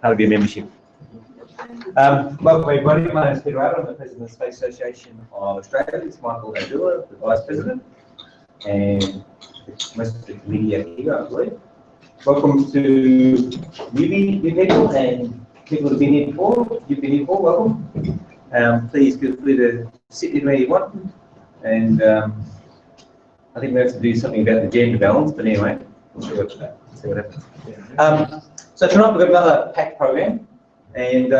part of your membership. Welcome everybody. My name is Peter Adam. I'm the President of the Space Association of Australia. It's Michael Adula, the Vice President, and most of the committee are here, I believe. Welcome to new people and people who've been here before. You've been here before, welcome. Please feel free to sit in where you want. And I think we have to do something about the gender balance, but anyway, we'll see what happens. So tonight we've got another packed program, and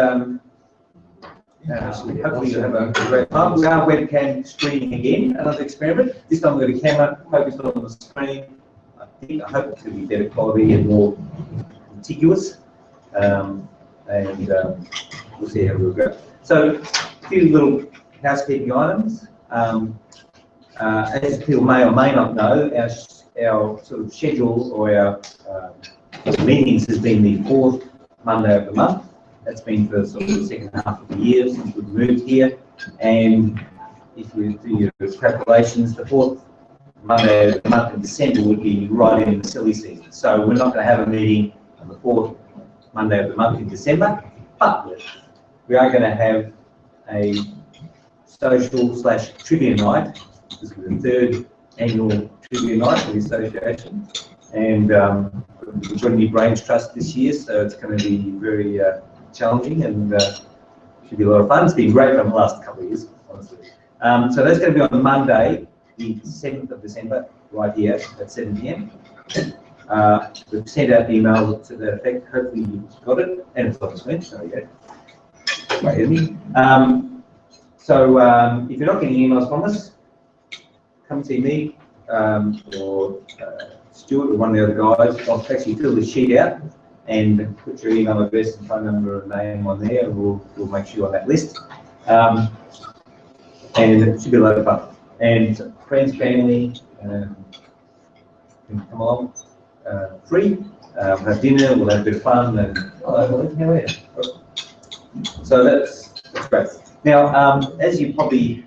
hopefully you'll have a great time. We are webcam streaming again, another experiment. This time we've got a camera focused on the screen. I hope it's going to be better quality and more contiguous, and we'll see how we'll go. So a few little housekeeping items. As people may or may not know, our sort of schedule or our meetings has been the fourth Monday of the month. That's been for sort of the second half of the year since we've moved here. And if you do your extrapolations, the fourth Monday of the month in December would be right in the silly season. So we're not going to have a meeting on the fourth Monday of the month in December, but we are going to have a social/trivia night. This is the third annual trivia night for the association, and we're joining the Brains Trust this year, so it's going to be very challenging and should be a lot of fun. It's been great for the last couple of years, honestly. So that's going to be on Monday, the 7th of December, right here at 7 p.m. We've sent out the email to that effect. Hopefully you've got it, and it's on the screen. There we go. Right, so if you're not getting emails from us, come see me or Stuart or one of the other guys. I'll actually fill the sheet out and put your email address and phone number and name on there, and we'll make sure you're on that list. And it should be a lot of fun. And friends, family can come along free. We'll have dinner, we'll have a bit of fun, and so that's great. Now, as you probably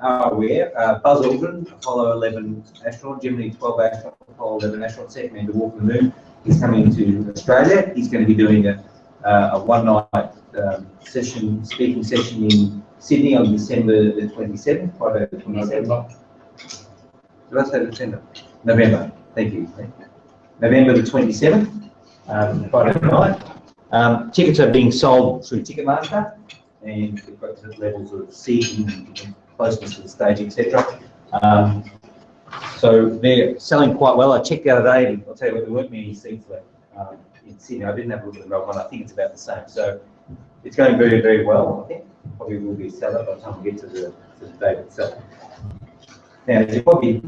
are aware, Buzz Aldrin, Apollo 11 astronaut, Gemini 12 astronaut, Apollo 11 astronaut, second man to walk the moon, is coming to Australia. He's going to be doing a one-night speaking session in Sydney on December the 27th, Friday the 27th. Did I say December? November. Thank you. November the 27th, Friday night. Tickets are being sold through Ticketmaster, and we've got different levels of seating, closeness to the stage, etc. So they're selling quite well. I checked the other day, and I'll tell you what, there weren't many seats left in Sydney. I didn't have a look at the Melbourne. I think it's about the same. So it's going very, very well. I think probably will be a seller by the time we get to the date itself. Now, as you probably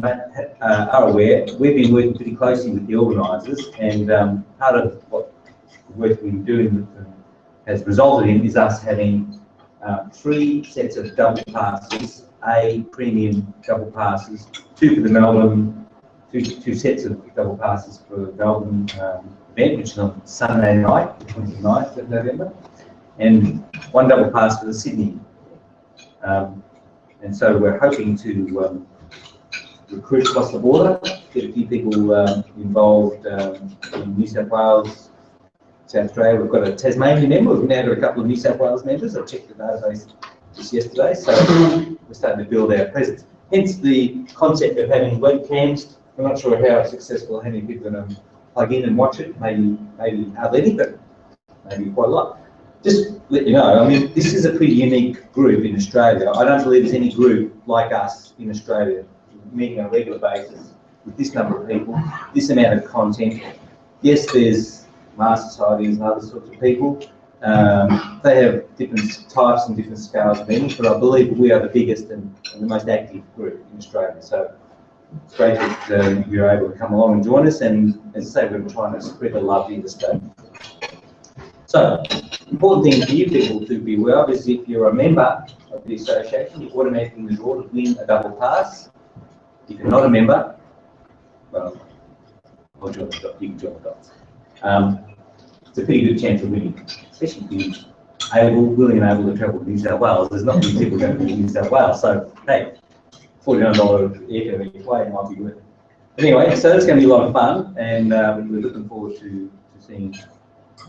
are aware, we've been working pretty closely with the organisers, and part of what the work we've been doing with them has resulted in is us having 3 sets of double passes, premium double passes, 2 for the Melbourne, two sets of double passes for the Melbourne event, which is on Sunday night, the 29th of November, and 1 double pass for the Sydney. And so we're hoping to recruit across the border, get a few people involved in New South Wales, South Australia. We've got a Tasmanian member. We've now got a couple of New South Wales members. I checked the database just yesterday, so we're starting to build our presence. Hence the concept of having webcams. I'm not sure how successful, how many people are going to plug in and watch it. Maybe hardly any, but maybe quite a lot. Just to let you know, I mean, this is a pretty unique group in Australia. I don't believe there's any group like us in Australia meeting on a regular basis with this number of people, this amount of content. Yes, there's Mars societies and other sorts of people. They have different types and different scales of meetings, but I believe we are the biggest and the most active group in Australia. So it's great that you're able to come along and join us, and as I say, we're trying to spread the love in the state. So, important thing for you people to be aware of is if you're a member of the association, you're automatically in the draw to win a double pass. If you're not a member, well, you can join the dots. It's a pretty good chance of winning, especially if you're willing and able to travel to New South Wales. There's not many people going to New South Wales, so hey, $49 airfare when you play might be worth it. Anyway, so it's going to be a lot of fun, and we're looking forward to seeing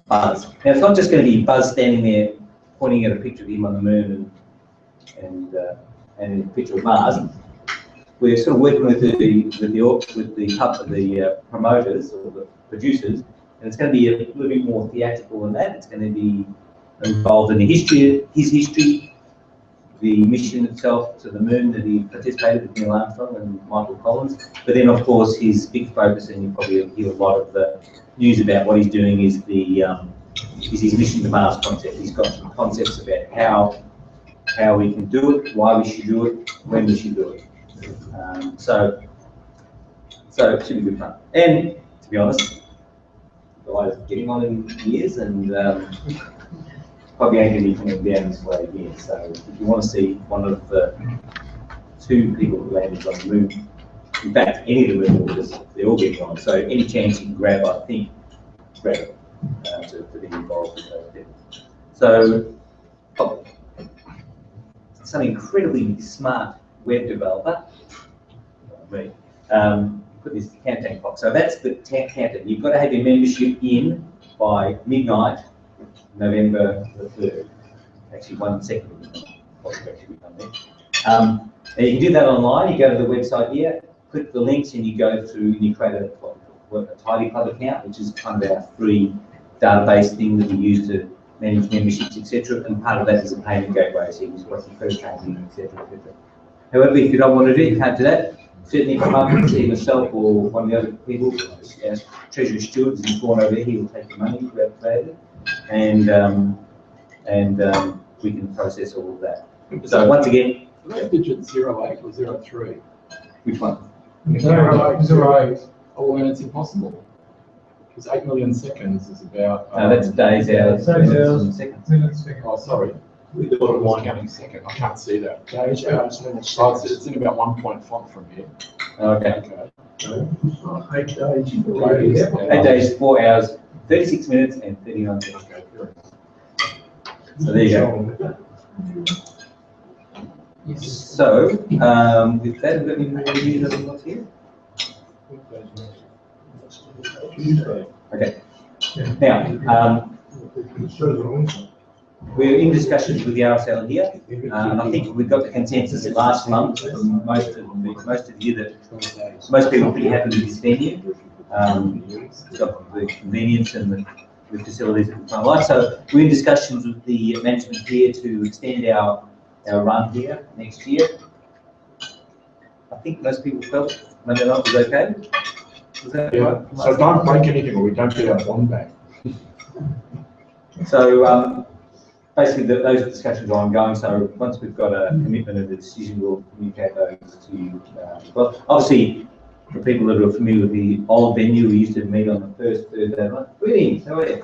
Buzz. Now, it's not just going to be Buzz standing there pointing at a picture of him on the moon and a picture of Mars. We're sort of working with the promoters or the producers, and it's going to be a little bit more theatrical than that. It's going to be involved in his history, the mission itself to the moon that he participated with Neil Armstrong and Michael Collins. But then, of course, his big focus, and you probably hear a lot of the news about what he's doing, is his mission to Mars concept. He's got some concepts about how we can do it, why we should do it, when we should do it. So it should be good fun. And to be honest, the guys are getting on in years, and probably ain't going to be coming down this way again. So if you want to see one of the 2 people who landed on the moon, in fact, any of the moon orbiters, they're all getting on. So any chance you can grab, I think, grab it to be involved with those people. So some incredibly smart web developer, me, put this countdown clock. So that's the countdown. You've got to have your membership in by midnight, November the 3rd. Actually, 1 second. And you can do that online. You go to the website here, click the links, and you go through and you create a Tidy Club account, which is kind of our free database thing that we use to manage memberships, etc. And part of that is a payment gateway, so you can just put your credit card in, etc. However, if you don't want to do it, you can't do that. Certainly come up and see myself or one of the other people, our Treasury Steward is informed over there, he will take the money throughout the day, and we can process all of that. So once again, are those digits 08 or 03? Which one? 08. Oh, and it's impossible. Because 8 million seconds is about. No, that's days, hours, seconds. Oh, sorry. With the bottom line counting second, I can't see that. Days, hours, minutes. Oh, it's in about 1 point font from here. Okay. 8 days. 8 days, 4 hours, 36 minutes, and 39 seconds. Okay, good. So there you go. So, with that, we've got any more reviews of what's here? Okay. Now, we're in discussions with the RSL here, and I think we've got the consensus last month from most of you that most people are pretty happy with this venue. It's got the convenience and the facilities that we kind of like. So we're in discussions with the management here to extend our run here next year. I think most people felt Monday night was okay. Was that right? So don't break anything or we don't get our bond back. So basically those discussions are ongoing, so once we've got a commitment of the decision, we'll communicate those to you. Well, obviously, for people that are familiar with the old venue, we used to meet on the first Thursday of the month. Really? How are you?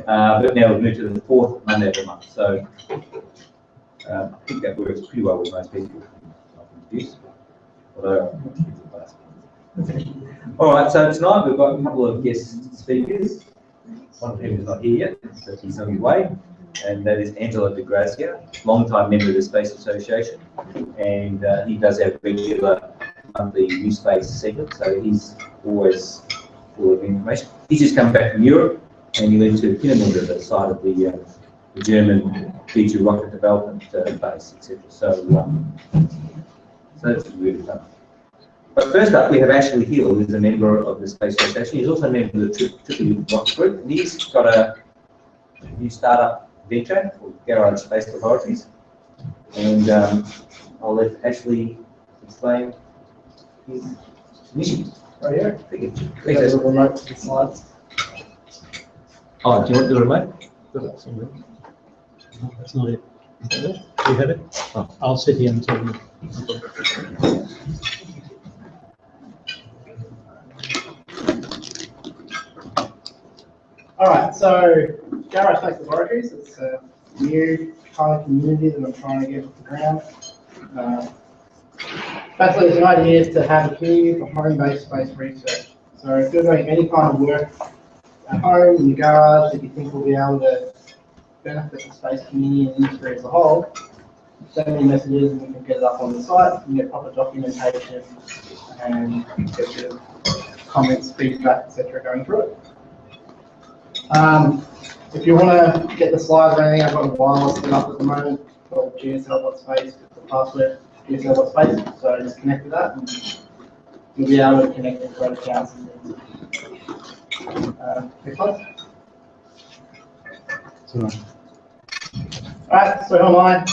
But now we've moved to the 4th Monday of the month, so I think that works pretty well with most people. Although, all right, so tonight we've got a couple of guest speakers. One of whom is not here yet, but he's on his way, and that is Angelo De Grazia, long-time member of the Space Association, and he does our regular monthly New Space segment, so he's always full of information. He's just come back from Europe, and he went to Peenemünde, the site of the German B2 rocket development base, etc. So that's really fun. But first up, we have Ashley Hill, who's a member of the Space Association. He's also a member of the Triple Rocket Group, and he's got a new startup venture called Garage Space Laboratories. And I'll let Ashley explain his mission. Oh, yeah. Thanks, There's a Ashley. remote to the slides. Oh, do you want the remote? That's not it. Is that it? You have it? Oh, I'll sit here and tell you. All right, so Garage Space Laboratories, it's a new kind of community that I'm trying to get off the ground. Basically, the idea is to have a community for home-based space research. So if you're doing any kind of work at home, in your garage, that you think will be able to benefit the space community and industry as a whole, send me messages and we can get it up on the site, and get proper documentation and get your comments, feedback, etc. going through it. If you want to get the slides or anything, I've got a wireless set up at the moment called GSL.space, the password GSL.space, so just connect to that and you'll be able to connect with credit accounts and things. Next slide. Alright, so online,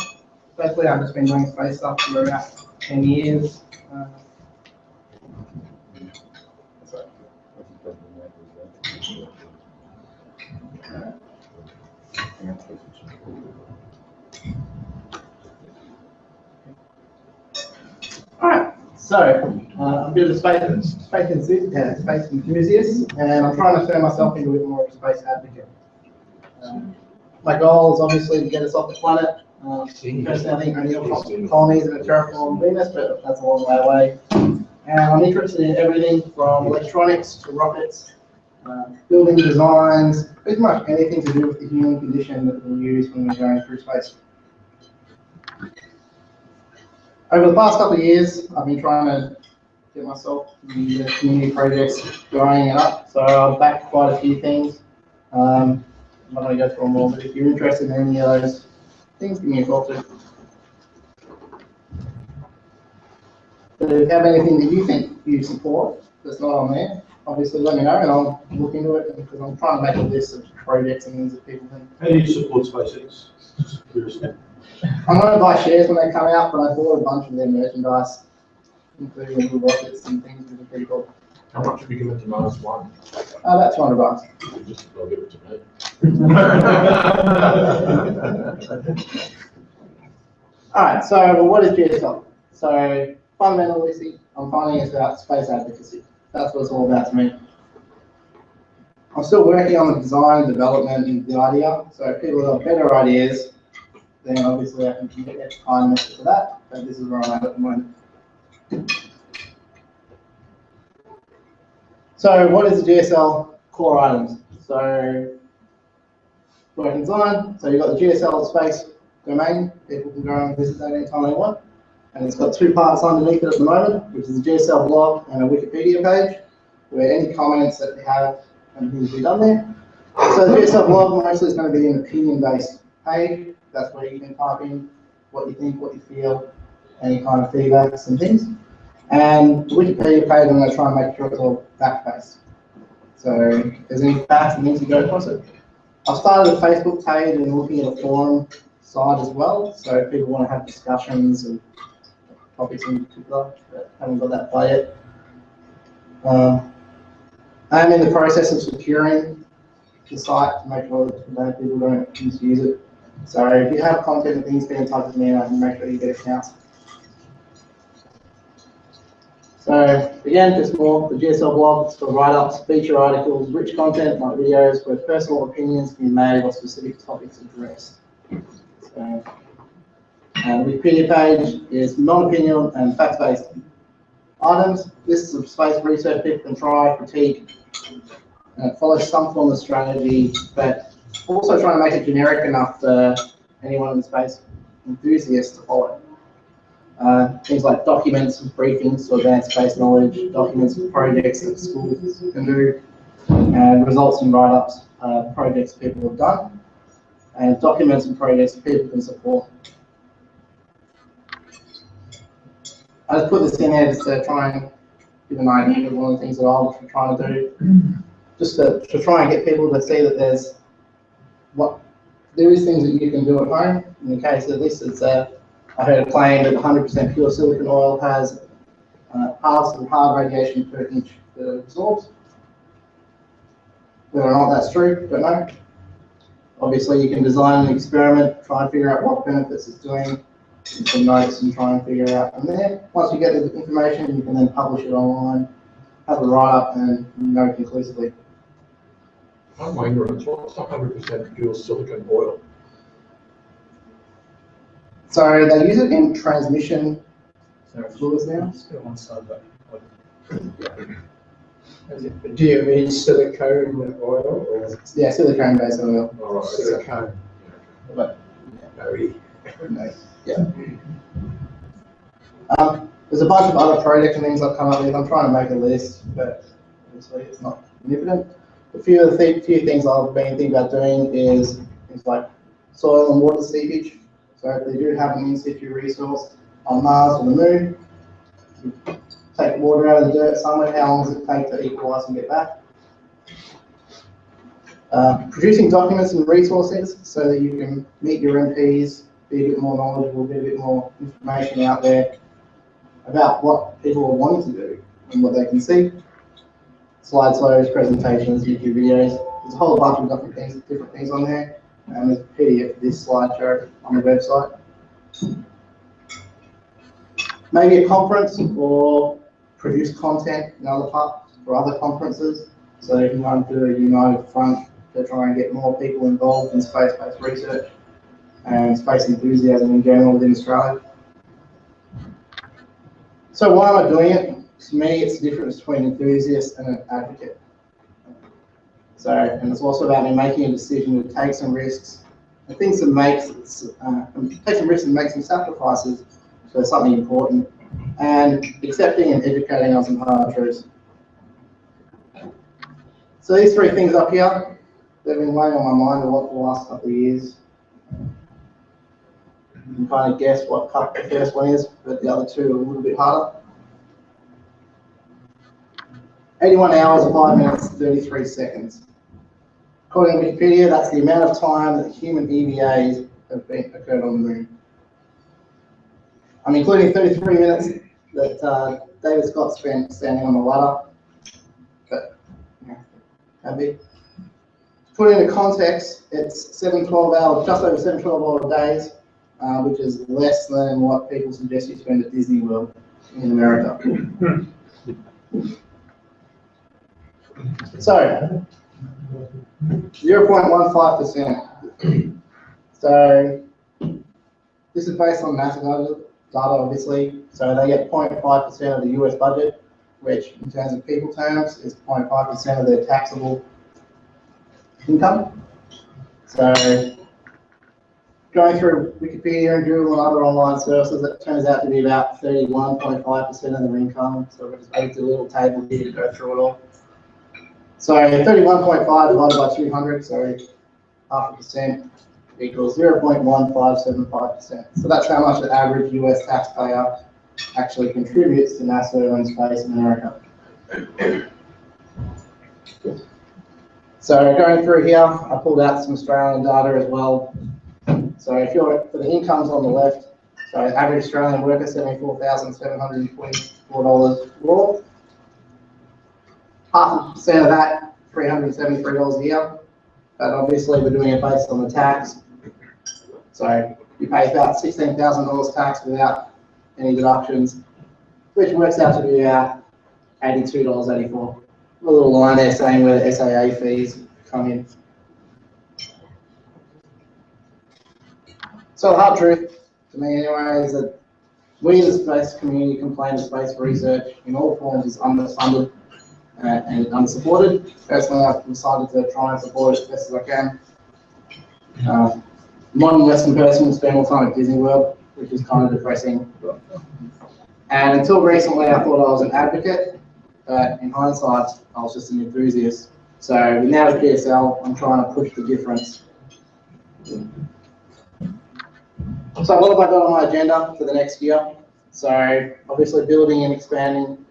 basically I've just been doing space stuff for about 10 years. Alright, so I'm a bit of a space enthusiast, and I'm trying to turn myself into a bit more of a space advocate. My goal is obviously to get us off the planet. Personally, I think only colonies in a terraform Venus, but that's a long way away. And I'm interested in everything from electronics to rockets, building designs, pretty much anything to do with the human condition that we use when we're going through space. Over the past couple of years, I've been trying to get myself the community projects going and up, so I've backed quite a few things. I'm not going to go through them all, but if you're interested in any of those things, give me a call too. But if you have anything that you think you support that's not on there, obviously let me know and I'll look into it, because I'm trying to make a list of projects and things that people think. How do you support SpaceX? Just curious. I'm going to buy shares when they come out, but I bought a bunch of their merchandise, including little rockets and things that are pretty cool. How much have you given to -1? About $200. Just I'll give it to me. Alright, so what is GSL? So fundamentally, I'm finding it's about space advocacy. That's what it's all about to me. I'm still working on the design, development, and the idea. So if people have better ideas, then obviously I can get time for that. But this is where I'm at the moment. So what is the GSL core items? So work and design. So you've got the GSL space domain. People can go and visit that anytime they want. And it's got two parts underneath it at the moment, which is a GSL blog and a Wikipedia page, where any comments that you have and things will be done there. So the GSL blog mostly is going to be an opinion-based page. That's where you can type in what you think, what you feel, any kind of feedbacks and things. And the Wikipedia page, I'm going to try and make sure it's all fact-based. So if there's any facts and things, you go across it. I've started a Facebook page and looking at a forum side as well. So if people want to have discussions and topics in particular, but haven't got that far yet. I'm in the process of securing the site to make sure that people don't misuse it. So if you have content and things, get in touch with me and I can make sure you get accounts. So again, just more the GSL blog for write-ups, feature articles, rich content like videos where personal opinions can be made or specific topics addressed. So, the Wikipedia page is non-opinion and fact-based items. Lists of space research people can try, critique, and it follows some form of strategy, but also trying to make it generic enough for anyone in the space enthusiast to follow. Things like documents, briefings to advance space knowledge, documents for projects that schools can do, and results and write-ups, projects people have done, and documents and projects people can support. I just put this in there just to try and give an idea of one of the things that I'm trying to do, just to try and get people to see that there is things that you can do at home. In the case of this, it's I heard a claim that 100% pure silicon oil has halves of hard radiation per inch that it absorbs. Whether or not that's true, don't know. Obviously, you can design an experiment, try and figure out what benefits it's doing, some notes and try and figure out from there. Once you get the information, you can then publish it online, have a write-up and know conclusively. I'm my ignorance, what's 100% pure silicon oil? So they use it in transmission fluids now. Let's go one side back. Do you mean silicone oil or Yeah, silicone-based oil. All right, silicone? But, Very. yeah. There's a bunch of other projects and things I've come up with. I'm trying to make a list, but obviously it's not significant. A few things I've been thinking about doing is things like soil and water seepage. So if they do have an in-situ resource on Mars or the Moon, you take water out of the dirt somewhere, how long does it take to equalise and get back? Producing documents and resources so that you can meet your MPs, be a bit more knowledgeable, get a bit more information out there about what people are wanting to do and what they can see. Slideshows, presentations, YouTube videos. There's a whole bunch of different things on there. And there's a PDF of this slideshow on the website. Maybe a conference or produce content in other parts for other conferences. So if you want to do a united front to try and get more people involved in space-based research and space enthusiasm in general within Australia. So why am I doing it? To me, it's the difference between an enthusiast and an advocate. So, and it's also about me making a decision to take some risks, and take some risks and make some sacrifices for something important, and accepting and educating on some hard truths. So these three things up here, they've been weighing on my mind a lot the last couple of years. You can kind of guess what the first one is, but the other two are a little bit harder. 81 hours, 5 minutes, 33 seconds. According to Wikipedia, that's the amount of time that human EVAs have occurred on the Moon. I'm including 33 minutes that David Scott spent standing on the ladder. But, yeah, how big? To put it into context, it's just over 7 12-hour days, which is less than what people suggest you spend at Disney World in America. So, 0.15%. So, this is based on NASA data, obviously. So they get 0.5% of the US budget, which in terms of people terms is 0.5% of their taxable income. So, going through Wikipedia and Google and other online services, it turns out to be about 31.5% of their income. So we're just adding a little table here to go through it all. So 31.5 divided by 200, so 0.5% equals 0.1575%. So that's how much the average US taxpayer actually contributes to NASA and space in America. So going through here, I pulled out some Australian data as well. So if you're for the incomes on the left, so average Australian worker $74,724 raw. 0.5% of that, $373 a year. But obviously we're doing it based on the tax. So you pay about $16,000 tax without any deductions, which works out to be about $82.84. A little line there saying where the SAA fees come in. So the hard truth, to me anyway, is that we as the space community complain that space research in all forms is underfunded and unsupported. Personally, I've decided to try and support it as best as I can. Modern Western person will spend more time at Disney World, which is kind of depressing. And until recently, I thought I was an advocate, but in hindsight, I was just an enthusiast. So now at PSL, I'm trying to push the difference. So what have I got on my agenda for the next year? So obviously building and expanding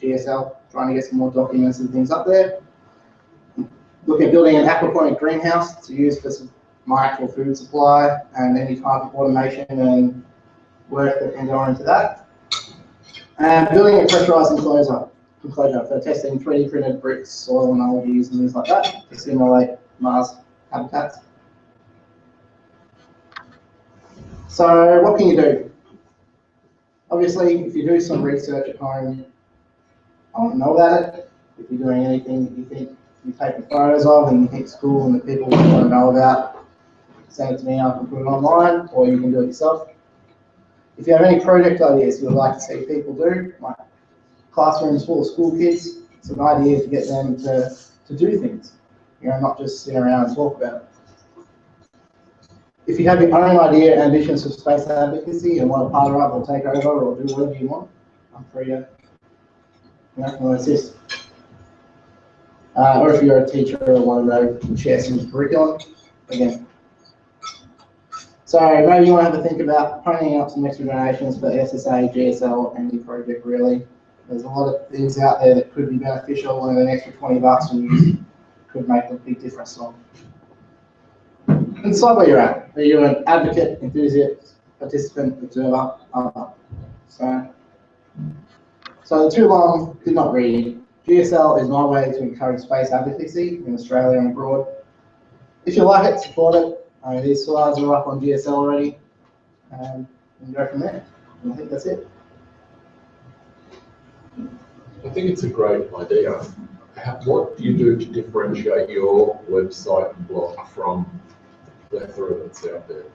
GSL, trying to get some more documents and things up there. Looking at building an aquaponic greenhouse to use for my actual food supply and any type of automation and work that can go into that. And building a pressurized enclosure for testing 3D printed bricks, soil and algae and things like that to simulate Mars habitats. So what can you do? Obviously, if you do some research at home, I want to know about it. If you're doing anything that you think you've taken photos of and you think it's cool and the people want to know about, send it to me, I can put it online, or you can do it yourself. If you have any project ideas you would like to see people do, like classrooms full of school kids, some ideas to get them to do things, not just sit around and talk about it. If you have your own idea, ambitions for space advocacy and want to partner up or take over or do whatever you want, I'm free to assist. Or if you're a teacher or want to know, you can share some curriculum again. So maybe you want to have a think about ponying up some extra donations for SSA, GSL, any project really. There's a lot of things out there that could be beneficial, and an extra $20 from you could make a big difference to them. And decide where you're at. Are you an advocate, enthusiast, participant, observer? So the too long did not read. GSL is my way to encourage space advocacy in Australia and abroad. If you like it, support it. These slides are up on GSL already, and go from there. And I think that's it. I think it's a great idea. What do you do to differentiate your website and blog from the plethora that's out there?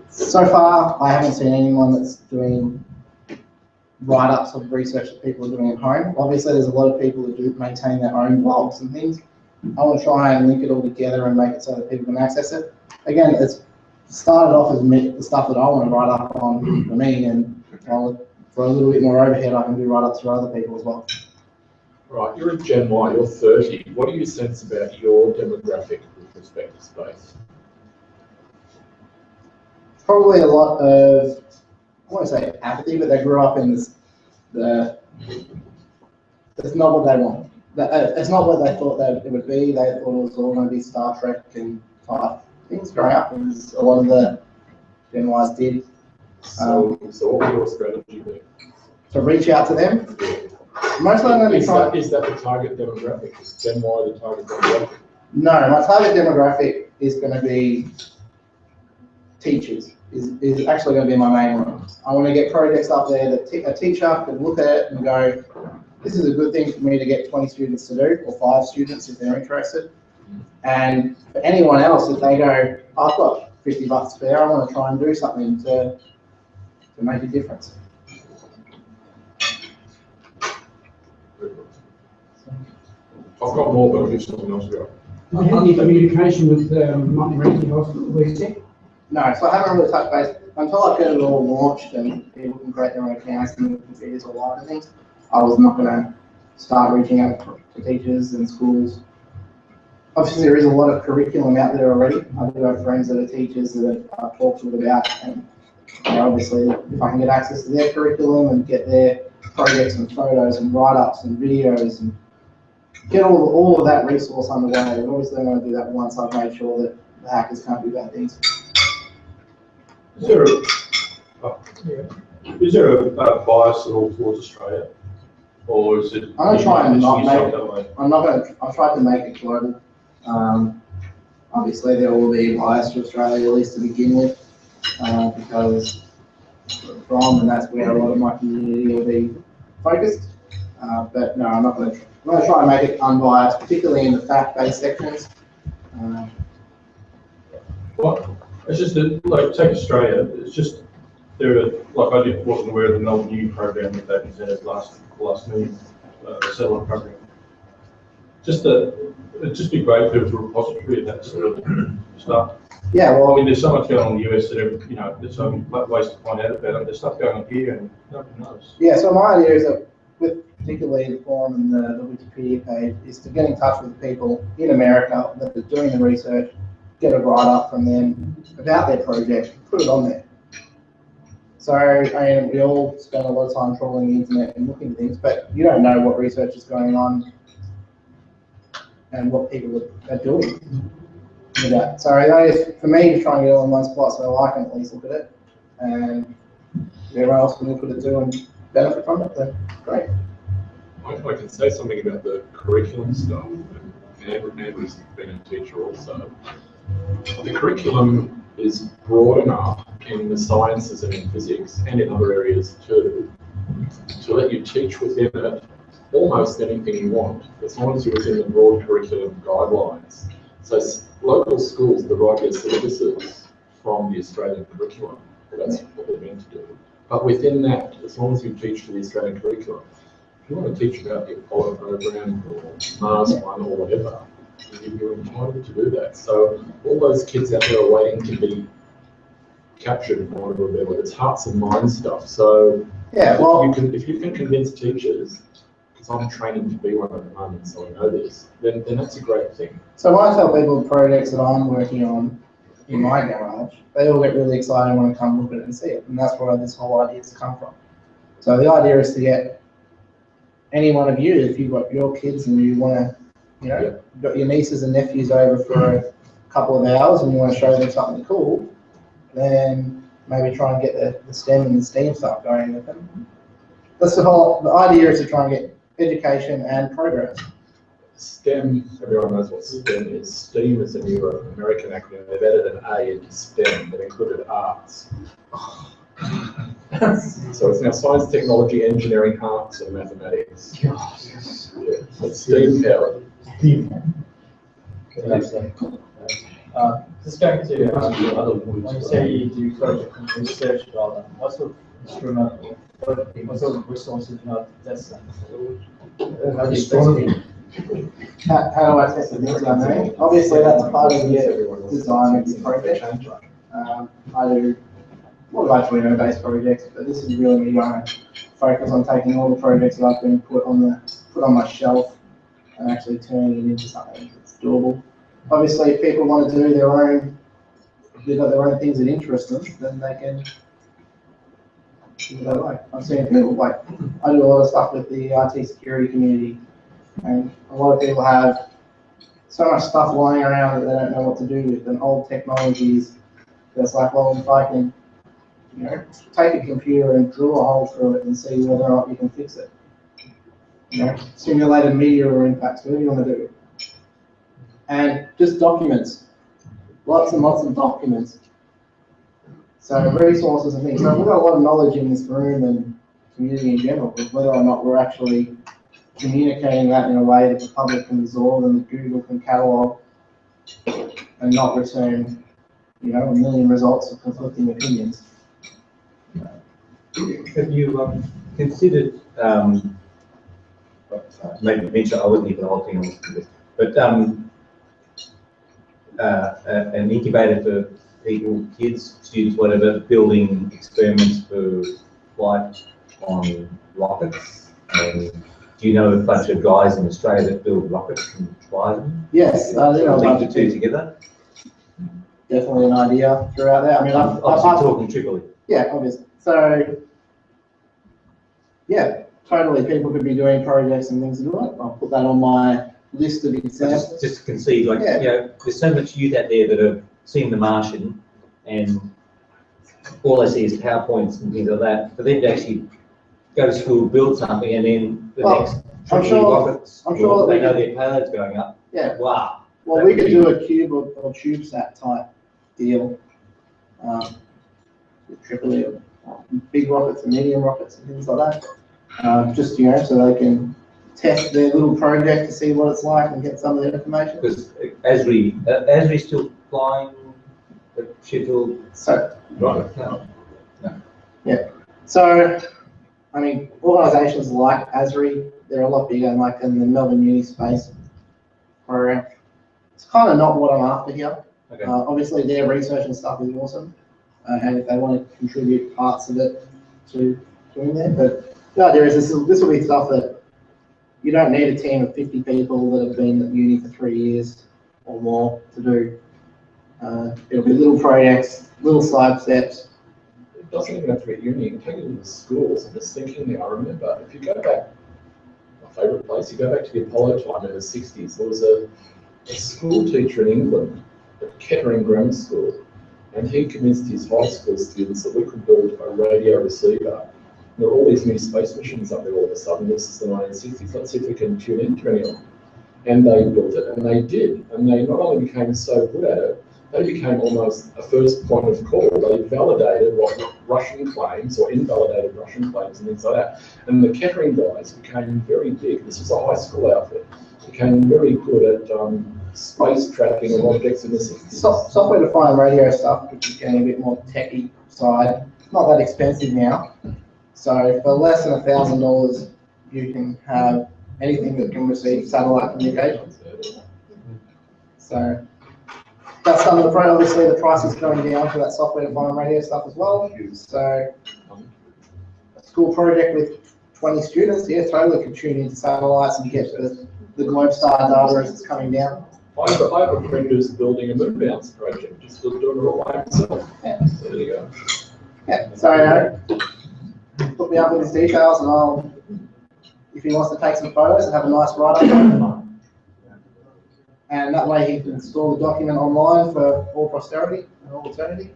So far, I haven't seen anyone that's doing write-ups of research that people are doing at home. Obviously, there's a lot of people that do maintain their own blogs and things. I want to try and link it all together and make it so that people can access it. Again, it's started off as the stuff that I want to write up on for me, and for a little bit more overhead, I can do write-ups for other people as well. Right, you're in Gen Y, you're 30. What do you sense about your demographic with respect to space? Probably a lot of, I want to say apathy, but they grew up in this, it's not what they want. It's not what they thought that it would be. They thought it was all going to be Star Trek and type things growing up, as a lot of the Gen Ys did. So what would your strategy be? To reach out to them. Most of them Is that the target demographic? Is Gen Y the target demographic? No, my target demographic is going to be teachers. Is actually going to be my main one. I want to get projects up there that a teacher can look at it and go, this is a good thing for me to get 20 students to do, or 5 students if they're interested. And for anyone else, if they go, I've got $50 spare, I want to try and do something to make a difference. I've got more, but I'll give someone else a go. Do you have any communication with Martin Rankin Hospital, VC? No, so I haven't really touched base until I get it all launched and people can create their own accounts and configure all live and things. I was not going to start reaching out to teachers and schools. Obviously, there is a lot of curriculum out there already. I do have friends that are teachers that I've talked with about, and obviously, if I can get access to their curriculum and get their projects and photos and write-ups and videos and get all of that resource underway, and obviously, I'm going to do that once I've made sure that the hackers can't do bad things. Is there a bias at all towards Australia, or is it? I'm going to try and not make it. I'll try to make it global. Obviously, there will be bias to Australia, at least to begin with, because from and that's where a lot of my community will be focused. But no, I'm going to try and make it unbiased, particularly in the fact-based sections. What? It's just that, like, take Australia. It's just wasn't aware of the Melbourne New program that they presented last new settlement program. It'd just be great if there was a repository of that sort of stuff. Yeah, I well, mean, there's so much going on in the US that there's so many ways to find out about it. There's stuff going on here, and nobody knows. yeah. So my idea is that, with particularly the forum and the Wikipedia page, is to get in touch with people in America that are doing the research, get a write-up from them about their project, put it on there. So, I mean, we all spend a lot of time trawling the internet and looking at things, but you don't know what research is going on and what people are doing with that. So, for me, to try and get it all in one spot so I can at least look at it, and everyone else can look at it too and benefit from it, then great. I can say something about the curriculum stuff. Andrew's been a teacher also. The curriculum is broad enough in the sciences and in physics and in other areas too, to let you teach within it almost anything you want, as long as you're within the broad curriculum guidelines. So local schools derive their syllabuses from the Australian curriculum. That's what they're meant to do. But within that, as long as you teach to the Australian curriculum, if you want to teach about the Apollo program or Mars One or whatever, you're entitled to do that. So all those kids out there are waiting to be captured, for want of a better word. It's hearts and minds stuff. So Yeah, well, if you can convince teachers, because because I'm training to be one at the moment, so I know this, then that's a great thing. So when I tell people projects that I'm working on in my garage, they all get really excited and want to come look at it and see it. And that's where this whole idea has come from. So the idea is to get any one of you, if you've got your kids and you want to, you know, you've got your nieces and nephews over for a couple of hours and you want to show them something cool, then maybe try and get the STEM and the STEAM stuff going with them. That's the idea is to try and get education and progress. STEM, everyone knows what STEM is. STEAM is a new American acronym. They've added an A into STEM that included arts. So it's now science, technology, engineering, arts, and mathematics. Yeah, it's STEAM power. Just going to, when you say you do project research, rather, what sort of instrument, what sort of resources you have to test them? How do you test it? How do I test the things I know? Obviously, that's part of the design of the project. I do largely based projects, but this is really me going to focus on taking all the projects that I've been put on my shelf and actually turning it into something that's doable. Obviously, if people want to do their own, they've got their own things that interest them, then they can do that way. I'm seeing people like, I do a lot of stuff with the IT security community, and a lot of people have so much stuff lying around that they don't know what to do with, and old technologies. That's like, well, if I can, you know, take a computer and drill a hole through it and see whether or not you can fix it. You know, simulated meteor impacts, whatever you want to do. And just documents, lots and lots of documents. So resources and things. So we've got a lot of knowledge in this room and community in general, but whether or not we're actually communicating that in a way that the public can absorb and that Google can catalog and not return, you know, 1 million results of conflicting opinions. Have you considered, maybe mention, I wasn't even the whole thing on this, but an incubator for people, kids, students, whatever, building experiments for flight on rockets? And do you know a bunch of guys in Australia that build rockets and fly them? Yes, link the two together. Definitely an idea throughout there. I mean, I'm talking Tripoli. Yeah, obviously. So, yeah, totally. People could be doing projects and things to do it. I'll put that on my list of examples. Just to concede, like, you know, there's so much youth out there that have seen The Martian, and all they see is PowerPoints and things like that. For them to actually go to school, build something, and then the next rockets, I'm sure they know their payload's going up. Yeah. Wow. Well, we could do a cube or CubeSat type deal with Tripoli, big rockets and medium rockets and things like that. Just, you know, so they can test their little project to see what it's like and get some of the information. Because Esri's still flying the Sheffield. So, Right. No. yeah. So, I mean, organisations like ASRI, they're a lot bigger, like in the Melbourne Uni Space program. It's kind of not what I'm after here. Okay. Obviously, their research and stuff is awesome, and if they want to contribute parts of it to doing that, but the idea is this will be stuff that you don't need a team of 50 people that have been at uni for 3 years or more to do. It'll be little projects, little side steps. It doesn't even have to be at uni, you can take it into schools. I'm just thinking now, I remember, if you go back, my favourite place, you go back to the Apollo time in the 60s, there was a school teacher in England at Kettering Grammar School, and he convinced his high school students that we could build a radio receiver. There are all these new space missions up there all of a sudden. This is the 1960s. Let's see if we can tune into any of them. And they built it, and they did. And they not only became so good at it, they became almost a first point of call. They validated what Russian claims or invalidated Russian claims and things like that. And the Kettering guys became very big. This was a high school outfit. Became very good at space tracking of objects in the 60s. Software-defined radio stuff, which is getting a bit more techy side. It's not that expensive now. So for less than $1,000, you can have anything that can receive satellite communications. So that's some of the price. Obviously, the price is going down for that software-defined radio stuff as well. So a school project with 20 students, yeah, totally could tune into satellites and get the Globestar data as it's coming down. I have a friend who's building a moon bounce project, just doing it all by himself. Yeah. There you go. Yeah, so put me up with his details and I'll, if he wants to take some photos and have a nice write-up. And that way he can store the document online for all posterity and all eternity.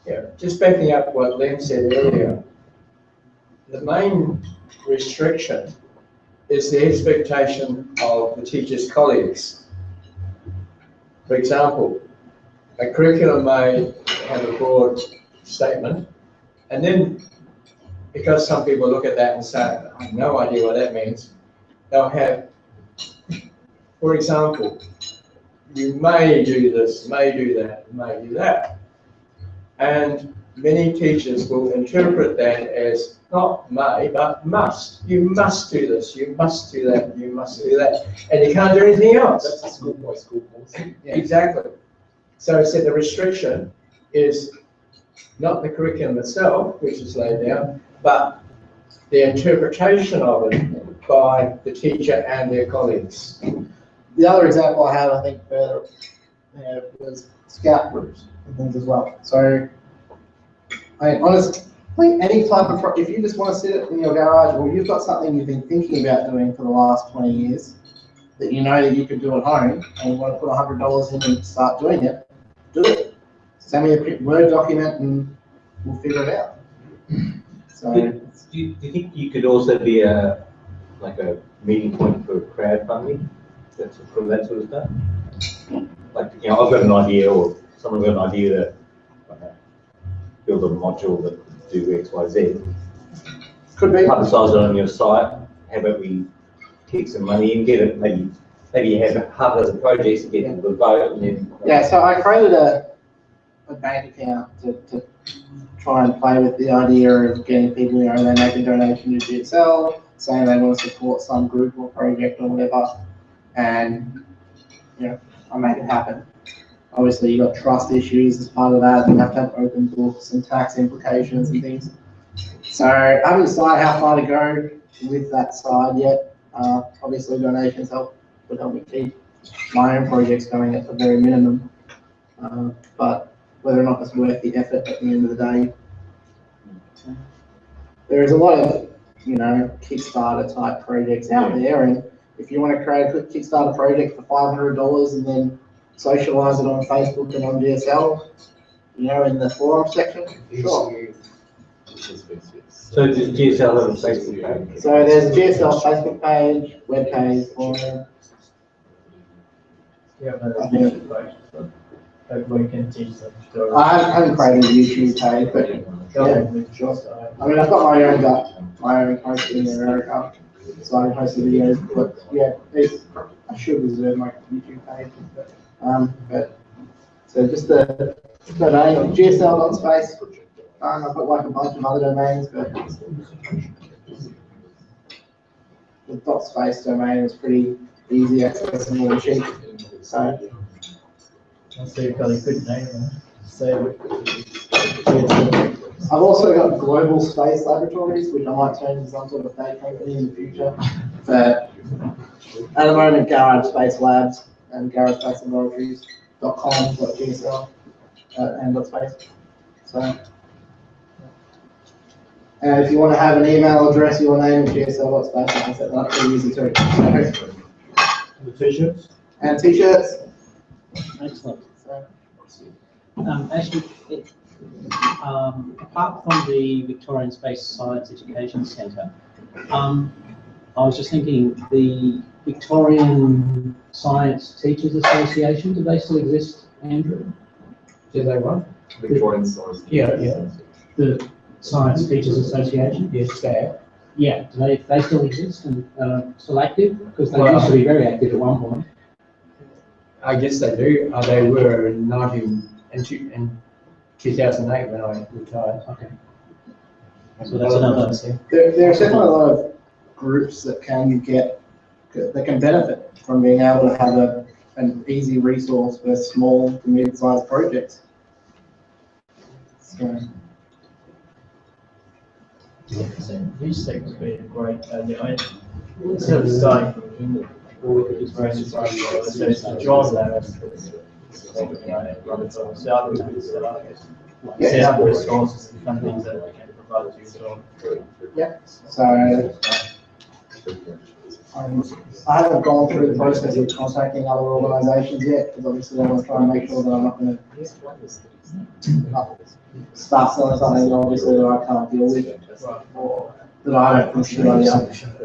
Yeah, just backing up what Len said earlier, the main restriction is the expectation of the teacher's colleagues. For example, a curriculum may have a broad statement, and then because some people look at that and say, I have no idea what that means, they'll have, for example, you may do this, may do that, may do that. And many teachers will interpret that as not may, but must. You must do this, you must do that, you must do that. And you can't do anything else. That's a school by school policy. Yeah. Exactly. So I said the restriction is not the curriculum itself, which is laid down, but the interpretation of it by the teacher and their colleagues. The other example I have, I think, further was scout groups and things as well. So, I mean, honestly, any type of, if you just want to sit in your garage or you've got something you've been thinking about doing for the last 20 years that you know that you could do at home and you want to put $100 in and start doing it, do it. Send me a Word document and we'll figure it out. So, Do you think you could also be a meeting point for crowdfunding? That's from that sort of stuff. Like, you know, I've got an idea, or someone's got an idea to build a module that could do X, Y, Z. could be. Publicise it on your site. How about we kick some money in, get it? Maybe you have half a dozen projects and get into the vote, and then. Yeah, so I created a bank account to try and play with the idea of getting people, you know, they make a donation to GSL, saying they want to support some group or project or whatever, and, you know, I made it happen. Obviously, you've got trust issues as part of that, you have to have open books and tax implications and things. So I haven't decided how far to go with that side yet. Obviously, donations would help me keep my own projects going at the very minimum. But whether or not it's worth the effort at the end of the day. There is a lot of, you know, Kickstarter type projects out there, and if you want to create a quick Kickstarter project for $500 and then socialize it on Facebook and on GSL, you know, in the forum section, sure. So does GSL have a Facebook page? So there's a GSL Facebook page, web page, forum. Yeah, but we can teach them. I haven't created a YouTube page, but yeah, sure. I mean, I've got my own posting there, Erica, so I can post the videos, but yeah, I should reserve my YouTube page. But so just the domain, GSL.space. I've got like a bunch of other domains, but the .space domain is pretty easy accessible and cheap. So I'll say you've got a good name. I've also got Global Space Laboratories, which I might turn into some sort of fake company in the future. But at the moment, Garage Space Labs and Garage Space Laboratories.com.gsl and .space. So, and if you want to have an email address, your name and GSL.space, I can set that up pretty easy too. The t-shirts? And t-shirts. Excellent. So, Actually, apart from the Victorian Space Science Education Centre, I was just thinking, the Victorian Science Teachers Association, do they still exist, Andrew? Do they what? Victorian Science. Yeah. The Science Teachers Association? Yes, they. Yeah, do they still exist and still active? Because they used to be very active at one point. I guess they do. They were in 2008 when I retired. Okay. So that's another. there are definitely a lot of groups that can benefit from being able to have an easy resource for small to mid-sized projects. So, These things would be a great idea. Instead of starting from England, or we could just raise it from the John there, run it on South South resources and funding that we can provide to you. So, Yeah, so I haven't gone through the process of contacting other organisations yet, because obviously I want to try and make sure that I'm not going to start selling something obviously that I can't deal with, or that I don't think is a good idea.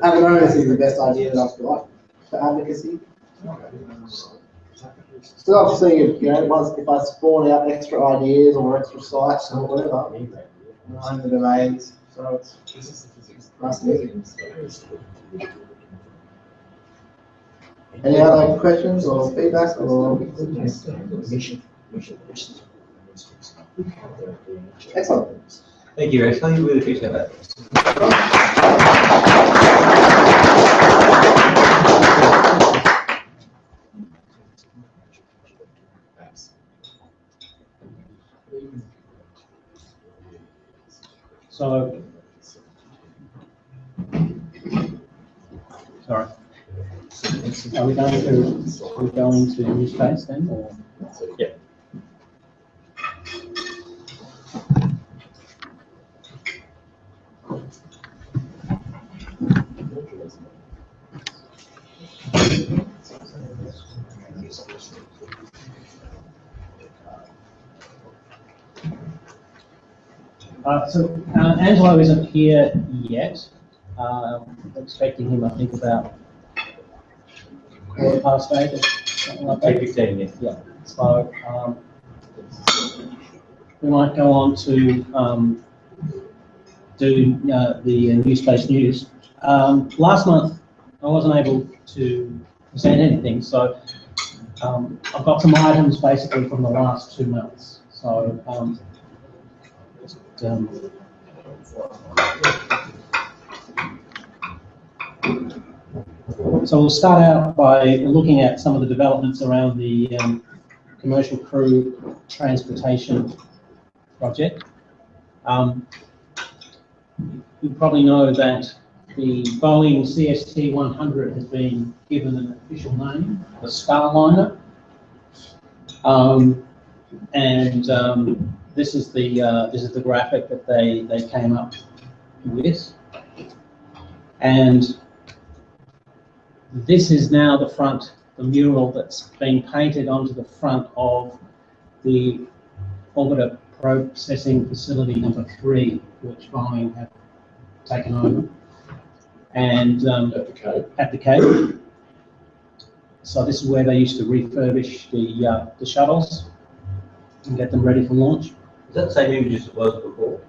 At the moment, this is the best idea that I've got for advocacy. So obviously, if I spawn out extra ideas or extra sites or whatever, I'm in the domains, so it's nice and easy. Any other questions or feedback or? Excellent. Thank you, Ashley. Really appreciate that. So, sorry. Are we going to new space then, or? Yeah. Angelo isn't here yet. Expecting him, I think, about 8:15 or something like that. 8:15, yes. Yeah. So we might go on to do the New Space News. Last month I wasn't able to present anything, so I've got some items basically from the last 2 months. So so we'll start out by looking at some of the developments around the commercial crew transportation project. You probably know that the Boeing CST-100 has been given an official name, the Starliner, and this is the graphic that they came up with, and this is now the mural that's been painted onto the front of the Orbiter Processing Facility number 3, which Boeing have taken over, and at the Cape. So this is where they used to refurbish the shuttles and get them ready for launch. Is that the same image as it was before?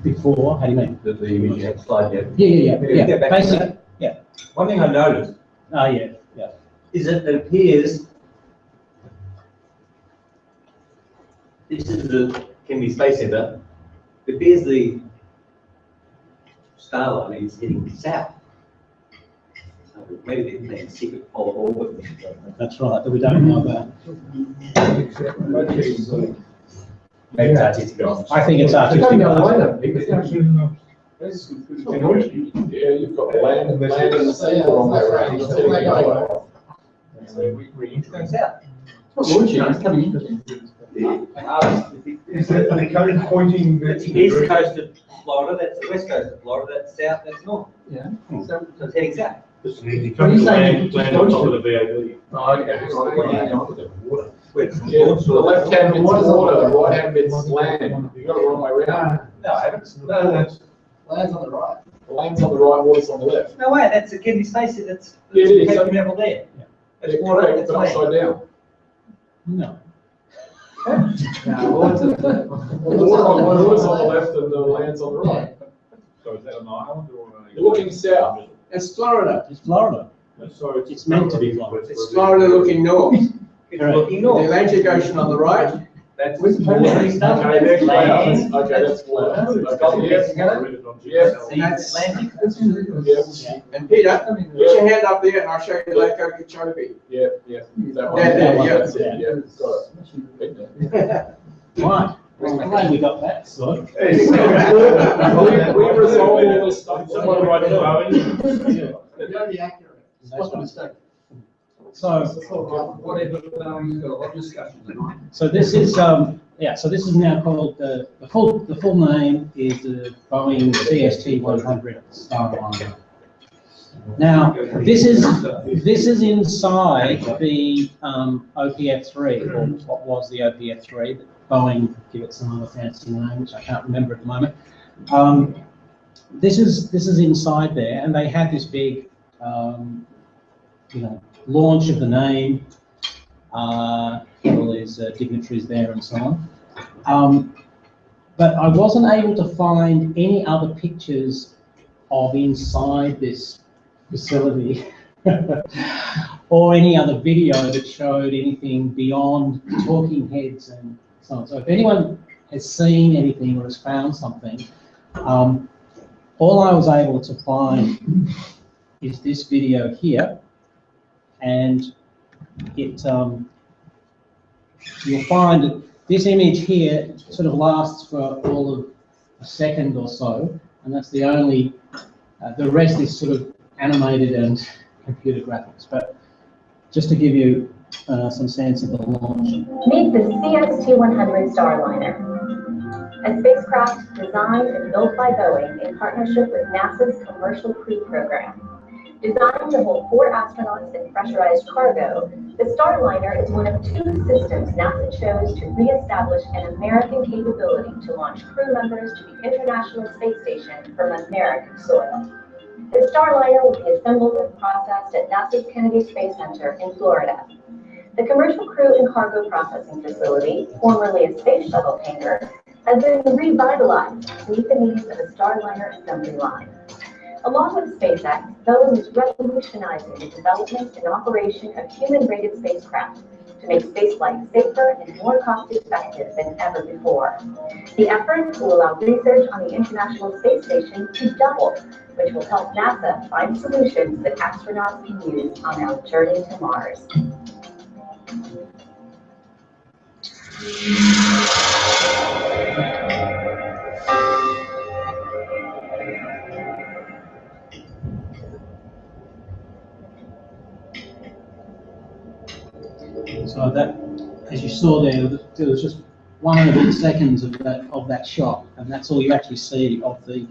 Before, how do you mean? The image you had slide there? Yeah. Get back to Basically, that. yeah. One thing I noticed Yeah. is that it appears this is the Kennedy Space Center. It appears the Starliner is heading south. So maybe they're playing a secret polar orbit mission. That's right, that we don't know about. Maybe it's artistic. I think it's artistic. Yeah, you've got land and the sea are on their range. Going south. Is that the current pointing? That's the east coast of Florida, that's the west coast of Florida, that's south, that's north. Yeah. So it's heading south. Land on top of the VAB. Oh, okay. Wait, Yeah, the left hand bit's water, the right hand bit's land. You got it the wrong way around. no, I haven't. No, that's. Land's on the right. The land's on the right, water's on the left. No way, that's a Kennedy Space Center, that's Yeah, it is. Cape Canaveral there. That's Yeah, water, correct, that's but land. upside down. No. The water's on the left and the land's on the right. So is that an island or? You're looking south. It's Florida. It's Florida. So It's meant to be Florida. It's Florida looking north. It's looking The north. Atlantic Ocean on the right. That's Okay, watery stuff, that's land. Okay, that's flat. Gulf Okay, of yeah. Mexico. Yeah. See, Atlantic. Yeah. And Peter, put your hand up there and I'll show you Lake Okeechobee. Yeah. That one. Yeah, That one, yeah. that's it, yeah, got it. Right. We're I'm glad we got that sorted. We resolve all this stuff. Someone write it down. Very accurate. What's the mistake? So, Whatever, we've got a lot of discussion tonight. so this is, yeah, so this is now called, the full name is the Boeing CST-100 Starliner. Now, this is inside the OPF-3, or what was the OPF-3, but Boeing give it some other fancy name, which I can't remember at the moment. This is inside there, and they had this big, launch of the name, all these dignitaries there and so on. But I wasn't able to find any other pictures of inside this facility or any other video that showed anything beyond talking heads and so on. So if anyone has seen anything or has found something, all I was able to find is this video here, and it you'll find that this image here sort of lasts for all of a second or so, and that's the only, the rest is sort of animated and computer graphics. But just to give you some sense of the launch. Meet the CST-100 Starliner, a spacecraft designed and built by Boeing in partnership with NASA's Commercial Crew Program. Designed to hold 4 astronauts and pressurized cargo, the Starliner is one of 2 systems NASA chose to re-establish an American capability to launch crew members to the International Space Station from American soil. The Starliner will be assembled and processed at NASA's Kennedy Space Center in Florida. The Commercial Crew and Cargo Processing Facility, formerly a space shuttle hangar, has been revitalized to meet the needs of a Starliner assembly line. Along with SpaceX, Boeing is revolutionizing the development and operation of human-rated spacecraft to make spaceflight safer and more cost-effective than ever before. The effort will allow research on the International Space Station to double, which will help NASA find solutions that astronauts can use on our journey to Mars. So that, as you saw there was just 1 seconds of that shot, and that's all you actually see of the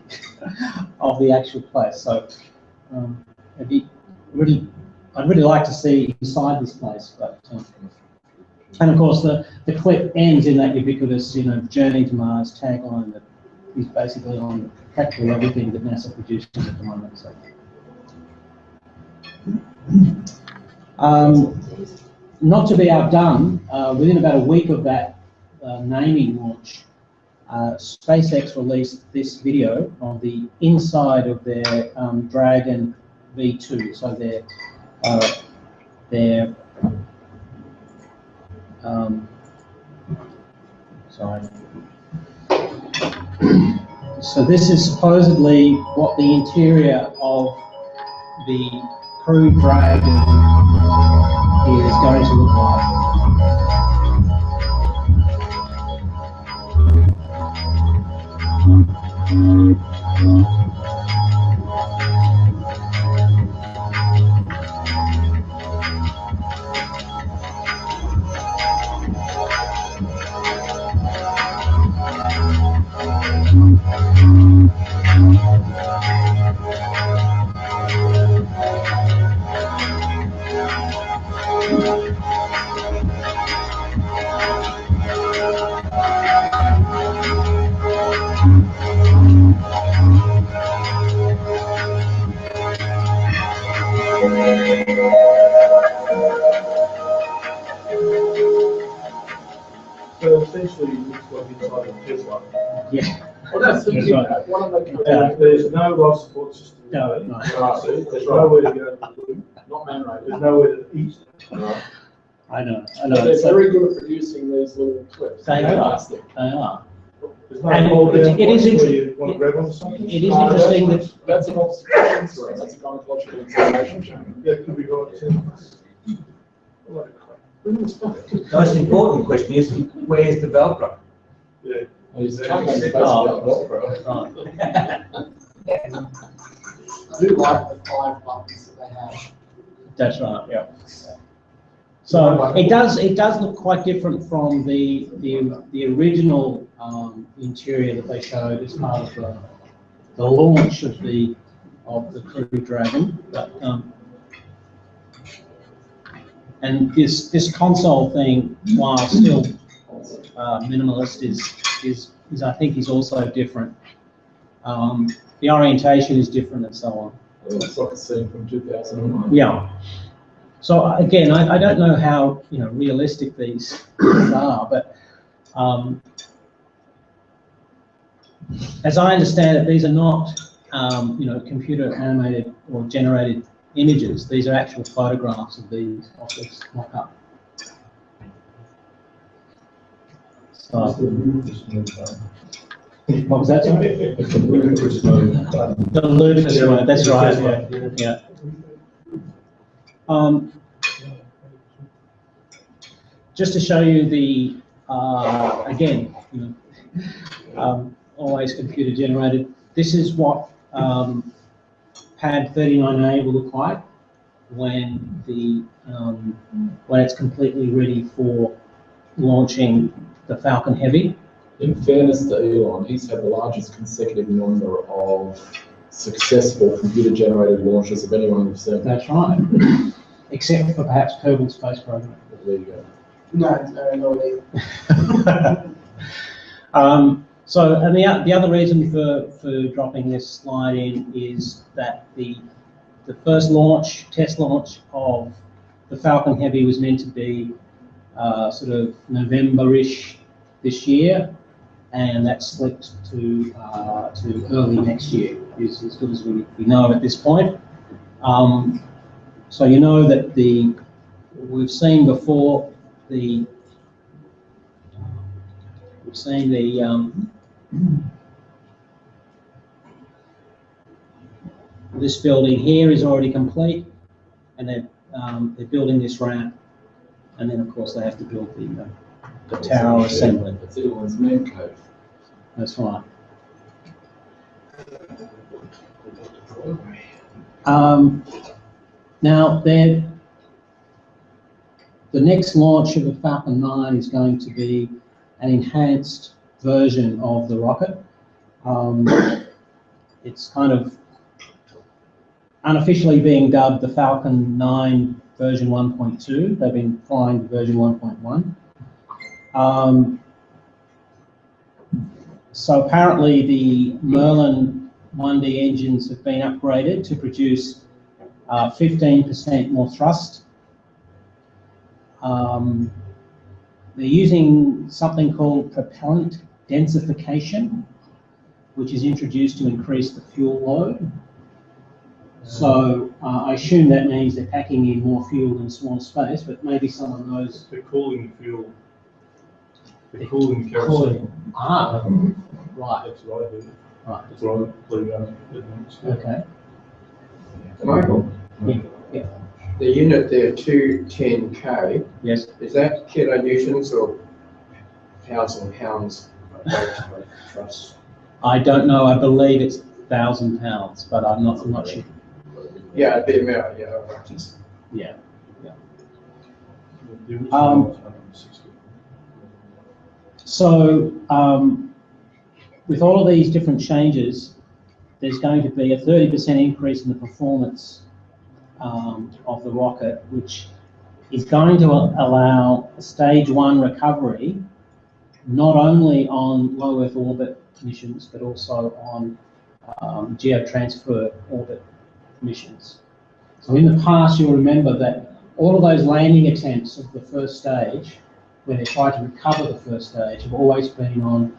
of the actual place. So I'd really like to see inside this place, but and of course the clip ends in that ubiquitous journey to Mars tagline that is basically on practically everything that NASA produces at the moment. So. Not to be outdone, within about a week of that naming launch, SpaceX released this video on the inside of their Dragon V2. So so this is supposedly what the interior of the Crew Dragon is going to look like. So essentially, it's what inside of Tesla. Yeah. Well, that's the That's right. one of the There's no life support system. No. There's nowhere to go to blue. not man-made. There's nowhere to eat. I know. But they're So very good at producing these little clips. They are. Fantastic. they are. There's no And hold down it is points where inter- you want to grab onto something. It is interesting that That's an obstetrician story, that's a gynecological examination chamber. Yeah, it could be right too. The most important question is, where's the Velcro? Yeah. He's covering basically up Velcro. I do like the 5 buttons that they have. That's right, yeah. So it does look quite different from the original interior that they showed as part of the launch of the Crew Dragon. But, and this console thing, while still minimalist, is I think is also different. The orientation is different and so on. It looks like a scene from 2009. Yeah. So again, I don't know how realistic these are, but as I understand it, these are not computer animated or generated images. These are actual photographs of this mock-up. So, what was that? Sorry? It's a ludicrous move. The ludicrous one. That's right. Yeah. Just to show you the again, always computer generated. This is what pad 39A will look like when it's completely ready for launching the Falcon Heavy. In fairness to Elon, he's had the largest consecutive number of successful computer-generated launches of anyone we've seen. That's right. Except for perhaps Kerbal Space Program. There you go. No, no. So, and the other reason for dropping this slide in is that the first test launch of the Falcon Heavy was meant to be sort of November-ish this year, and that slipped to early next year, is as good as we know at this point. So you know that we've seen before this building here is already complete, and they're building this ramp, and then of course they have to build the tower assembly. It's Elon's man cave. That's right. Now the next launch of the Falcon 9 is going to be an enhanced version of the rocket. It's kind of unofficially being dubbed the Falcon 9 version 1.2. They've been flying version 1.1. So apparently the Merlin 1D engines have been upgraded to produce 15% more thrust. They're using something called propellant densification, which is introduced to increase the fuel load. So I assume that means they're packing in more fuel in small space, but maybe someone knows. They're cooling fuel. They're cooling kerosene. Ah, right. That's what I do. Right. That's what I believe. Okay. Michael, Yeah. the unit there, 210K, Yes. is that kilonewtons or pounds? Trust. I don't know. I believe it's 1,000 pounds, but I'm not sure. Yeah, a bit more, yeah, all right. Yeah. So with all of these different changes, there's going to be a 30% increase in the performance of the rocket, which is going to allow a stage 1 recovery, not only on low Earth orbit missions, but also on geotransfer orbit missions. So in the past, you'll remember that all of those landing attempts of the first stage, where they tried to recover the first stage, have always been on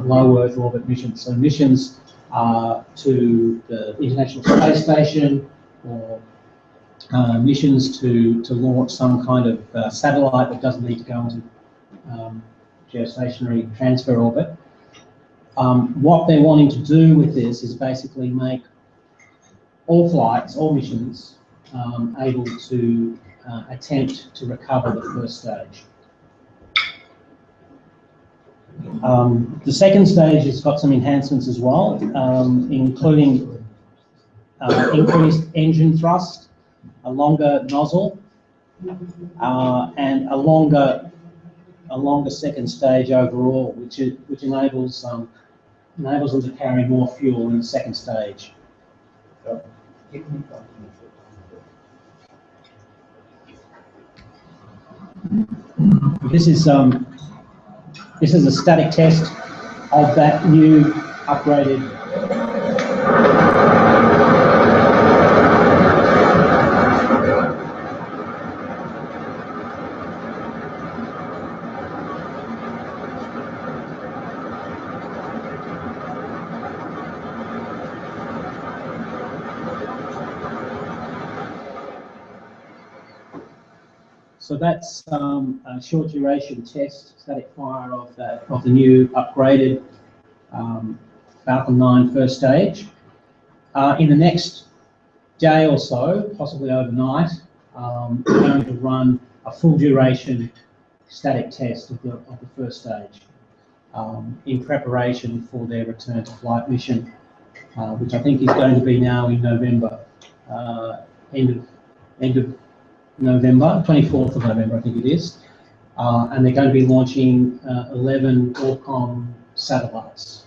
low Earth orbit missions. So missions to the International Space Station, or missions to launch some kind of satellite that doesn't need to go into geostationary transfer orbit. What they're wanting to do with this is basically make all flights, all missions, able to attempt to recover the first stage. The second stage has got some enhancements as well, including increased engine thrust, a longer nozzle, and a longer second stage overall, which enables them to carry more fuel in the second stage. This is a static test of that new upgraded So that's a short duration test, static fire of the new upgraded Falcon 9 first stage. In the next day or so, possibly overnight, we're going to run a full duration static test of the first stage in preparation for their return to flight mission, which I think is going to be now in November, end of November, 24th of November, I think it is. And they're going to be launching 11 Orcom satellites.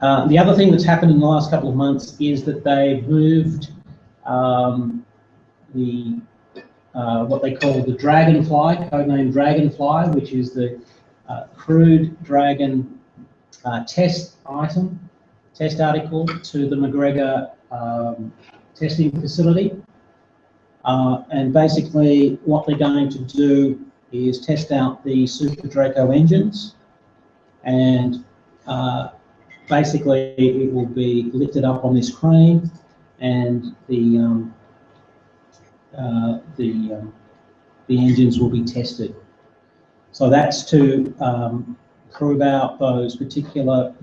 The other thing that's happened in the last couple of months is that they've moved what they call the Dragonfly, codenamed Dragonfly, which is the crewed Dragon test article to the McGregor testing facility. And basically what they're going to do is test out the Super Draco engines, and basically it will be lifted up on this crane, and the engines will be tested. So that's to prove out those particular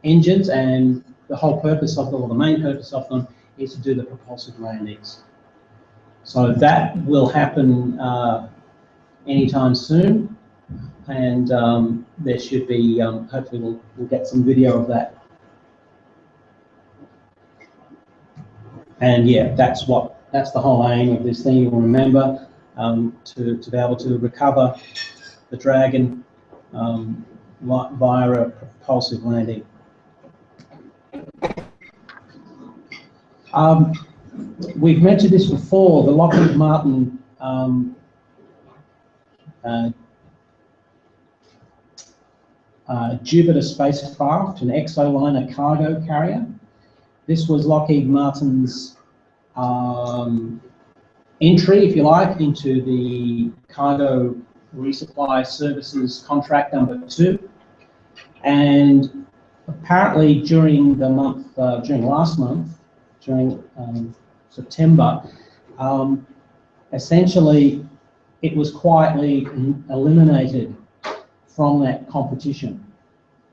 engines, and the whole purpose of them, or the main purpose of them, is to do the propulsive landings. So that will happen anytime soon, and there should be, hopefully we'll get some video of that. And yeah, that's the whole aim of this thing. You'll remember to be able to recover the Dragon via a propulsive landing. We've mentioned this before, the Lockheed Martin Jupiter spacecraft, an exoliner cargo carrier. This was Lockheed Martin's entry, if you like, into the cargo resupply services contract number 2. And apparently during the month, during last month, during September, essentially it was quietly eliminated from that competition.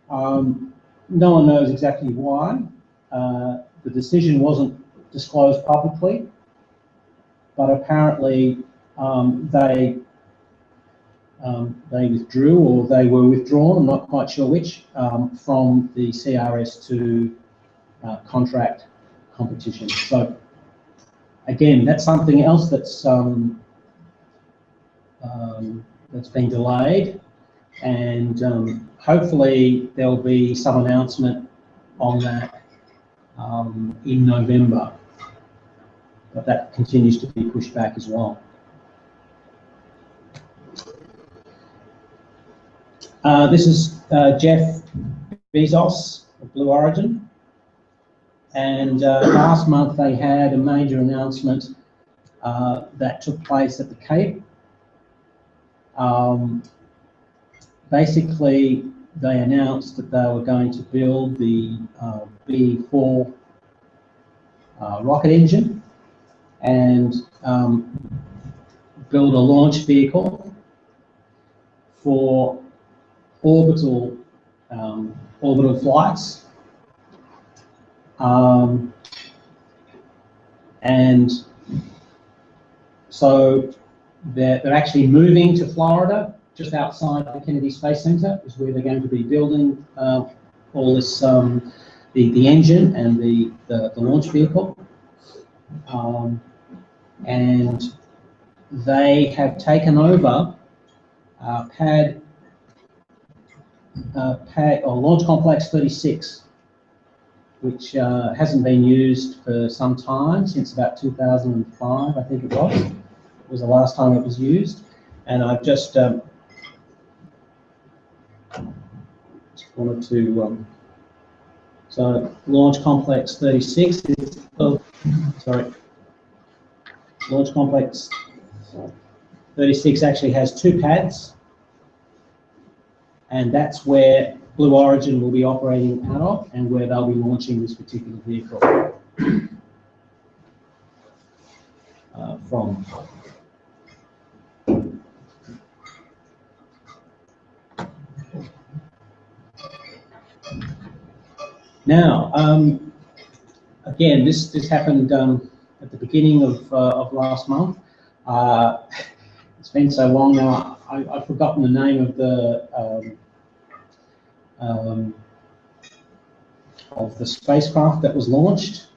No one knows exactly why. The decision wasn't disclosed publicly, but apparently they withdrew, or they were withdrawn, I'm not quite sure which, from the CRS2 contract competition. So again, that's something else that's been delayed, and hopefully there'll be some announcement on that in November, but that continues to be pushed back as well. This is Jeff Bezos of Blue Origin, and last month they had a major announcement that took place at the Cape. Basically, they announced that they were going to build the B4 rocket engine and build a launch vehicle for orbital flights, and so they're actually moving to Florida, just outside the Kennedy Space Center, is where they're going to be building all this, the engine and the launch vehicle. And they have taken over Launch Complex 36, which hasn't been used for some time, since about 2005, I think it was the last time it was used. And I've just wanted to, so Launch Complex 36 is, Launch Complex 36 actually has 2 pads, and that's where Blue Origin will be operating out of, and where they'll be launching this particular vehicle from. Now, again, this happened at the beginning of last month. It's been so long now, I've forgotten the name of the spacecraft that was launched.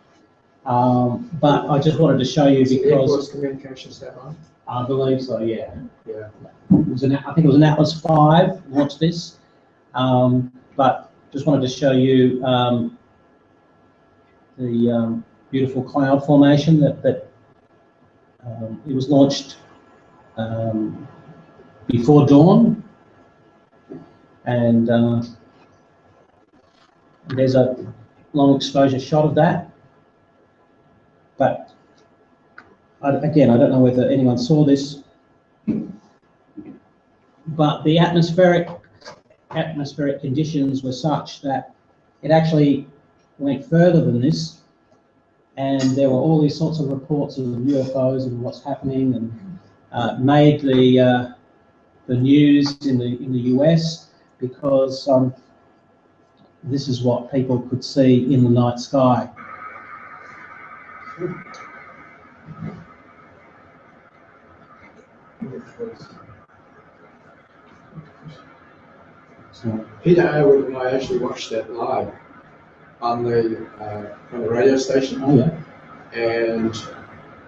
But I just wanted to show you because communication satellite. I believe so. Yeah. Yeah. I think it was an Atlas 5 launched this. But just wanted to show you the beautiful cloud formation that it was launched before dawn, and there's a long exposure shot of that. But again, I don't know whether anyone saw this, but the atmospheric conditions were such that it actually went further than this, and there were all these sorts of reports of UFOs and what's happening, and made the news in the US, because this is what people could see in the night sky. So, Peter Aylward and I actually watched that live on the radio station. oh yeah. And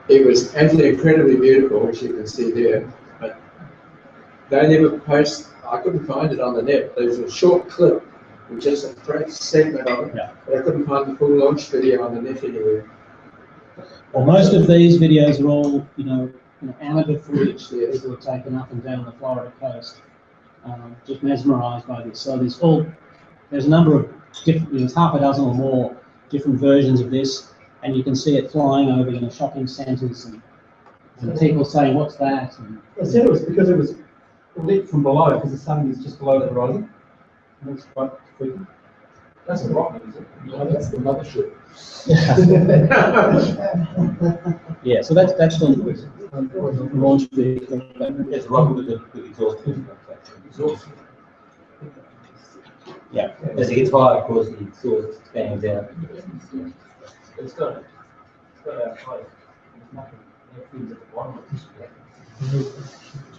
it was absolutely incredibly beautiful, which you can see there. But they never post. I couldn't find it on the net. There was a short clip with just a segment of it, Yeah. but I couldn't find the full launch video on the net anywhere. Well, most of these videos are all, amateur footage that Yes. people have taken up and down the Florida coast. Just mesmerised by this. So there's a number of different, there's half a dozen or more different versions of this, and you can see it flying over shopping centres and people saying, "What's that?" And, I said it was because it was lit from below, because the sun is just below the horizon. And that's quite freaky. That's a rocket, is it? No, that's the mothership. yeah, so that's the launch vehicle. It's rocket with the exhaust. Yeah. As it gets higher, of course, the exhaust expands out. It's got a height. There's nothing, no things at the bottom of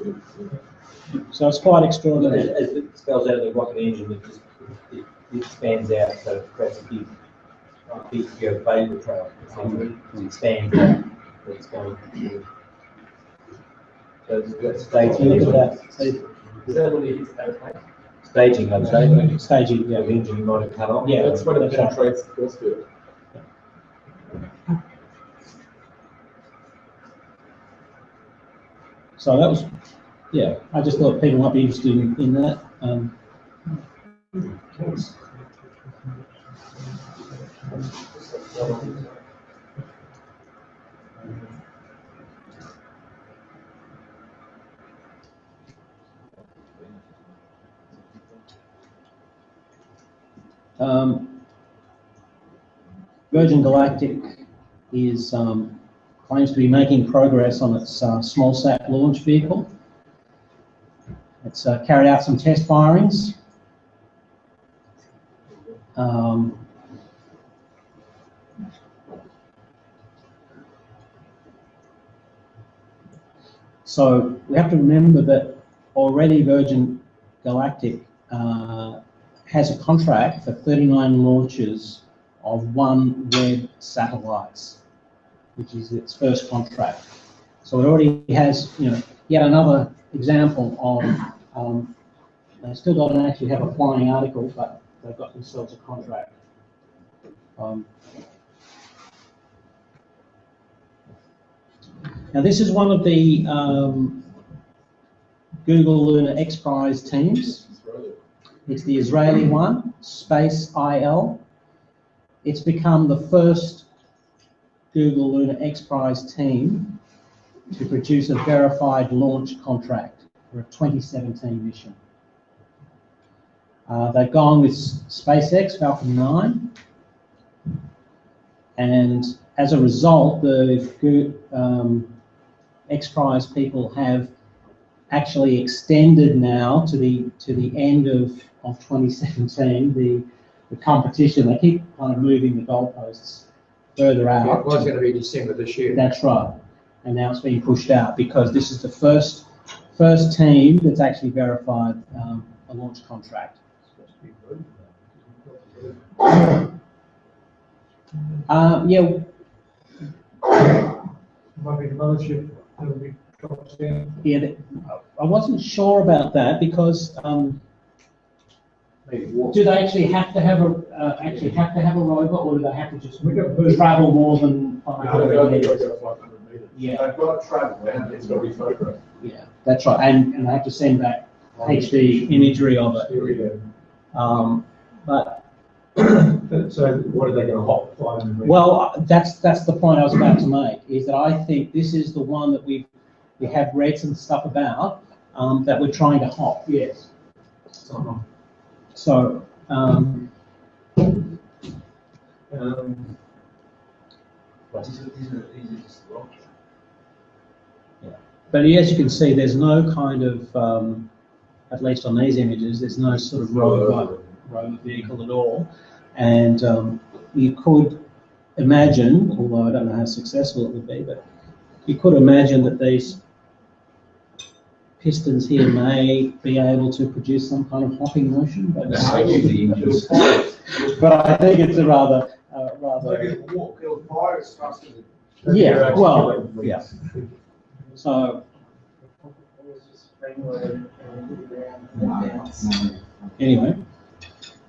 it. So it's quite extraordinary. As it spells out of the rocket engine, it expands out, so it creates a big vapor trail. Essentially, it expands out where it's going. So that's staging. Is Is that when it hits that height? Staging, I'd say. Staging, The yeah. engine might have cut off. Yeah, That's when it that's right. penetrates the force field. So that was, yeah, I just thought people might be interested in that. Virgin Galactic is claims to be making progress on its small-sat launch vehicle. It's carried out some test firings. So we have to remember that already Virgin Galactic has a contract for 39 launches of OneWeb satellites, which is its first contract. So it already has, yet another example of, they still don't actually have a flying article, but they've got themselves a contract. Now this is one of the Google Lunar X Prize teams. It's the Israeli one, Space IL. It's become the first Google Lunar X Prize team to produce a verified launch contract for a 2017 mission. They've gone with SpaceX Falcon 9, and as a result, the X Prize people have actually extended now to the end of 2017 the competition. They keep kind of moving the goalposts further out. Yeah, it was going to be December this year. That's right, and now it's being pushed out because this is the first team that's actually verified a launch contract. Yeah. Might be the mothership that'll be dropped down. Yeah, I wasn't sure about that because do they actually have to have a robot, or do they have to just travel more than 500 meters? Yeah, They've got to travel and it's got to be photographed. yeah, that's right, and they have to send back HD imagery of it. But So what are they going to hot fly? well, that's the point I was about to make. Is that I think this is the one that we have read some stuff about that we're trying to hop. Yes. So. But as you can see, there's no kind of, at least on these images, there's no sort of rover vehicle at all. And you could imagine, although I don't know how successful it would be, but you could imagine that these pistons here may be able to produce some kind of hopping motion. But, but I think it's a rather. It'll fire as fast as it. Yeah, well, yeah. So. Anyway,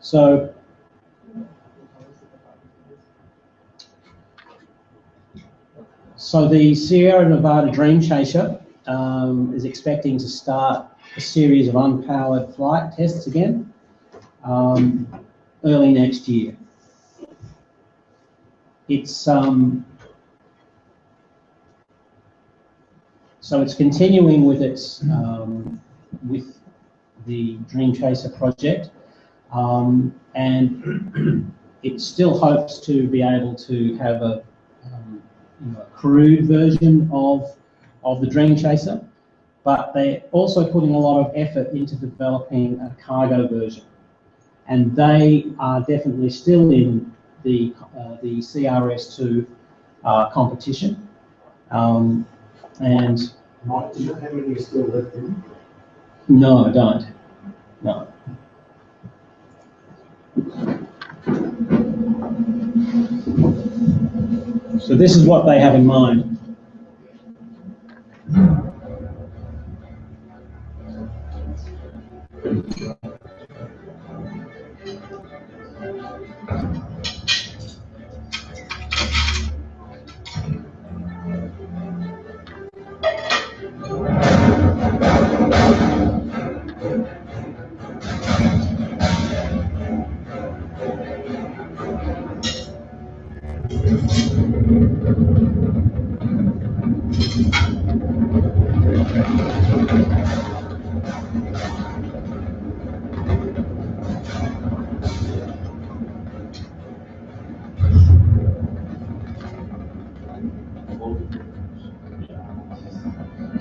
so. So the Sierra Nevada Dream Chaser is expecting to start a series of unpowered flight tests again early next year. It's so it's continuing with its with the Dream Chaser project, and it still hopes to be able to have a crewed version of the Dream Chaser, but they're also putting a lot of effort into developing a cargo version, and they are definitely still in the CRS2 competition, and Mike, do you know how many are still left in? no, I don't. No. So this is what they have in mind.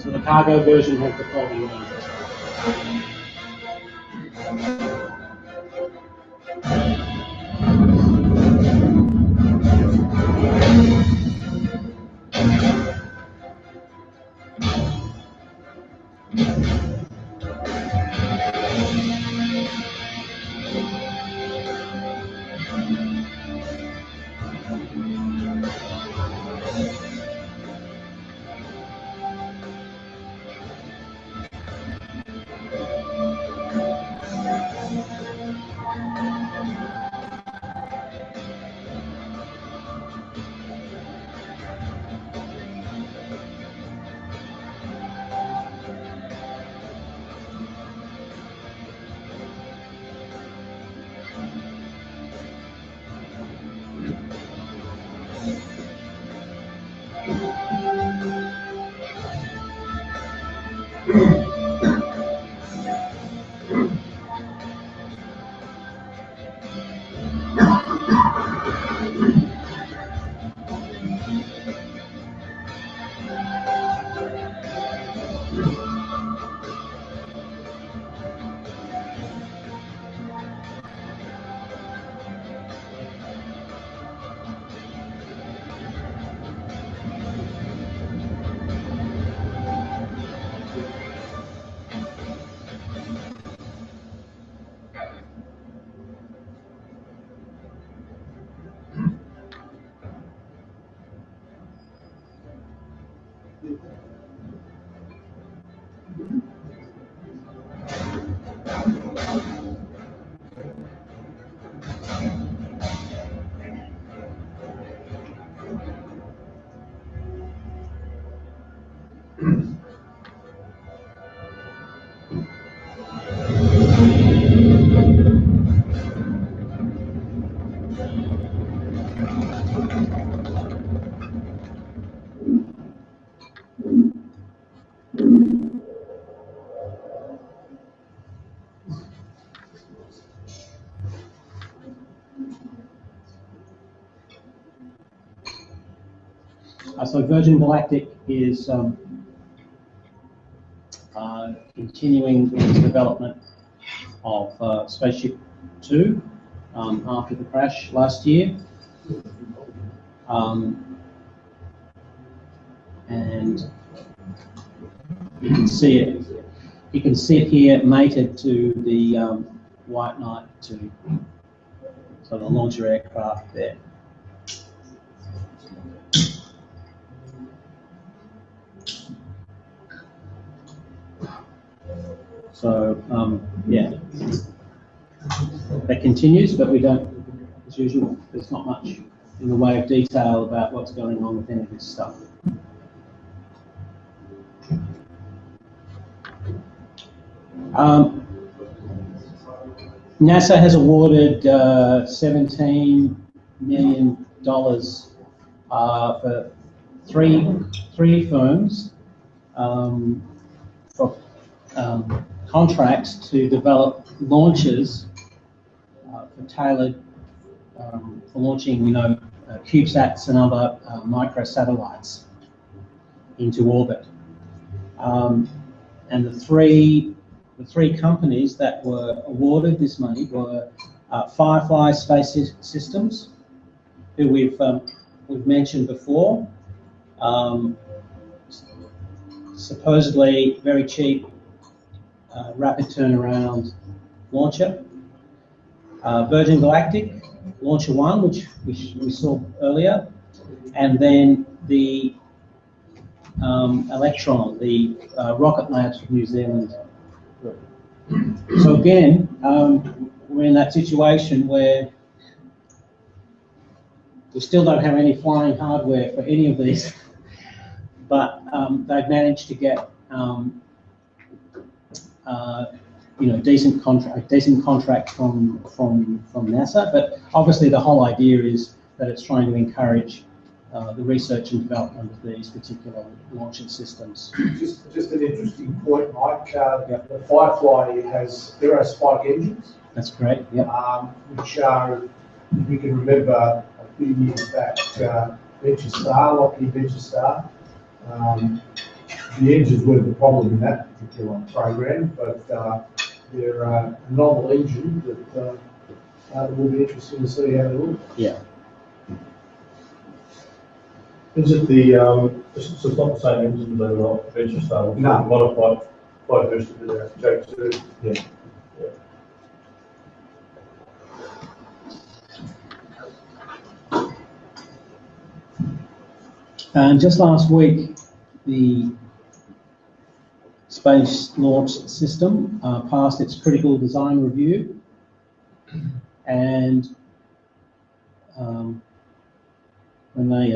So the cargo version has the following range. So Virgin Galactic is continuing its development of Spaceship 2 after the crash last year. And you can see it. You can see it here mated to the White Knight 2, so the launcher aircraft there. So yeah, that continues, but we don't, as usual, there's not much in the way of detail about what's going on with any of this stuff. NASA has awarded $17 million for three firms for contracts to develop launchers for tailored for launching, CubeSats and other microsatellites into orbit. And the three companies that were awarded this money were Firefly Space Systems, who we've mentioned before. Supposedly very cheap, rapid turnaround launcher. Virgin Galactic, Launcher 1, which we saw earlier, and then the Electron, the Rocket Labs from New Zealand. So again, we're in that situation where we still don't have any flying hardware for any of these, but they've managed to get decent contract from NASA. But obviously, the whole idea is that it's trying to encourage the research and development of these particular launching systems. Just an interesting point, Mike. The Firefly has aerospike engines. That's great. Yeah. Which are, if you can remember, a few years back, Venture Star, Lockheed Venture Star. The engines weren't the problem in that particular program, but they're a novel engine that will be interesting to see how they work. Yeah. Is it the, so it's not the same engine that are not Venture Star? No. Modified diversity that they have to take too. Yeah. And just last week, the Space Launch System passed its critical design review, and when they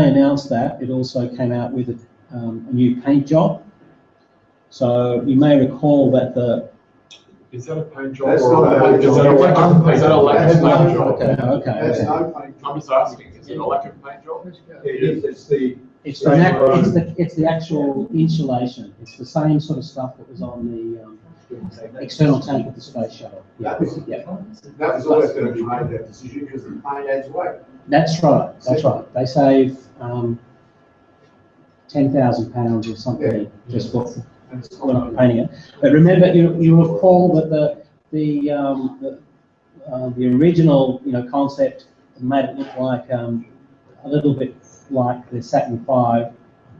announced that, it also came out with a new paint job. So you may recall that Is that a paint job That's or not a paint is that a lack of paint job? okay. That's no paint. I'm just asking, is it a lack of paint job? It's the actual insulation. It's the same sort of stuff that was on the external tank of the space shuttle. That was, Yeah. that was always going to be made, that decision, because the paint adds weight. That's right. That's right. They save £10,000 or something just for painting it. But remember, you recall that the original concept made it look like a little bit like the Saturn V,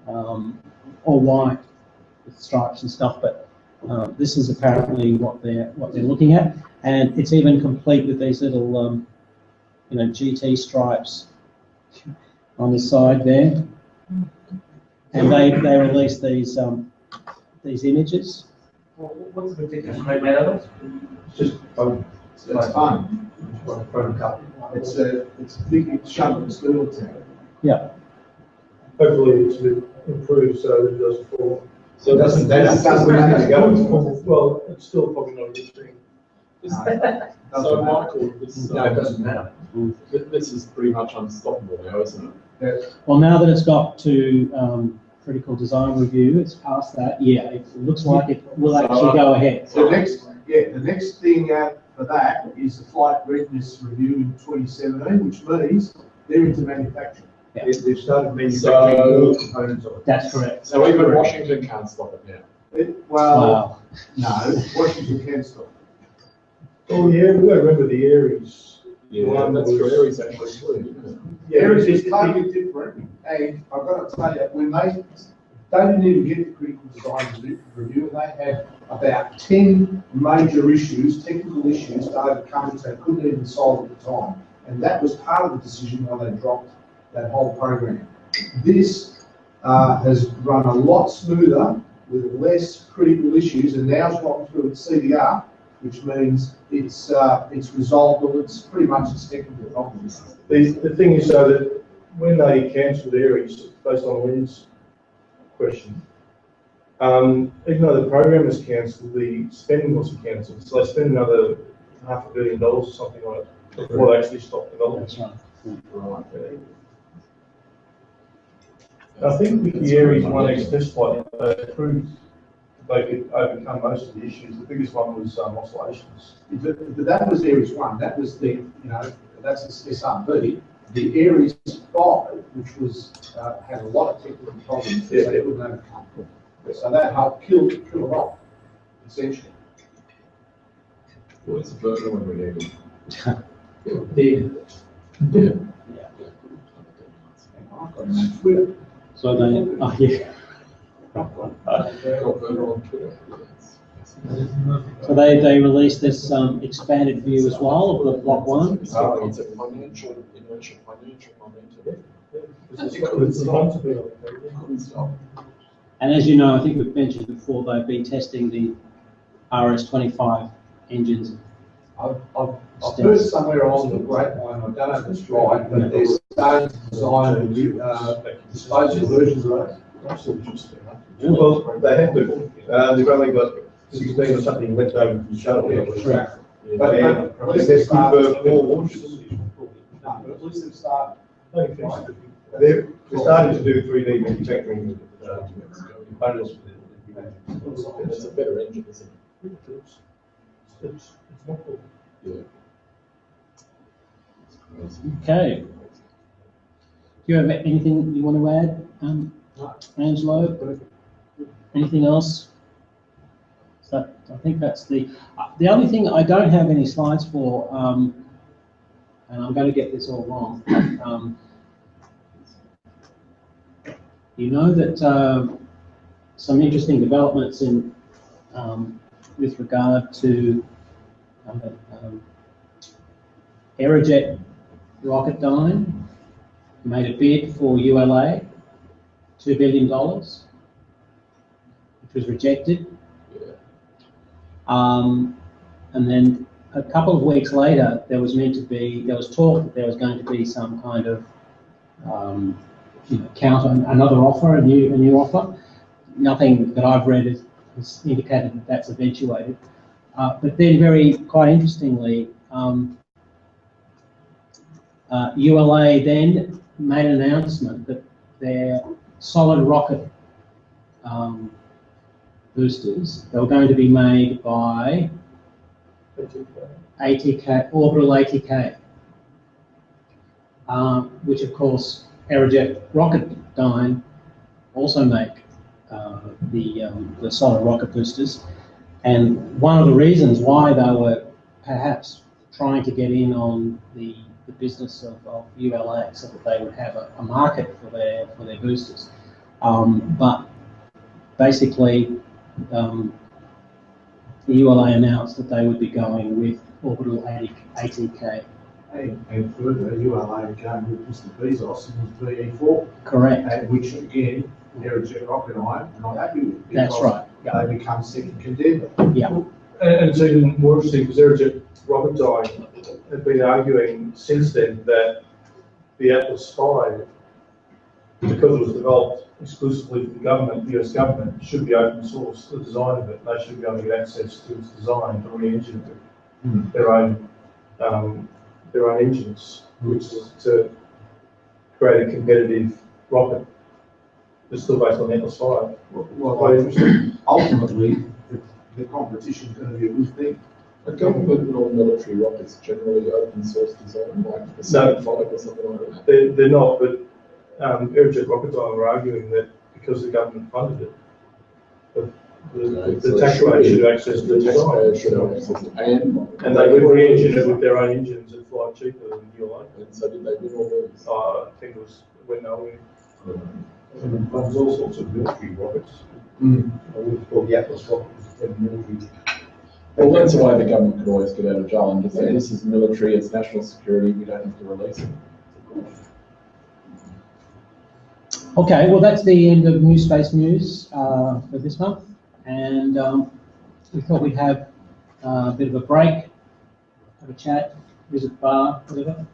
all white with stripes and stuff. But this is apparently what they're looking at, and it's even complete with these little GT stripes on the side there. And they released these images. What's the particular made out of? It's just fun. It's fun. It's big, it's sharp and steel tank. Yeah. Hopefully it's improved so that it doesn't fall. So that doesn't make it go. Well, it's still probably not a good thing. So Michael, No, it doesn't matter. this is pretty much unstoppable now, isn't it? Well, now that it's got to critical design review, it's passed that. Yeah, it looks like it will actually go ahead. The next thing for that is the flight readiness review in 2017, which means they're into manufacturing. Yeah. They've started manufacturing all components of it. That's correct. So even Washington can't stop it now. Well, no, Washington can stop. Oh, yeah, we've got to remember the Aries. Yeah, that's true. Aries actually flew, isn't it? Yeah, Aries is totally different, and I've got to tell you, when they didn't even get the critical design review, and they had about 10 major issues, technical issues to overcome, which they couldn't even solve at the time. And that was part of the decision why they dropped that whole program. This has run a lot smoother with less critical issues, and now it's gone through its CDR, which means it's resolved, or it's pretty much its technical problem. The thing is, so that when they cancelled Aries, based on Lynn's question, even though the program was cancelled, the spending wasn't cancelled. So they spent another $500 million or something like that before they actually stopped development. That's right. Right. I think with the Aries 1X test flight, they proved they could overcome most of the issues. The biggest one was oscillations. But that was Aries 1, that was the, that's the SRB. The Aries 5, which was, had a lot of technical problems that they couldn't overcome. So that helped kill it off, essentially. Well, it's a burner when we need it. Yeah. I've got no Twitter. So they, yeah. Got burner on Twitter. So they released this expanded view as well of the Block 1. It's a financial inertia, financial momentum. It's time to be on it. Couldn't stop. And as you know, I think we've mentioned before, they've been testing the RS-25 engines. I've heard somewhere along the grapevine, I don't know if it's right, but they're starting to design a new, disposable versions of those. That's interesting. Well, they have to. They've only got 16 or something left over from the shuttle. Right. But at least they've they've started. confirmed 4 launches. No, but at least they've started. They're starting to do 3D manufacturing components for the It's a better engine, isn't it? It's not cool. Yeah. Okay. Do you have anything you want to add, Angelo? Anything else? So I think that's the only thing I don't have any slides for, and I'm going to get this all wrong. You know that some interesting developments in with regard to Aerojet Rocketdyne made a bid for ULA, $2 billion, which was rejected. And then a couple of weeks later, there was talk that there was going to be some kind of counter, another offer, a new offer. Nothing that I've read has indicated that that's eventuated. But then, quite interestingly, ULA then made an announcement that their solid rocket boosters, they were going to be made by ATK, Orbital ATK, which of course Aerojet Rocketdyne also make the solid rocket boosters. And one of the reasons why they were perhaps trying to get in on the business of ULA, so that they would have a market for their boosters. But basically, the ULA announced that they would be going with Orbital ATK. And further, ULA are going with Mr. Bezos and his BE4. Correct. And which again, Aerojet Rocketdyne are not happy with. That's right. They become second contender. Yeah. And it's even more interesting because Aerojet Rocketdyne have been arguing since then that the Atlas V, because it was developed exclusively for the government, the US government, should be open source, the design of it. They should be able to get access to its design to re-engine their own engines, which is to create a competitive rocket that's still based on the Atlas V. Well, ultimately, the competition is going to be a good thing. Are government or military rockets generally open source design, like the SAA Oct or something like that? They're not, but Aerojet Rocketdyne were arguing that because the government funded it, the taxpayer should have access to the design. And they would re-engine it with their own engines and fly cheaper than ULA. And so did they win all these? I think it went nowhere. And there's all sorts of military rockets. I would have thought the Atlas rocket was military. Well, that's why the government could always get out of jail and just say, this is military, it's national security, we don't have to release it. Okay, well, that's the end of New Space News for this month. And we thought we'd have a bit of a break, have a chat, visit bar, whatever.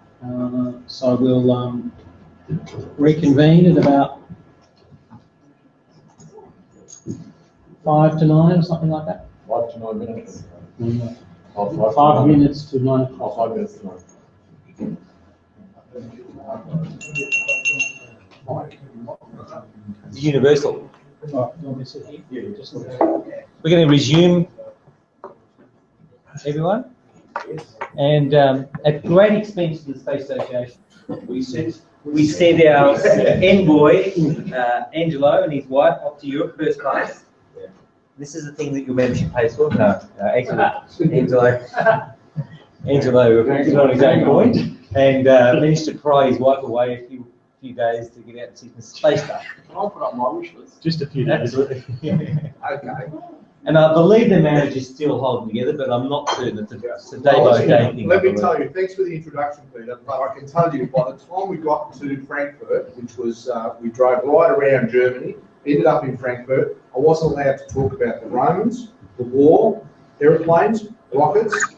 So we'll reconvene at about 5 to 9 or something like that. 5 to 9 minutes. 5 minutes to 9 o'clock. 5 minutes to 9. It's universal. Right, you want me to sit here? Yeah, just we're going to resume, everyone. And at great expense to the Space Association, we sent our envoy, Angelo, and his wife off to Europe first class. This is the thing that your membership pays for. No, Angelo did on his own point and managed to pry his wife away a few days to get out and see some space stuff. Can I put up my wish list? Just a few days. Absolutely. Okay. And I believe the marriage is still holding together, but I'm not certain. It's a day-by-day thing. Let me tell you, thanks for the introduction, Peter, but I can tell you by the time we got to Frankfurt, which was, we drove right around Germany, ended up in Frankfurt, I wasn't allowed to talk about the Romans, the war, aeroplanes, rockets,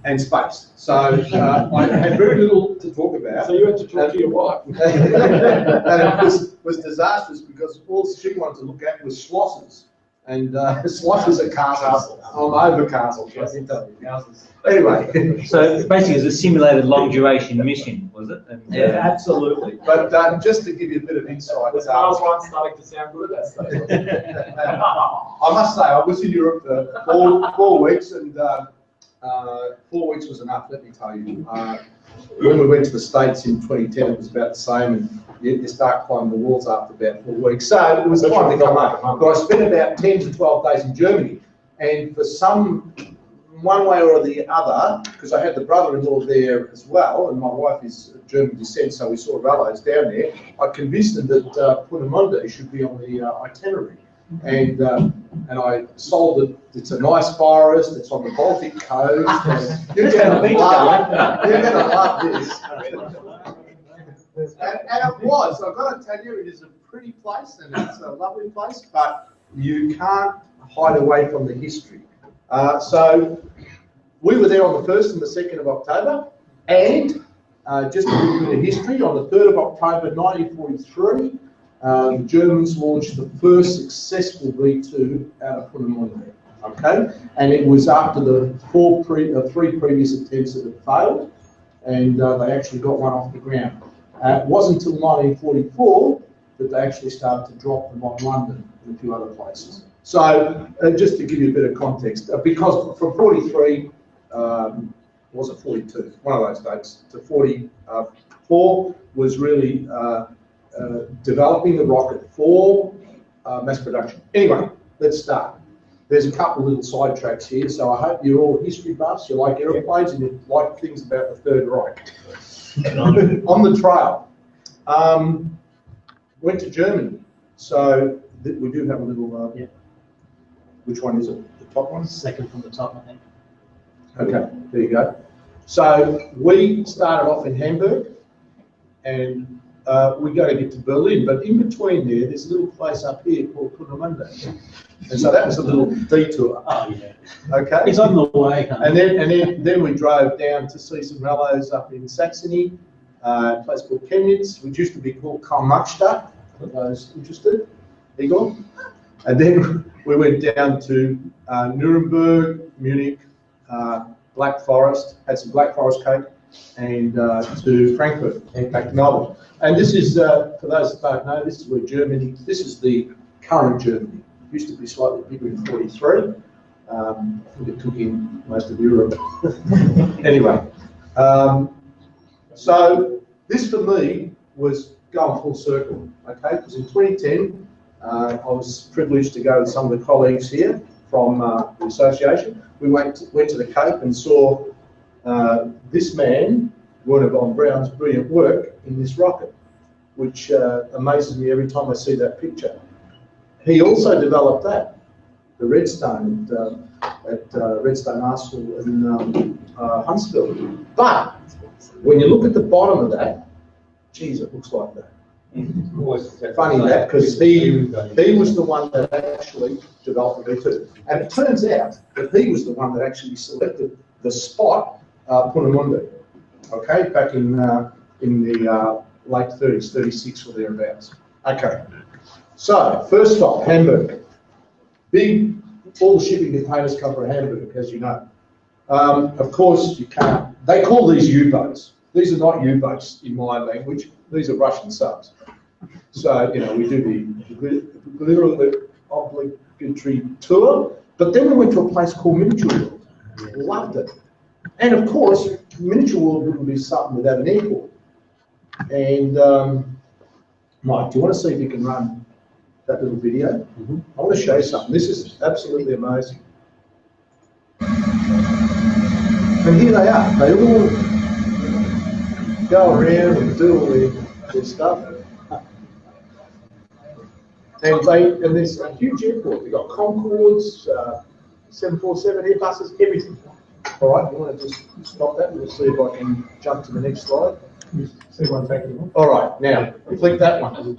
and space. So I had very little to talk about. So you had to talk to your wife. And it was disastrous because all she wanted to look at was Schlosses. And Schlosses are castles. I'm over castles. Anyway. So basically it's a simulated long duration mission, was it? And, yeah, absolutely. But just to give you a bit of insight. The Stars one starting to sound good at that stage. I must say, I was in Europe for 4 weeks, and 4 weeks was enough, let me tell you. When we went to the States in 2010, it was about the same, and you start climbing the walls after about 4 weeks. So it was time to come up. But I spent about 10 to 12 days in Germany, and for one way or the other, because I had the brother-in-law there as well, and my wife is of German descent, so we saw relatives down there, I convinced them that Poonemunde should be on the itinerary. And and I sold it. It's a nice forest. It's on the Baltic coast. You're gonna love this. And it was. I've got to tell you, it is a pretty place and it's a lovely place, but you can't hide away from the history. So we were there on the 1st and the 2nd of October, and just a little bit of history, on the 3rd of October 1943, the Germans launched the first successful V2 out of Peenemünde, okay? And it was after the three previous attempts that had failed, and they actually got one off the ground. It wasn't until 1944 that they actually started to drop them on London and a few other places. So just to give you a bit of context, because from 43, was it 42, one of those dates, to 44 was really developing the rocket for mass production. Anyway, let's start. There's a couple of little sidetracks here, so I hope you're all history buffs, you like aeroplanes, and you like things about the Third Reich. On the trail, went to Germany, so we do have a little, Yeah. Which one is it? The top one? Second from the top, I think. Okay, there you go. So we started off in Hamburg, and we got to get to Berlin, but in between there's a little place up here called Peenemünde, and so that was a little detour. Oh yeah. Okay. It's on the way. Huh? And then we drove down to see some rellos up in Saxony, a place called Chemnitz, which used to be called Karl-Marx-Stadt, for those interested. Igor. And then we went down to Nuremberg, Munich, Black Forest, had some Black Forest cake, and to Frankfurt, and back to Melbourne. And this is, for those that don't know, this is where Germany, this is the current Germany. It used to be slightly bigger in 43. I think it took in most of Europe. Anyway, so this for me was going full circle, okay? Because in 2010, I was privileged to go with some of the colleagues here from the association. We went to the Cape and saw this man, Werner von Braun's brilliant work in this rocket, which amazes me every time I see that picture. He also developed that, the Redstone at Redstone Arsenal in Huntsville. But when you look at the bottom of that, geez, it looks like that. Funny that, because he was the one that actually developed the V2. And it turns out that he was the one that actually selected the spot, Peenemünde, okay, back in the late 30s, 36 or thereabouts. Okay, so first stop, Hamburg. Big, all the shipping containers come from Hamburg, as you know. Of course, you can't, they call these U-boats. These are not U-boats in my language, these are Russian subs. So, you know, we do the literally obligatory tour, but then we went to a place called Miniature World. Loved it. And of course, Miniature World wouldn't be something without an airport. And Mike, do you want to see if you can run that little video? Mm-hmm. I want to show you something. This is absolutely amazing. And here they are. They all go around and do all their stuff. And there's a huge airport. We've got Concords, 747 Airbuses, everything. All right, you want to just stop that? We'll see if I can jump to the next slide. See one taking one. All right, now click that one.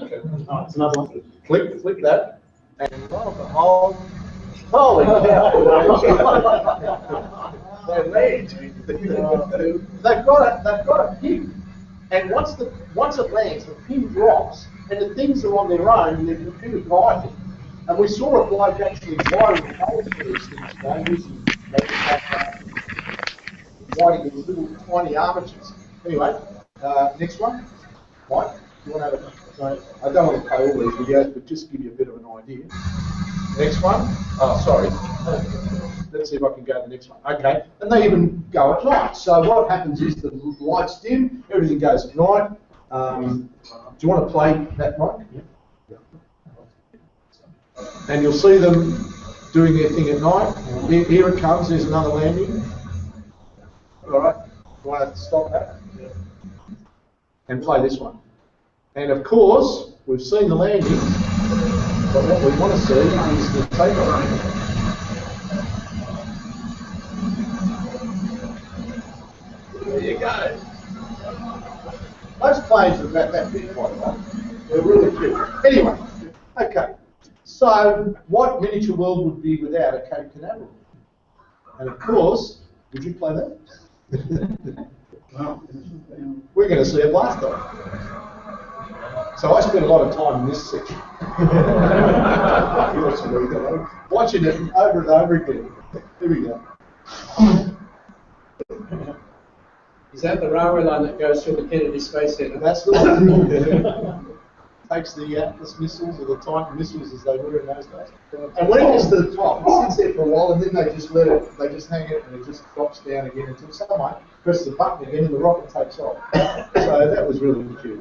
Oh, it's another one. Click that, and lo and behold, holy cow! They land. They've got a pin, and once it lands, the pin drops, and the things are on their own, and they're computer guided. And we saw a bloke actually wiring the holes for these things, using wiring these little tiny armatures. Anyway, next one. Mike, do you want to have a, I don't want to play all these videos, but just give you a bit of an idea. Next one. Oh, sorry. Let's see if I can go to the next one. Okay, and they even go at night. So what happens is the lights dim, everything goes at night. Do you want to play that, Mike? Yeah. And you'll see them doing their thing at night. Here it comes. There's another landing. All right. You want to stop that? Yeah. And play this one. And of course, we've seen the landing. But what we want to see is the takeoff. There you go. Those planes are about that big, quite right? They're really cute. Anyway, okay. So, what miniature world would be without a Cape Canaveral? And of course, would you play that? We're going to see it last time. So I spent a lot of time in this section. Watching it over and over again. Here we go. Is that the railway line that goes through the Kennedy Space Center? That's the one. Takes the Atlas missiles, or the Titan missiles as they were in those days. And when it gets to the top, it sits there for a while, and then they just let it, they just hang it, and it just drops down again until someone presses the button again and the rocket takes off. So that was really cute.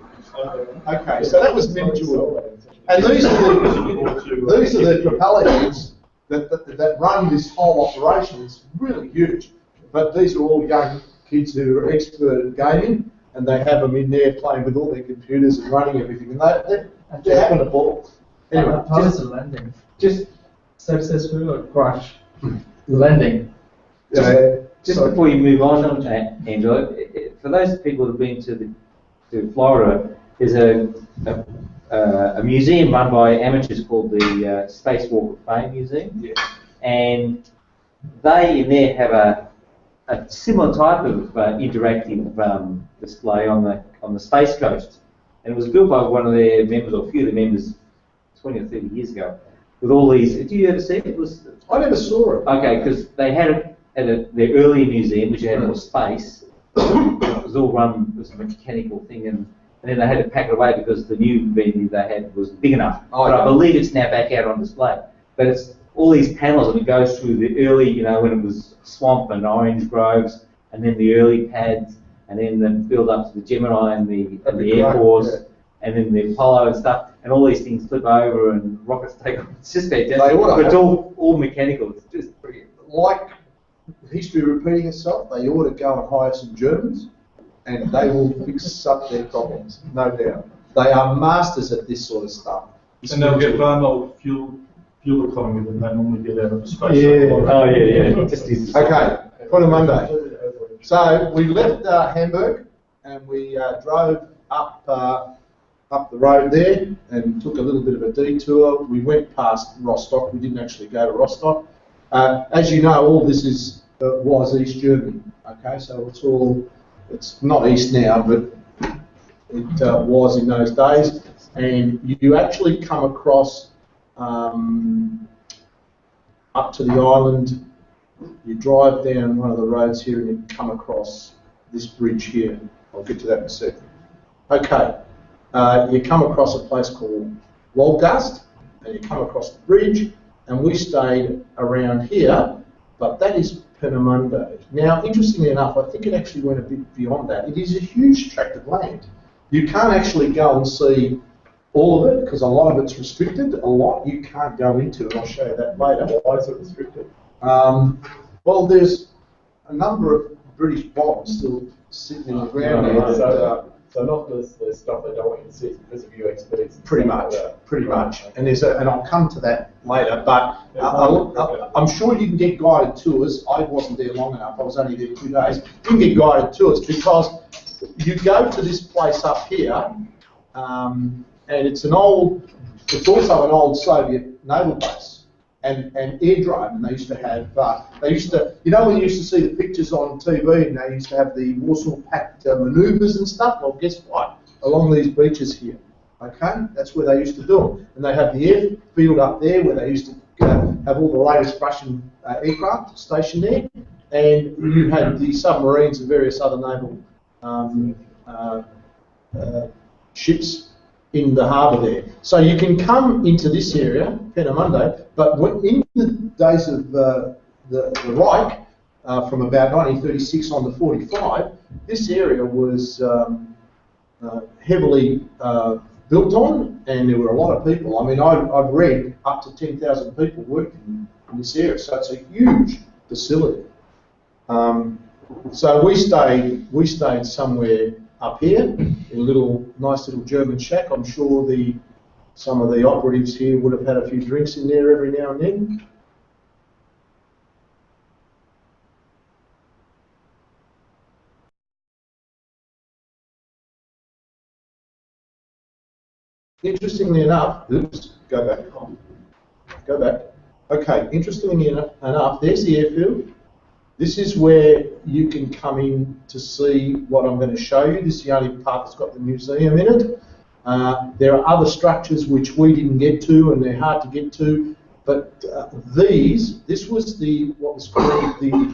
Okay, so that was miniature world. And these are the propeller heads that run this whole operation. It's really huge. But these are all young kids who are expert at gaming, and they have them in there playing with all their computers and running everything, and they're having a ball. Anyway, How is the landing? Just successful or crash? The landing. Just before you move on, Angela, for those people who've been to Florida, there's a museum run by amateurs called the Space Walk of Fame Museum, Yes. and they in there have a similar type of interactive display on the Space Coast, and it was built by one of their members, or a few of the members, 20 or 30 years ago, with all these. Did you ever see it? I never saw it. Okay, because they had it at their earlier museum, which had more space. It was all run as a mechanical thing, and then they had to pack it away because the new venue they had was big enough. But I believe it's now back out on display. But it's all these panels, and it goes through the early, when it was swamp and orange groves, and then the early pads, and then the build up to the Gemini and the Air Force, and then the Apollo and stuff, and all these things flip over and rockets take off. It's just fantastic. But it's all mechanical. It's just brilliant. Like history repeating itself, they ought to go and hire some Germans, and they will fix up their problems, no doubt. They are masters at this sort of stuff. And they'll get far more fuel economy than they normally get out of the space. Okay, for the Monday. So we left Hamburg, and we drove up the road there and took a little bit of a detour. We went past Rostock. We didn't actually go to Rostock. As you know, all this was East Germany. Okay, so it's not East now, but it was in those days. And you actually come across up to the island. You drive down one of the roads here, and you come across this bridge here. I'll get to that in a second. Okay, you come across a place called Wolgast, and you come across the bridge, and we stayed around here, but that is Peenemünde. Now, interestingly enough, I think it actually went a bit beyond that. It is a huge tract of land. You can't actually go and see all of it, because a lot of it's restricted. A lot you can't go into, and I'll show you that later. Why is it restricted? Well, there's a number of British bombs still sitting in the ground there. So not the stuff they don't want you to see because of your expertise. Pretty much. And and I'll come to that later. But I'm sure you can get guided tours. I wasn't there long enough. I was only there 2 days. You can get guided tours because you go to this place up here, and it's also an old Soviet naval base. And airdrome, and they used to have, when you used to see the pictures on TV, and they used to have the Warsaw Pact manoeuvres and stuff. Well, guess what? Along these beaches here, okay, that's where they used to do them. And they have the airfield up there where they used to have all the latest Russian aircraft stationed there, and you had the submarines and various other naval ships in the harbour there. So you can come into this area, Peenemünde, but in the days of the Reich, from about 1936 on to 45, this area was heavily built on, and there were a lot of people. I mean, I've read up to 10,000 people working in this area, so it's a huge facility. So we stayed somewhere up here in a nice little German shack. I'm sure the Some of the operatives here would have had a few drinks in there every now and then. Interestingly enough, oops, go back. Go back. Okay, interestingly enough, there's the airfield. This is where you can come in to see what I'm going to show you. This is the only part that's got the museum in it. There are other structures which we didn't get to, and they're hard to get to. But this was what was called the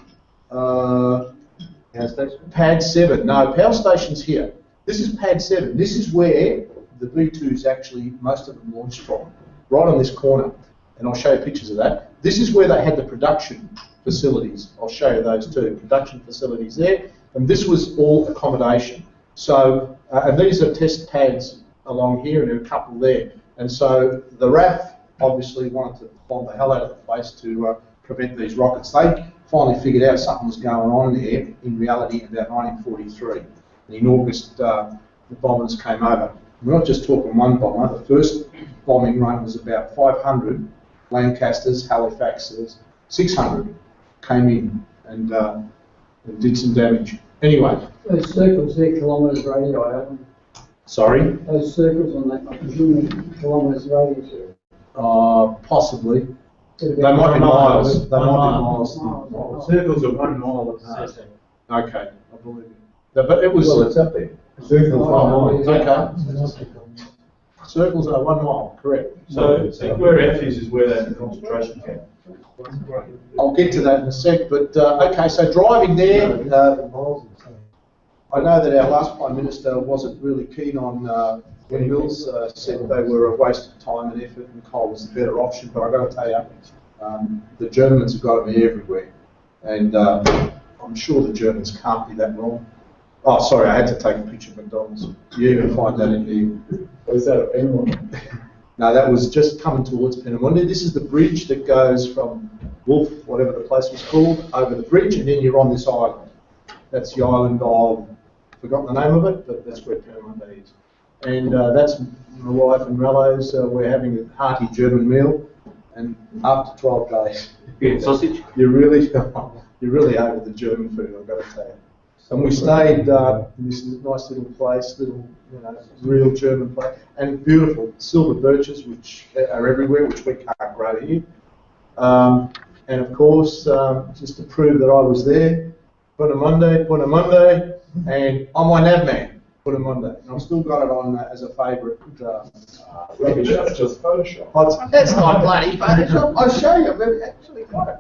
Pad 7. No, power station's here. This is Pad 7. This is where the V2s actually, most of them launched from, right on this corner. And I'll show you pictures of that. This is where they had the production facilities. I'll show you those too. Production facilities there. And this was all accommodation. So, and these are test pads along here, and there are a couple there. And so the RAF obviously wanted to bomb the hell out of the place to prevent these rockets. They finally figured out something was going on there, in reality, in about 1943. And in August, the bombers came over. We're not just talking one bomber. The first bombing run was about 500 Lancasters, Halifaxes, 600 came in and did some damage. Anyway. Those circles there, kilometres radii, aren't they? Sorry? Those circles on that, I presume kilometres radius. Possibly. They might be miles. They might be miles. Circles are 1 mile apart. Okay, I believe you. But it was. Well, it's up there. Circles are 1 mile. Okay. Circles are 1 mile, correct. So where F is where that concentration camp. I'll get to that in a sec, but okay, so driving there, I know that our last Prime Minister wasn't really keen on windmills, said they were a waste of time and effort and coal was the better option, but I've got to tell you, the Germans have got to be everywhere, and I'm sure the Germans can't be that wrong. Oh, sorry, I had to take a picture of McDonald's. You can find that in here. Was that a Penrith? No, that was just coming towards Penamundi. This is the bridge that goes from Wolf, whatever the place was called, over the bridge, and then you're on this island. That's the island of, I've forgotten the name of it, but that's where Penamundi is. And that's my wife and Rello's. We're having a hearty German meal, and after 12 days, Sausage? you're really over the German food, I've got to tell you. And we stayed in this nice little place, real German place, and beautiful silver birches, which are everywhere, which we can't grow here. And of course, just to prove that I was there, Penamundi, and I'm my nav man, Penamundi. And I've still got it on as a favourite. Rubbish, that's just Photoshop. That's not bloody Photoshop. I'll show you, but actually got it.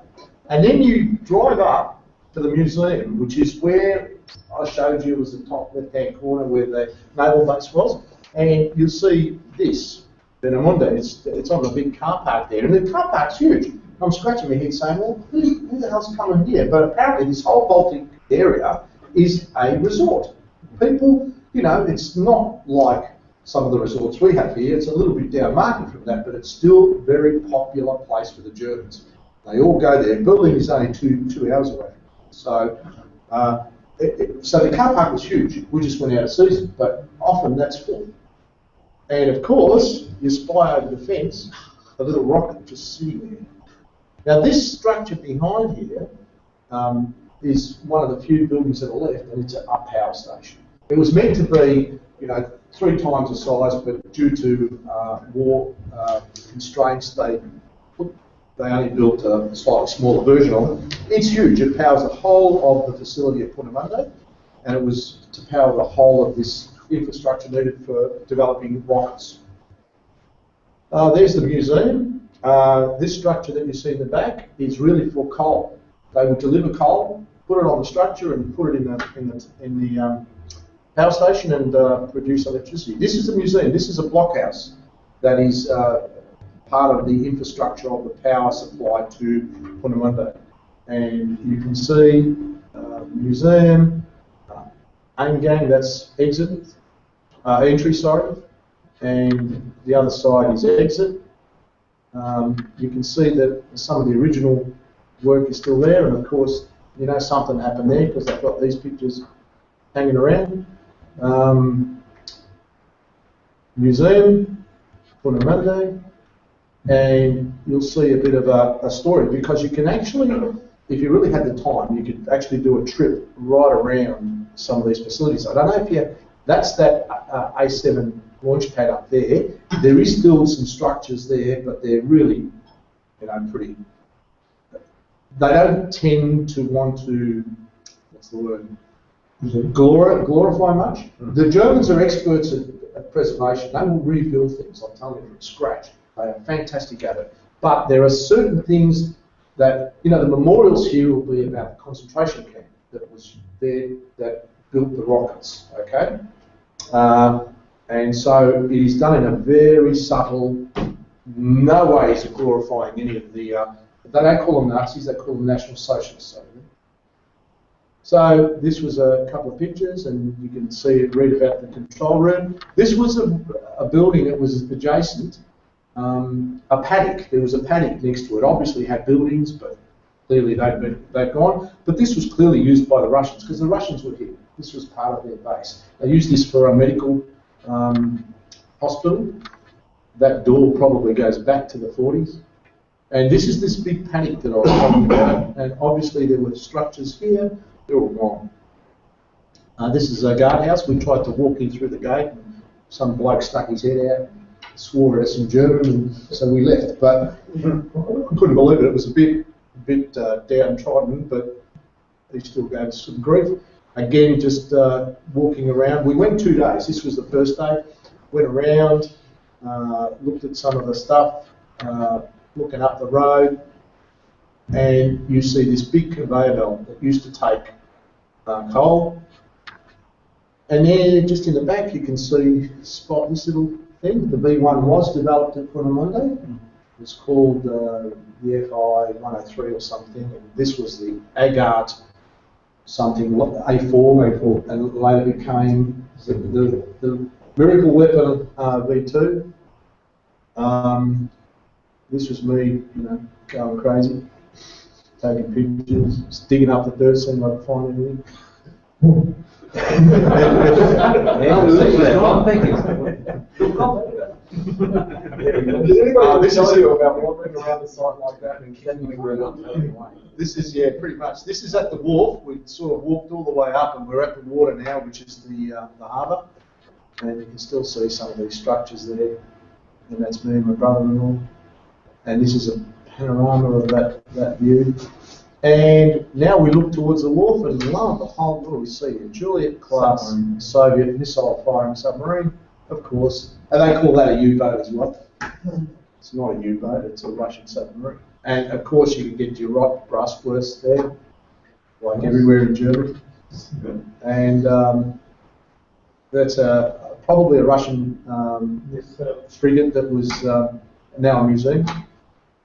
And then you drive up to the museum, which is where I showed you was the top left-hand corner where the naval base was, and you'll see this, Penamundi. It's on the big car park there, and the car park's huge. I'm scratching my head saying, well, who the hell's coming here? But apparently this whole Baltic area is a resort. People, it's not like some of the resorts we have here. It's a little bit down market from that, but it's still a very popular place for the Germans. They all go there. Berlin is only two hours away. So, so the car park was huge. We just went out of season, but often that's full. And of course, you spy over the fence, a little rocket just sitting there. Now this structure behind here is one of the few buildings that are left, and it's a power station. It was meant to be, 3 times the size, but due to war constraints, they only built a slightly smaller version of it. It's huge. It powers the whole of the facility at Penamundi, and it was to power the whole of this infrastructure needed for developing rockets. There's the museum. This structure that you see in the back is really for coal. They would deliver coal, put it on the structure, and put it in the power station and produce electricity. This is the museum. This is a blockhouse that is part of the infrastructure of the power supply to Penamundi. And you can see museum, Eingang, that's entry, sorry, and the other side is exit. You can see that some of the original work is still there, and of course, something happened there because they've got these pictures hanging around. Museum, Monday, and you'll see a bit of a story, because you can actually, if you really had the time, you could actually do a trip right around some of these facilities. I don't know if you, that's that A7 launch pad up there. There is still some structures there, but they're really, pretty, they don't tend to want to, what's the word, glorify much. The Germans are experts at preservation. They will rebuild things, I'm telling you, from scratch. They are fantastic at it. But there are certain things that, the memorials here will be about the concentration camp that was there, that built the rockets, okay? And so it is done in a very subtle, no way is it glorifying any of the, they don't call them Nazis, they call them National Socialists. So this was a couple of pictures, and you can see, read about the control room. This was a building that was adjacent, a paddock. There was a paddock next to it. Obviously had buildings, but clearly they'd gone. But this was clearly used by the Russians, because the Russians were here. This was part of their base. They used this for a medical hospital. That door probably goes back to the 40s. And this is this big paddock that I was talking about. And obviously there were structures here. They're all gone. This is a guardhouse. We tried to walk in through the gate. Some bloke stuck his head out, swore at us in German, and so we left. But I couldn't believe it. It was a bit downtrodden, but he still gave us some grief. Again, just walking around. We went 2 days. This was the first day. Went around, looked at some of the stuff, looking up the road, and you see this big conveyor belt that used to take coal. And there, just in the back, you can see, spot this little thing. The B1 was developed at Monday. It's called the FI 103 or something. And this was the Agart something, A4, and later became the Miracle Weapon V2. This was me, going crazy, taking pictures, digging up the dirt, seeing if I could find anything. This is you about wandering around the site like that and this is, pretty much. This is at the wharf. We sort of walked all the way up, and we're at the water now, which is the harbour. And you can still see some of these structures there. And that's me and my brother-in-law. And this is a panorama of that view. And now we look towards the wharf, and lo and behold, what do we see? A Juliet-class Soviet missile-firing submarine, of course. And they call that a U-boat as well. It's not a U-boat, it's a Russian submarine. And of course, you can get your rock brassworks there, like everywhere in Germany. And that's probably a Russian frigate that was now a museum.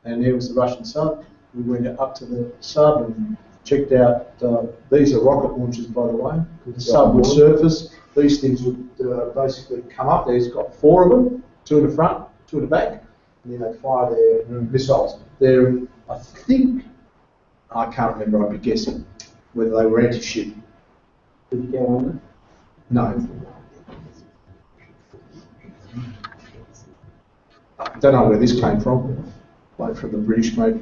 And there was the Russian sub. We went up to the sub and checked out, these are rocket launchers, by the way. The sub would surface, these things would basically come up. There's got 4 of them, 2 in the front, 2 in the back, and then they fire their missiles. They're, I think, I can't remember, I'd be guessing, whether they were anti-ship. Did you go on it? No. I don't know where this came from. Like from the British, maybe.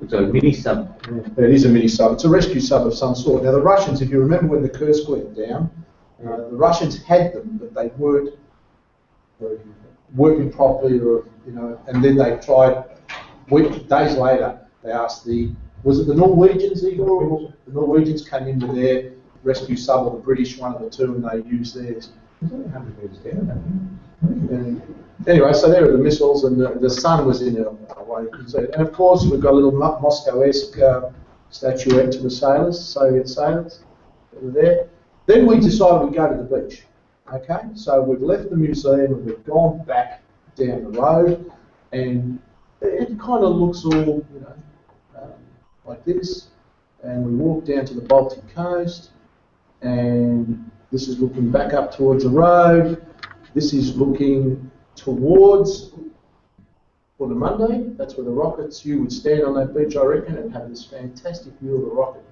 It's a mini sub. Yeah, it is a mini sub. It's a rescue sub of some sort. Now the Russians, if you remember when the Kursk went down, the Russians had them, but they weren't working properly, or and then they tried. Days later, they asked was it the Norwegians, Igor? The Norwegians came in with their rescue sub, or the British, one of the two, and they used theirs. It was only 100 metres down. And anyway, so there are the missiles, and the sun was in a way you can see it. And of course, we've got a little Moscow-esque statuette to the sailors, Soviet sailors that were there. Then we decided we'd go to the beach. Okay, so we've left the museum and we've gone back down the road, and it kind of looks all, like this. And we walk down to the Baltic coast, and this is looking back up towards the road. This is looking towards Monday. That's where the rockets, you would stand on that beach, I reckon, and have this fantastic view of the rocket.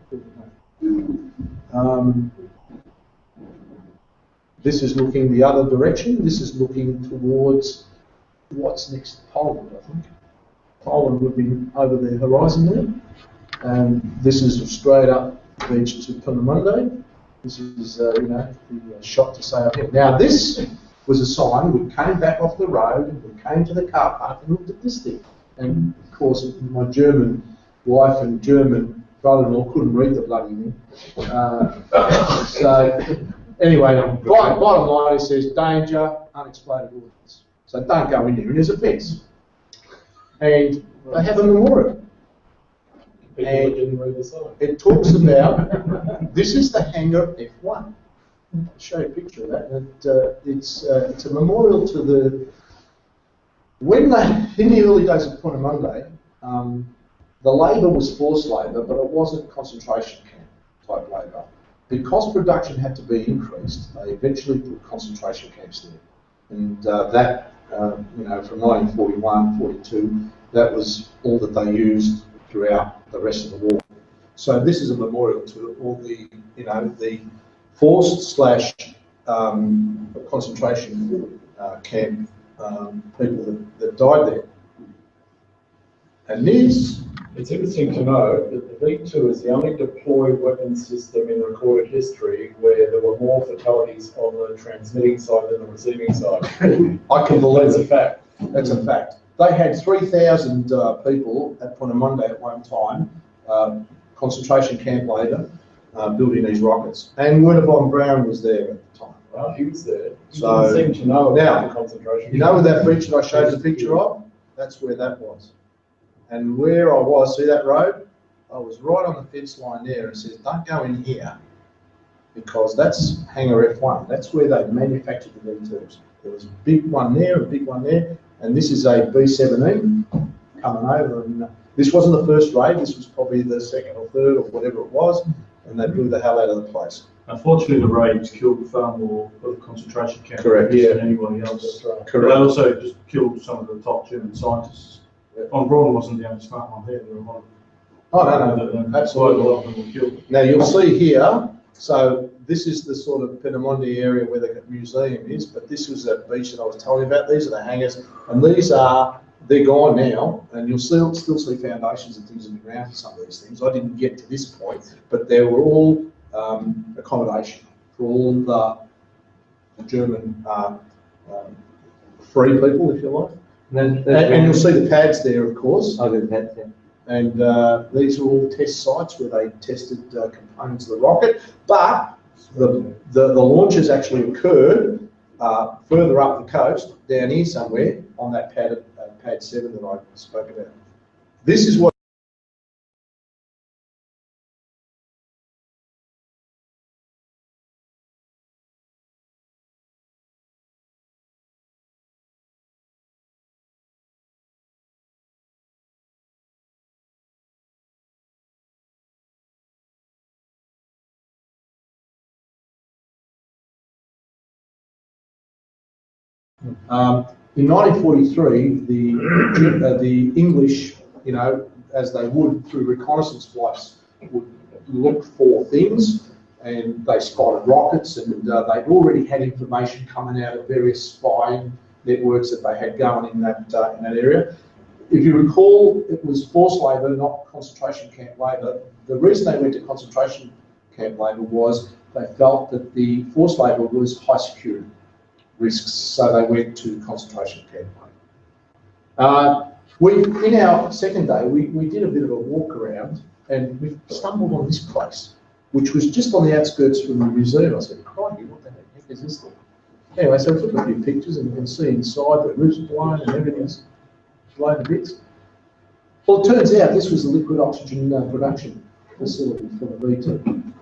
This is looking the other direction. This is looking towards what's next to Poland, I think. Poland would be over the horizon there. And this is straight up the beach to Peenemünde. This is, the shot to say up here. Now, this was a sign. We came back off the road and we came to the car park and looked at this thing. And of course, my German wife and German brother-in-law couldn't read the bloody thing. So, anyway, bottom line, it says danger, unexploded ordnance. So don't go in there. And there's a fence. And they have a memorial. And it talks about, this is the hangar F1. I'll show you a picture of that. And, it's a memorial to the, in the early days of Peenemünde, the labour was forced labour, but it wasn't concentration camp type labour. Because production had to be increased, they eventually put concentration camps there. And that, from 1941, 42, that was all that they used throughout the rest of the war. So this is a memorial to all the, the forced / concentration camp people that died there. And this, it's interesting to know that the V2 is the only deployed weapon system in recorded history where there were more fatalities on the transmitting side than the receiving side. I can believe That's a fact. That's a fact. They had 3,000 people at Peenemünde at one time, concentration camp labour, building these rockets. And Werner von Braun was there at the time. Well, he was there. He So didn't seem to know now, about the concentration. You know where that beach that I showed the picture of? That's where that was. And where I was, see that road? I was right on the fence line there and says, don't go in here because that's hangar F1. That's where they manufactured the V2s. There was a big one there, a big one there. And this is a B-17 coming over. And this wasn't the first raid. This was probably the second or third or whatever it was. And they blew the hell out of the place. Unfortunately, the raids killed far more of the concentration camp Correct, than anybody else. Correct. They also just killed some of the top German scientists. Von Braun wasn't the only smart one there. There were a lot of absolutely. A lot of them were killed. Now you'll see here, so this is the sort of Peenemünde area where the museum is, but this was that beach that I was telling you about. These are the hangars, and they're gone now, and you'll still see foundations and things in the ground for some of these things. I didn't get to this point, but they were all accommodation for all the German free people, if you like. And you'll see the pads there, of course. Oh, the pads, yeah. And these are all test sites where they tested components of the rocket. But the launches actually occurred further up the coast, down here somewhere, on that pad 7 that I spoke about. This is what in 1943, the English, as they would through reconnaissance flights, would look for things, and they spotted rockets, and they'd already had information coming out of various spying networks that they had going in that area. If you recall, it was forced labour, not concentration camp labour. The reason they went to concentration camp labour was they felt that the forced labour was high security risks, so they went to concentration camp. In our second day, we did a bit of a walk around, and we stumbled on this place, which was just on the outskirts from the museum. I said, crikey, what the heck is this thing? Anyway, so we took a few pictures, and you can see inside the roof's blown and everything's blown to bits. Well, it turns out this was the liquid oxygen production facility for the V2.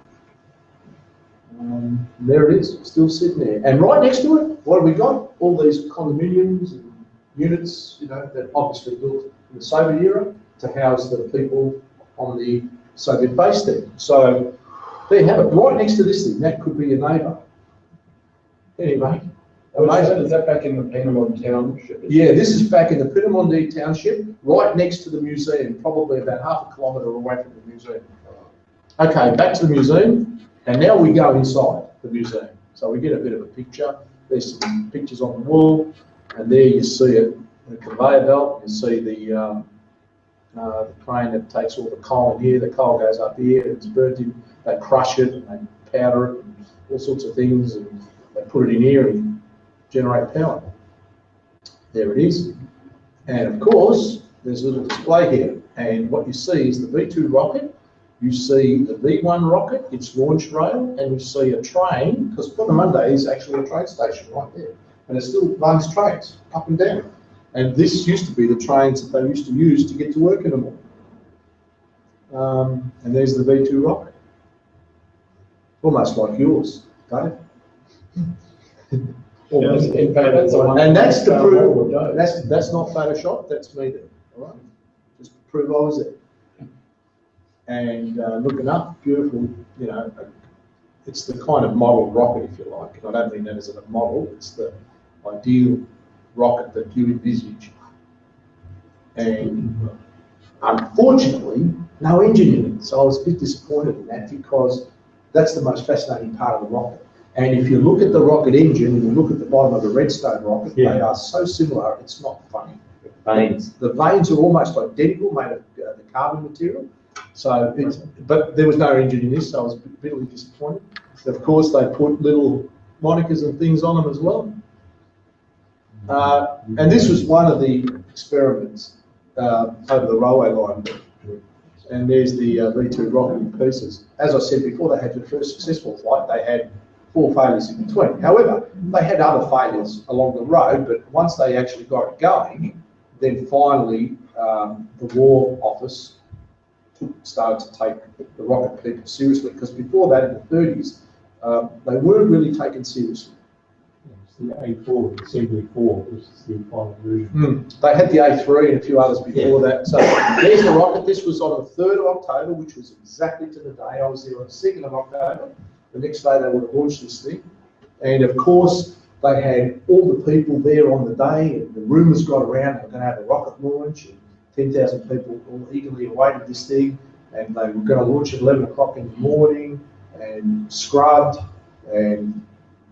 There it is, still sitting there. And right next to it, what have we got? All these condominiums and units, that obviously built in the Soviet era to house the people on the Soviet base there. So there you have it, right next to this thing. That could be a neighbour. Anyway, amazing. Is that back in the Peenemünde township? Yeah, this is back in the Peenemünde township, right next to the museum, probably about half a kilometre away from the museum. Okay, back to the museum. And now we go inside the museum. So we get a bit of a picture. There's some pictures on the wall, and there you see it, the conveyor belt. You see the crane that takes all the coal in here. The coal goes up here, it's burnt in. They crush it and they powder it and all sorts of things, and they put it in here and generate power. There it is. And of course, there's a little display here. And what you see is the V2 rocket. You see the V1 rocket, its launch rail, and you see a train, because Poonamunday is actually a train station right there. And it still runs trains up and down. And this used to be the trains that they used to use to get to work in the morning. And there's the V2 rocket. Almost like yours, Dave. Almost. And that's to prove, that's not Photoshop, that's me there, all right? Just to prove I was there. And looking up, beautiful, you know, it's the kind of model rocket, if you like. And I don't mean that as a model, it's the ideal rocket that you envisage. And unfortunately, no engine in it. So I was a bit disappointed in that, because that's the most fascinating part of the rocket. And if you look at the rocket engine and you look at the bottom of a Redstone rocket, they are so similar, it's not funny. Vanes. The vanes are almost identical, made of the carbon material. So, but there was no engine in this, so I was bitterly disappointed. Of course, they put little monikers and things on them as well. And this was one of the experiments over the railway line. And there's the V2 rocket in pieces. As I said before, they had the first successful flight. They had 4 failures in between. However, they had other failures along the road, but once they actually got it going, then finally the War Office started to take the rocket people seriously, because before that, in the 30s, they weren't really taken seriously. The A4, the Assembly 4, which is the final version. They had the A3 and a few others before that. So there's the rocket. This was on the 3rd of October, which was exactly to the day. I was there on the 2nd of October. The next day they would have launched this thing. And of course, they had all the people there on the day, and the rumours got around they were going to have a rocket launch, and 10,000 people all eagerly awaited this thing, and they were going to launch at 11 o'clock in the morning, and scrubbed, and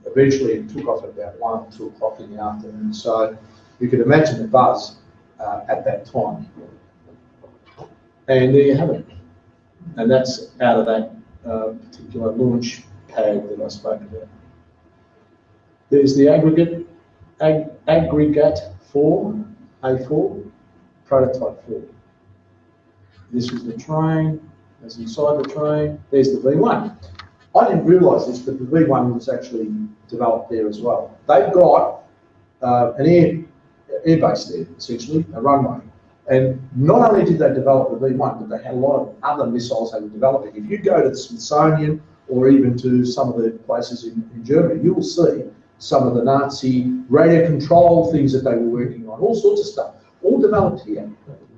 eventually it took off at about 1 or 2 o'clock in the afternoon. So you can imagine the buzz at that time. And there you have it. And that's out of that particular launch pad that I spoke about. There's the aggregate 4, A4, prototype 4. This was the train, that's inside the train. There's the V1. I didn't realise this, but the V1 was actually developed there as well. They've got an air base there, essentially, a runway. And not only did they develop the V1, but they had a lot of other missiles they were developing. If you go to the Smithsonian or even to some of the places in Germany, you will see some of the Nazi radio control things that they were working on, all sorts of stuff, all developed here.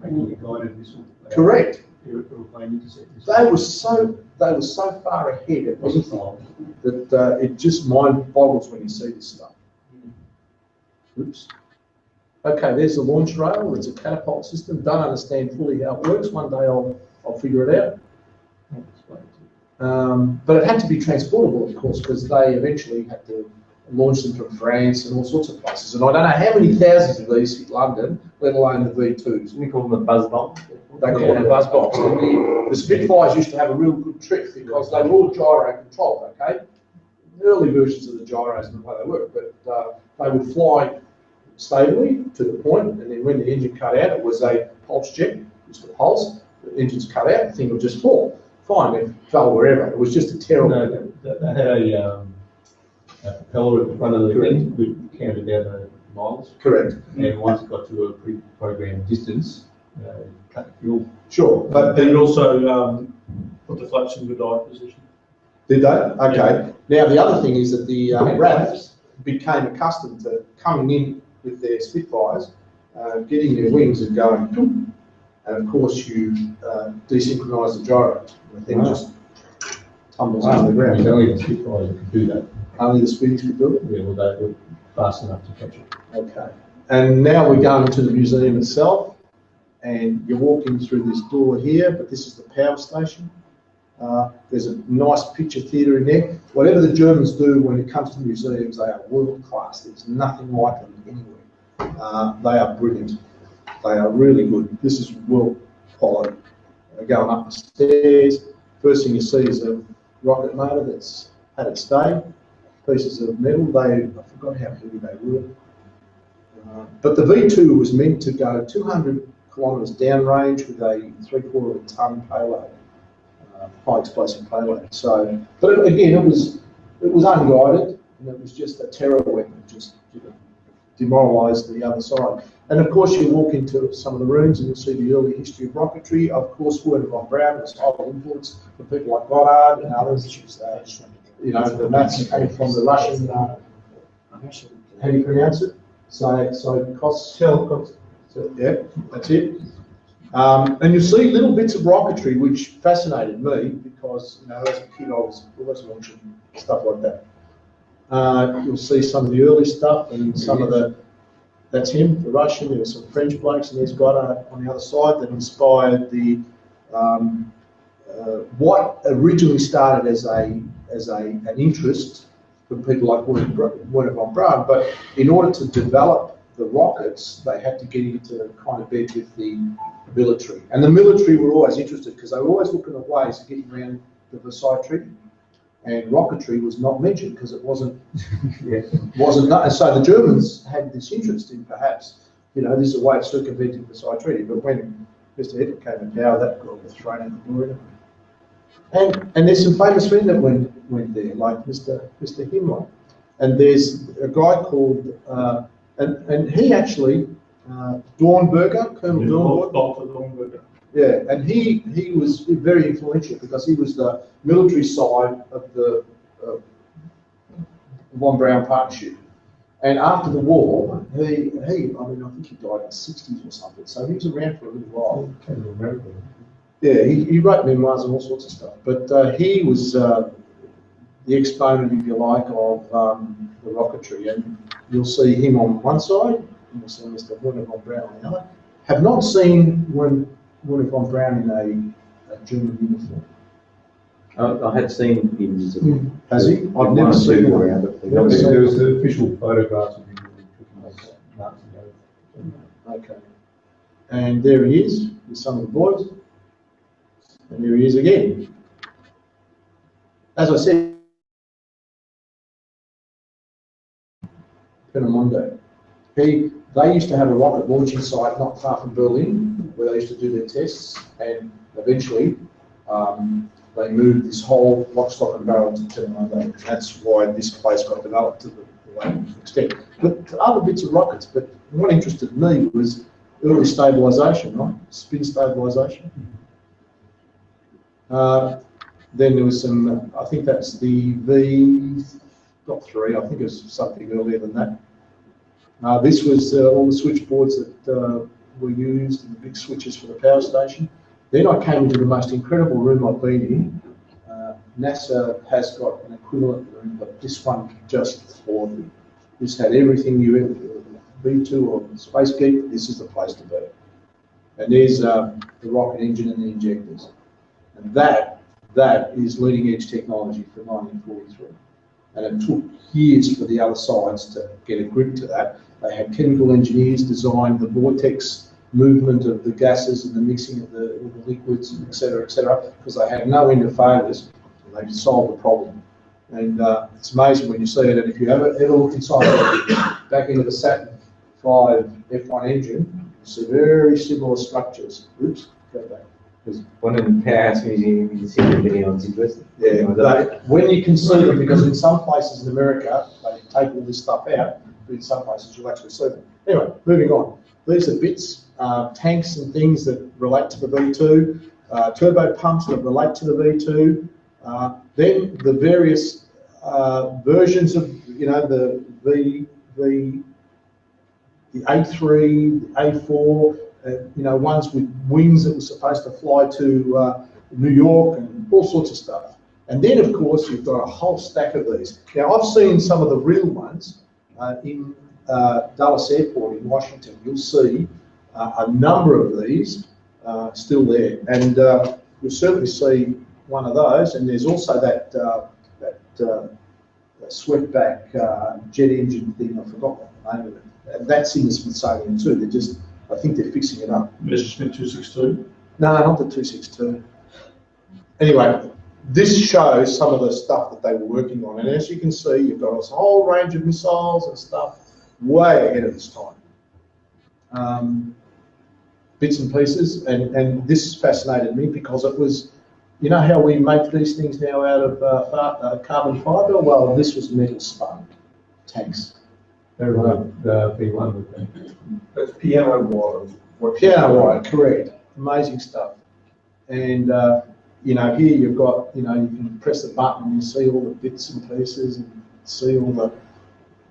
Making a guided missile. Correct. Airplane interceptors. They were so far ahead of anything that it just mind boggles when you see this stuff. Oops. Okay, there's the launch rail. It's a catapult system. Don't understand fully how it works. One day I'll figure it out. But it had to be transportable, of course, because they eventually had to launch them from France and all sorts of places. And I don't know how many thousands of these hit London, let alone the V2s. We call them the buzz bomb. They call them buzz bombs. The Spitfires used to have a real good trick because they were all gyro controlled, okay? Early versions of the gyros and the way they work, but they would fly stably to the point, and then when the engine cut out, it was a pulse jet, just a pulse. The engine's cut out, the thing would just fall. Fine, it fell wherever. It was just a terrible. No, they had a propeller at the front of the thing that counted down the miles. Correct. And once it got to a pre-programmed distance, cut the fuel. Sure, But then it also put the flaps in the dive position. Did they? Okay. Yeah. Now the other thing is that the RAFs became accustomed to coming in with their Spitfires, getting their wings and going, toom, and of course you desynchronise the gyro. The thing just tumbles into the ground. It's only the Spitfires that could do that. Only the Spitties could do it? Yeah, well, they were fast enough to catch it. Okay. And now we're going to the museum itself, and you're walking through this door here, but this is the power station. There's a nice picture theatre in there. Whatever the Germans do when it comes to museums, they are world class. There's nothing like them anywhere. They are brilliant. They are really good. This is world quality. Going up the stairs, first thing you see is a rocket motor that's had its day. Pieces of metal. I forgot how heavy they were. But the V2 was meant to go 200 kilometres downrange with a 3/4 tonne payload, high explosive payload. So, but again, it was unguided, and it was just a terror weapon, just demoralised the other side. And of course, you walk into some of the rooms and you'll see the early history of rocketry. Of course, Werner von Braun was highly influenced from people like Goddard and others. You know, the maths came from the Russian. How do you pronounce it? Yeah, that's it. And you see little bits of rocketry which fascinated me because, you know, as a kid I was always watching stuff like that. You'll see some of the early stuff and some of the, that's him, the Russian. There were some French blokes, and there's Goddard on the other side that inspired the what originally started as an interest from people like Werner von Braun, but in order to develop the rockets, they had to get into kind of bed with the military. And the military were always interested because they were always looking at ways of getting around the Versailles Treaty. And rocketry was not mentioned because it wasn't, so the Germans had this interest in perhaps, you know, this is a way of circumventing the Versailles Treaty. But when Mr. Hitler came in power, that got thrown out the door. And there's some famous men that went there, like Mr. Himmler. And there's a guy called, and he actually, Dornberger, Colonel Dornberger. Dr. Dornberger. Yeah, and he was very influential because he was the military side of the von Braun partnership. And after the war, I think he died in the 60s or something, so he was around for a little while. Yeah, he wrote memoirs and all sorts of stuff, but he was the exponent, if you like, of the rocketry, and you'll see him on one side, and you'll see Mr. Werner von Braun on the other. Have not seen Werner von Braun in a German uniform. I had seen him. Has he? I've never seen him around. There was the official photographs of him. Okay. And there he is with some of the boys. And there he is again. As I said, Peenemünde. They used to have a rocket launching site not far from Berlin, where they used to do their tests, and eventually they moved this whole lock, stock and barrel to Peenemünde. That's why this place got developed to the extent. But other bits of rockets, but what interested me was early stabilisation, right? Spin stabilisation. Then there was some, I think that's the V.3, I think it was something earlier than that. This was all the switchboards that were used and the big switches for the power station. Then I came into the most incredible room I've been in. NASA has got an equivalent room, but this one just floored me. This had everything you ever, V2 or Space Geek, this is the place to be. And there's the rocket engine and the injectors. And that is leading edge technology for 1943. And it took years for the other sides to get a grip to that. They had chemical engineers design the vortex movement of the gases and the mixing of the liquids, et cetera, because they had no end of failures, and they solved the problem. And it's amazing when you see it, and if you ever look inside back into the Saturn V F1 engine, you see very similar structures. Oops, go back. There's one in the Powerhouse Museum, you can see the video, it's interesting. Yeah, but when you can see them, because in some places in America, they take all this stuff out, but in some places you'll actually see them. Anyway, moving on. These are bits, tanks and things that relate to the V2, turbo pumps that relate to the V2, then the various versions of, you know, the A3, the A4, you know, ones with wings that were supposed to fly to New York and all sorts of stuff. And then, of course, you've got a whole stack of these. Now, I've seen some of the real ones in Dulles Airport in Washington. You'll see a number of these still there. And you'll certainly see one of those, and there's also that swept-back jet engine thing. I forgot what the name of it. That's in the Smithsonian too. They're just, I think they're fixing it up. Messerschmitt 262? No, not the 262. Anyway, this shows some of the stuff that they were working on, and as you can see, you've got a whole range of missiles and stuff way ahead of its time. Bits and pieces, and this fascinated me because it was, you know how we make these things now out of carbon fibre? Well, this was metal spun tanks. They're the B1 with them. That's piano wire. Piano wire, correct. Amazing stuff. And you know, here you've got, you know, you can press the button and you see all the bits and pieces and see all the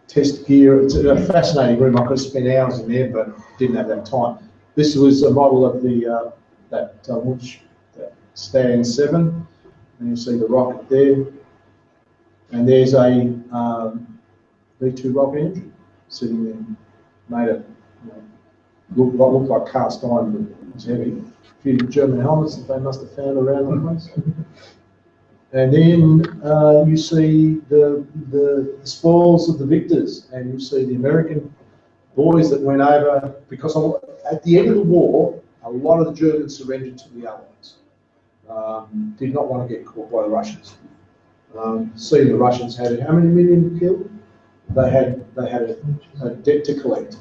test gear. It's a fascinating room. I could have spent hours in there, but didn't have that time. This was a model of the that Stan 7, and you see the rocket there. And there's a V2 rocket engine sitting there, made it, you know, look like cast iron, but it was heavy. A few German helmets that they must have found around the place. And then you see the spoils of the victors, and you see the American boys that went over, because at the end of the war, a lot of the Germans surrendered to the Allies. Did not want to get caught by the Russians. Seeing the Russians had how many million killed? They had a debt to collect.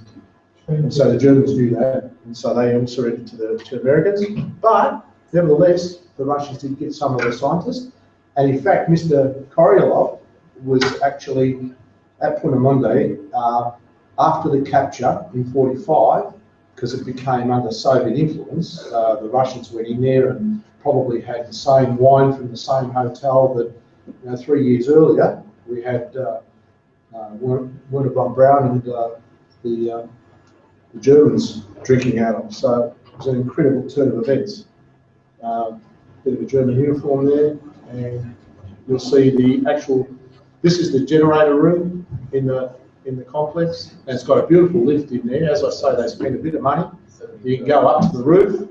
And so the Germans knew that, and so they all surrendered to the Americans. But nevertheless, the Russians did get some of the scientists. And in fact, Mr. Korolyov was actually at Peenemünde after the capture in '45, because it became under Soviet influence. The Russians went in there and probably had the same wine from the same hotel that, you know, 3 years earlier we had Werner von Braun and the Germans drinking out of. So it was an incredible turn of events. Bit of a German uniform there, and you'll see the actual. This is the generator room in the complex, and it's got a beautiful lift in there. As I say, they spent a bit of money. You can go up to the roof,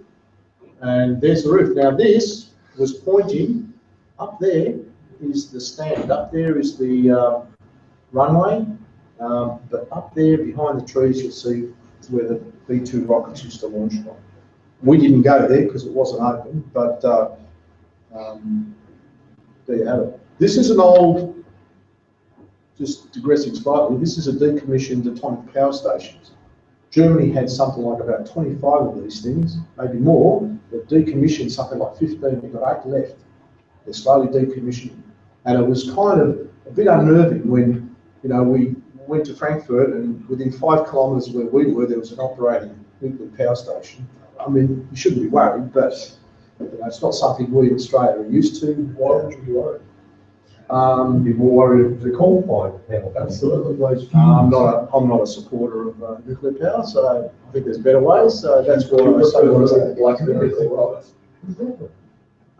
and there's the roof. Now this was pointing up there. Is the stand up there? Is the runway? But up there behind the trees, you'll see where the B2 rockets used to launch from. We didn't go there because it wasn't open, but there you have it. This is an old, just digressing slightly, this is a decommissioned atomic power station. Germany had something like about 25 of these things, maybe more. They've decommissioned something like 15, they've got 8 left. They're slowly decommissioning. And it was kind of a bit unnerving when, you know, we went to Frankfurt and within 5 kilometres where we were, there was an operating nuclear power station. I mean, you shouldn't be worried, but you know, it's not something we in Australia are used to. Why would you be worried? Be more worried if the coal-fired power. Absolutely. I'm not a supporter of nuclear power, so I think there's better ways. So that's why I say like the nuclear power.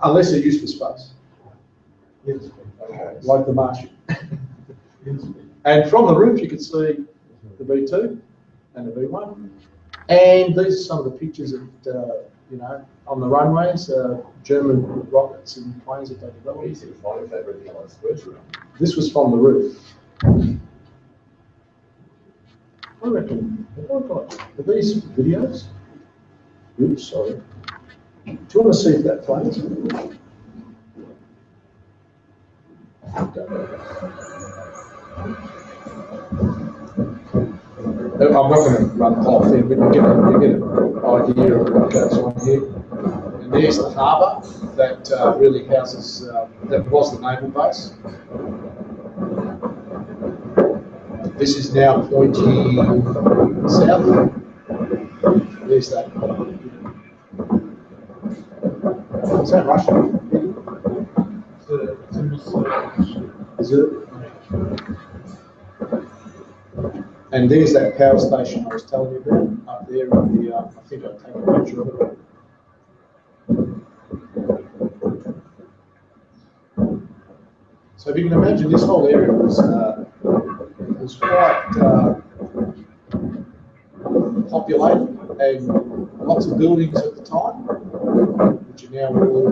Unless they're used for space. Yes. Like the Martian. And from the roof, you can see the B2 and the B1. And these are some of the pictures of, you know, on the runways, German rockets and planes that they developed. Easy to find if they recognise the This was from the roof. I reckon, are these videos? Oops, sorry. Do you want to see if that plays? I'm not going to run the whole thing, but you get an idea of what goes on here. And there's the harbour that really houses, that was the naval base. This is now pointing south. There's that. Is that Russian? Is it? And there's that power station I was telling you about up there in the, I think I'll take a picture of it. So if you can imagine, this whole area was quite populated and lots of buildings at the time, which are now all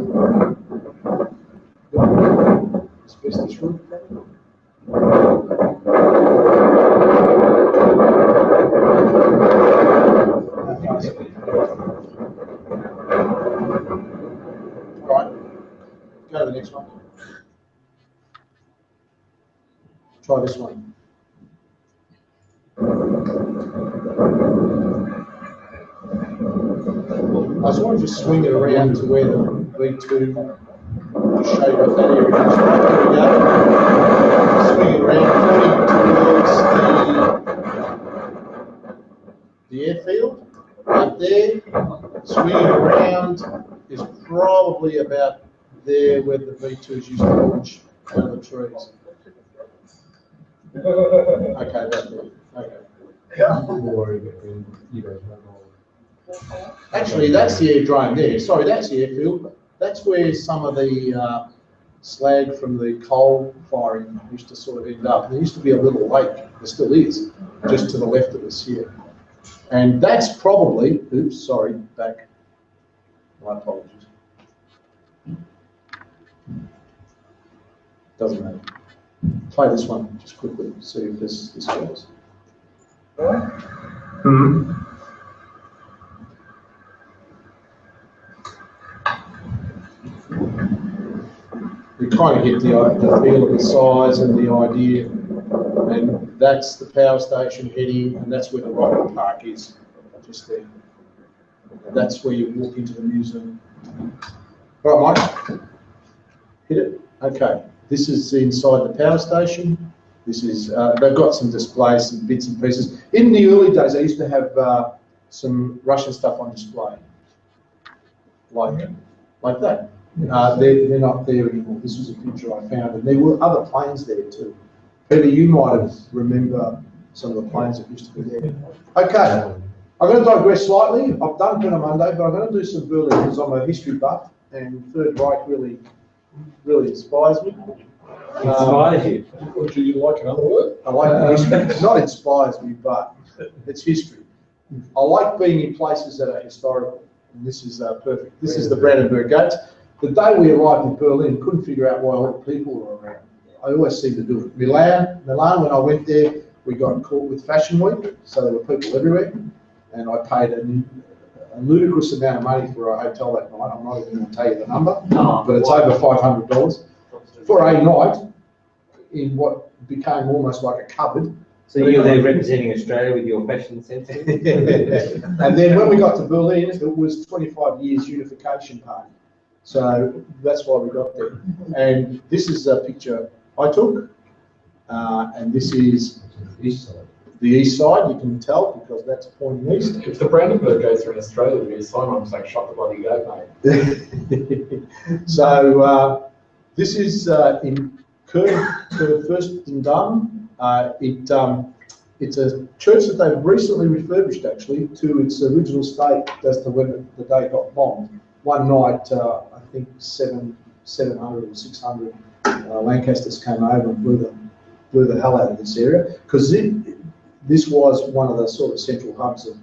Go to the next one. Try this one. I just want to just swing it around to where the V2, just show you what that area is. There we go. Swing it around, pointing towards the airfield, right there. Swinging around is probably about there where the V2s used to launch out of the trees. Okay, that's it. Okay. Actually, that's the aerodrome there. Sorry, that's the airfield. That's where some of the slag from the coal firing used to sort of end up. There used to be a little lake, there still is, just to the left of us here. And that's probably, oops, sorry, back. My apologies. Doesn't matter. Play this one just quickly, see if this goes. You kind of get the feel of the size and the idea, and that's the power station heading, and that's where the rocket park is, just there. And that's where you walk into the museum. Right, Mike? Hit it? Okay. This is inside the power station. This is, they've got some displays, some bits and pieces. In the early days, they used to have some Russian stuff on display, like that. They're not there anymore. This was a picture I found, and there were other planes there too. Peter, you might have remember some of the planes that used to be there. Okay, I'm going to digress slightly. I've done Monday, but I'm going to do some Berlin because I'm a history buff, and Third Reich really inspires me. Inspires you? Would you like another word? I like history. It's not inspires me, but it's history. I like being in places that are historical, and this is perfect. This is the Brandenburg Gate. The day we arrived in Berlin, couldn't figure out why all the people were around. I always seem to do it. Milan, when I went there, we got caught with Fashion Week, so there were people everywhere, and I paid a ludicrous amount of money for a hotel that night. I'm not even going to tell you the number, but it's over $500 for a night in what became almost like a cupboard. So you're there representing Australia with your fashion sense? And then when we got to Berlin, it was 25 years unification party. So that's why we got there. And this is a picture I took, and this is the east side, you can tell, because that's pointing east. If the Brandenburg Gates are in Australia, there'd be a sign on saying, shut the bloody gate, mate. So this is in first in Durham. It's a church that they've recently refurbished, actually, to its original state as to when the day got bombed. One night, I think 700 or 600 Lancasters came over and blew the hell out of this area, because this was one of the sort of central hubs of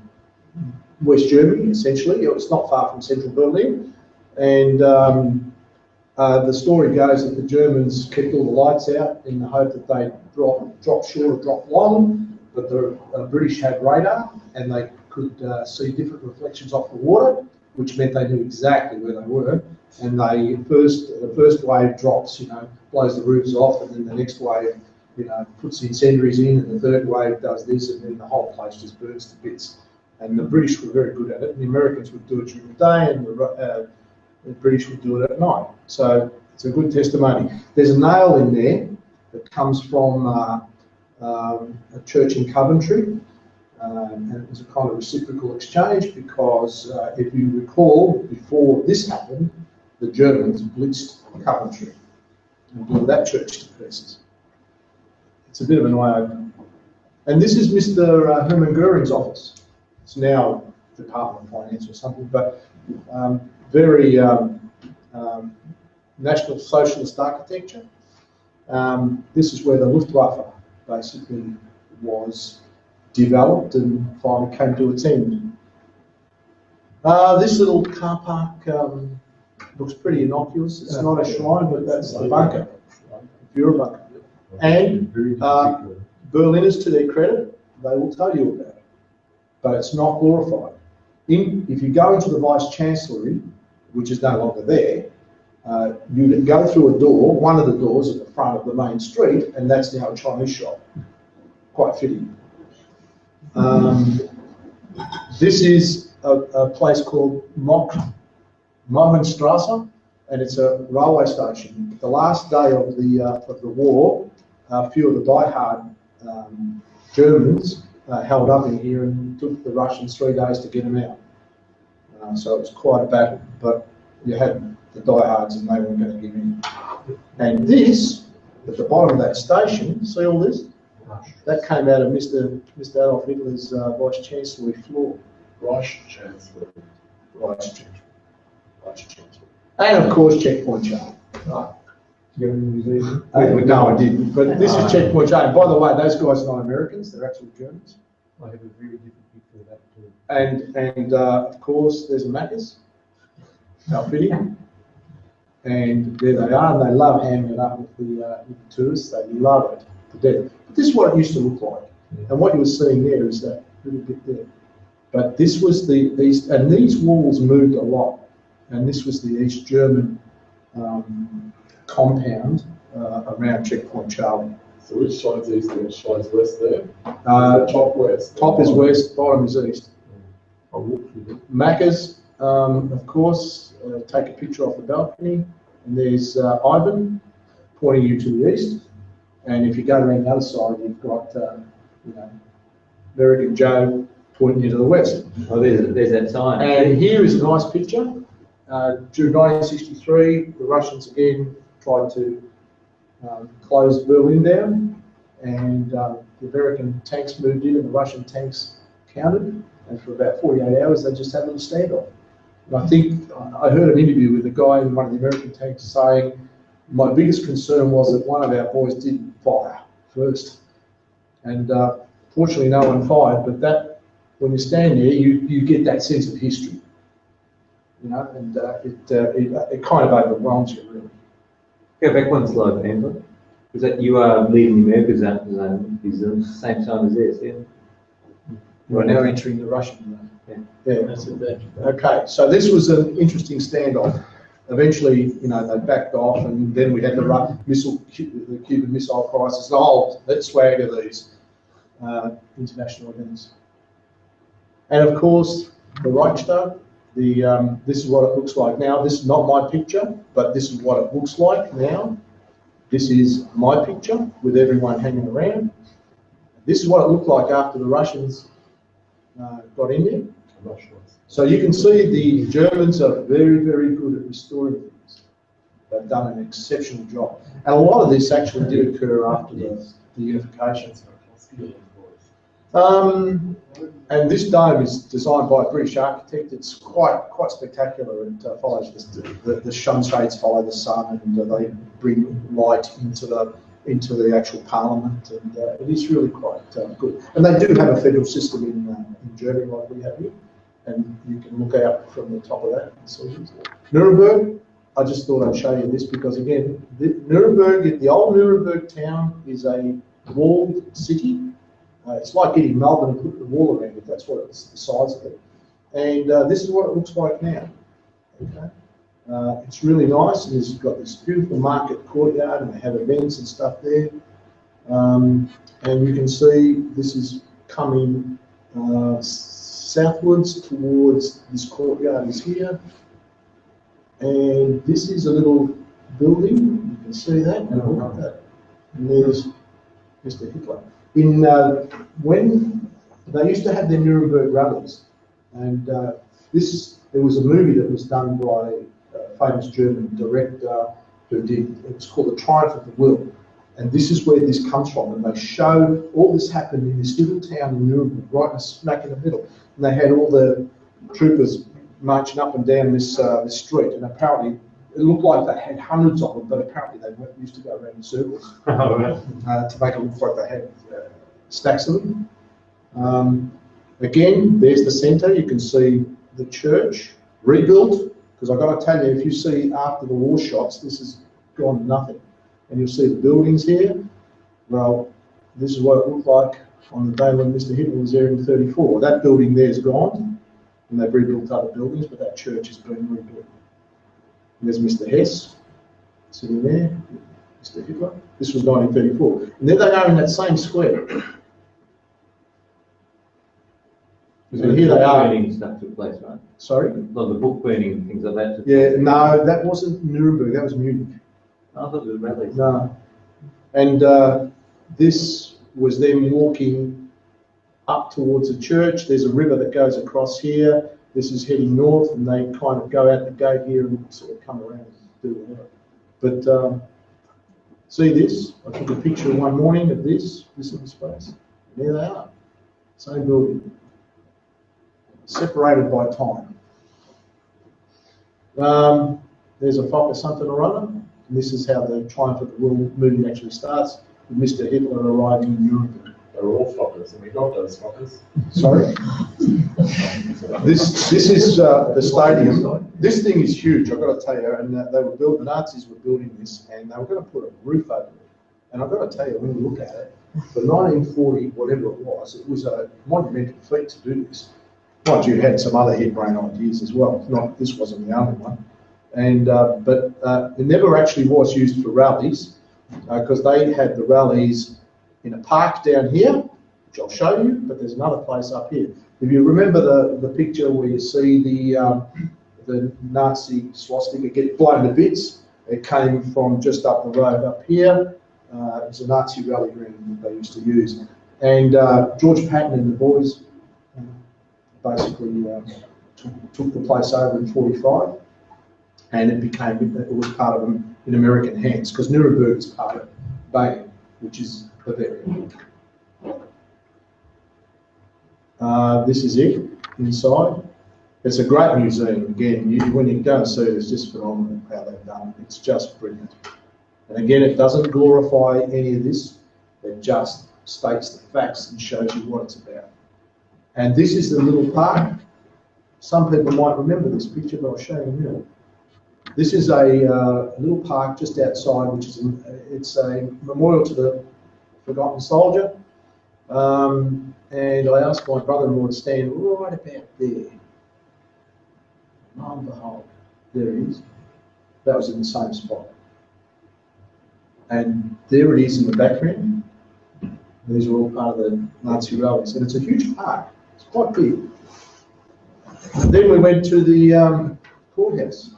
West Germany, essentially. It was not far from central Berlin, and the story goes that the Germans kept all the lights out in the hope that they'd drop short or drop long, but the British had radar, and they could see different reflections off the water, which meant they knew exactly where they were. And the first wave drops, blows the roofs off, and then the next wave, puts the incendiaries in, and the third wave does this, and then the whole place just burns to bits. And the British were very good at it. The Americans would do it during the day, and the British would do it at night. So it's a good testimony. There's a nail in there that comes from a church in Coventry. And it was a kind of reciprocal exchange because, if you recall, before this happened, the Germans blitzed Coventry and blew that church to pieces. It's a bit of an eye-opener. And this is Mr. Hermann Goering's office. It's now Department of Finance or something, but very National Socialist architecture. This is where the Luftwaffe basically was developed and finally came to its end. This little car park looks pretty innocuous. It's not a shrine, but that's the bunker, Führerbunker. And Berliners, to their credit, they will tell you about it, but it's not glorified. If you go into the Vice-Chancellery, which is no longer there, You go through a door, one of the doors at the front of the main street, and that's now a Chinese shop. Quite fitting. This is a place called Mohenstrasse, and it's a railway station. The last day of the war, a few of the die-hard Germans held up in here and took the Russians 3 days to get them out. So it was quite a battle, but you had the diehards and they weren't going to give in. And this, at the bottom of that station, see all this? That came out of Mr. Adolf Hitler's Vice-Chancellor floor. Vice-Chancellor. Vice-Chancellor. And of course, Checkpoint Charlie. No, I didn't. But this is Checkpoint Charlie. By the way, those guys are not Americans; they're actual Germans. I have a very different picture of that too. And of course, there's a Macca's, outfitting. And there they are, and they love hamming it up with the tourists. They love it to death. But this is what it used to look like. And what you were seeing there is that little bit there. But this was these walls moved a lot. And this was the East German compound around Checkpoint Charlie. So which side's east and which side's west there? Top west. Top is west, bottom is east. Macca's, of course, take a picture off the balcony, and there's Ivan pointing you to the east. And if you go around the other side, you've got American Joe pointing you to the west. Oh, there's that sign. And here is a nice picture. During 1963, the Russians again tried to close Berlin down, and the American tanks moved in and the Russian tanks countered, and for about 48 hours they just had a little standoff. And I think I heard an interview with a guy in one of the American tanks saying, my biggest concern was that one of our boys didn't fire first. And fortunately no one fired, but that, when you stand there, you get that sense of history. And it kind of overwhelms you, really. Go back one slide, Amber. Is that you are leading the American zone is the same time as this, yeah? We're now entering the Russian zone. Yeah. That's it. Okay, so this was an interesting standoff. Eventually, they backed off, and then we had the Cuban Missile Crisis, the whole swag of these international events. And of course, the Reichstag. This is what it looks like now. This is not my picture, but this is what it looks like now. This is my picture with everyone hanging around. This is what it looked like after the Russians got in there. So you can see the Germans are very, very good at restoring things. They've done an exceptional job. And a lot of this actually did occur after the unification. And this dome is designed by a British architect. It's quite spectacular. It follows the sunshades follow the sun, and they bring light into the actual parliament, and it is really quite good. And they do have a federal system in Germany like we have here, and you can look out from the top of that and see it. Nuremberg, I just thought I'd show you this because again, the old Nuremberg town is a walled city. It's like getting Melbourne and put the wall around it. That's what it's the size of it. And this is what it looks like now. Okay, it's really nice, and it's got this beautiful market courtyard, and they have events and stuff there. And you can see this is coming southwards towards this courtyard is here. And this is a little building. You can see that. And look at that. And there's Mr. Hitler. When they used to have their Nuremberg rallies, and there was a movie that was done by a famous German director who did, it was called The Triumph of the Will, and this is where this comes from, and they show all this happened in this little town in Nuremberg, right smack in the middle, and they had all the troopers marching up and down this street, and apparently it looked like they had hundreds of them, but apparently they weren't used to go around in circles to make it look like they had stacks of them. Again, there's the centre. You can see the church rebuilt, because I've got to tell you, if you see after the war shots, this has gone nothing. And you'll see the buildings here. Well, this is what it looked like on the day when Mr. Hitler was there in 1934. That building there is gone, and they've rebuilt other buildings, but that church has been rebuilt. There's Mr. Hess sitting there, Mr. Hitler. This was 1934. And there they are in that same square. And here they are. Burning stuff took place, right? Sorry? A lot of the book burning and things like that. Yeah, no, that wasn't Nuremberg, that was Munich. I thought it was rallies. No. And this was them walking up towards the church. There's a river that goes across here. This is heading north, and they kind of go out the gate here and sort of come around and do whatever. But see this? I took a picture one morning of this in the space. And there they are. Same building. Separated by time. There's a Fokker something or other. And this is how the Triumph of the World movie actually starts, with Mr. Hitler arriving in Nuremberg. They're all Fokkers, and we got those Fokkers. Sorry? This is the stadium. This thing is huge, I've got to tell you, and the Nazis were building this, and they were going to put a roof over it. And I've got to tell you, when you look at it, for 1940, whatever it was a monumental feat to do this. Mind you, had some other head-brain ideas as well. This wasn't the only one. And but it never actually was used for rallies, because they had the rallies in a park down here, which I'll show you, but there's another place up here. If you remember the picture where you see the Nazi swastika get blown to bits, it came from just up the road up here. It was a Nazi rally ground that they used to use. And George Patton and the boys basically took the place over in 45, and it was part of them in American hands, because Nuremberg is part of Bayern, which is Bavaria. This is it inside. It's a great museum. Again, when you go and see it, it's just phenomenal how they've done it. It's just brilliant. And again, it doesn't glorify any of this. It just states the facts and shows you what it's about. And this is the little park. Some people might remember this picture, but I'll show you now. This is a little park just outside, which is it's a memorial to the forgotten soldier. And I asked my brother-in-law to stand right about there. Lo and behold, there he is. That was in the same spot. And there it is in the background. These are all part of the Nazi rallies. And it's a huge park. It's quite big. And then we went to the courthouse.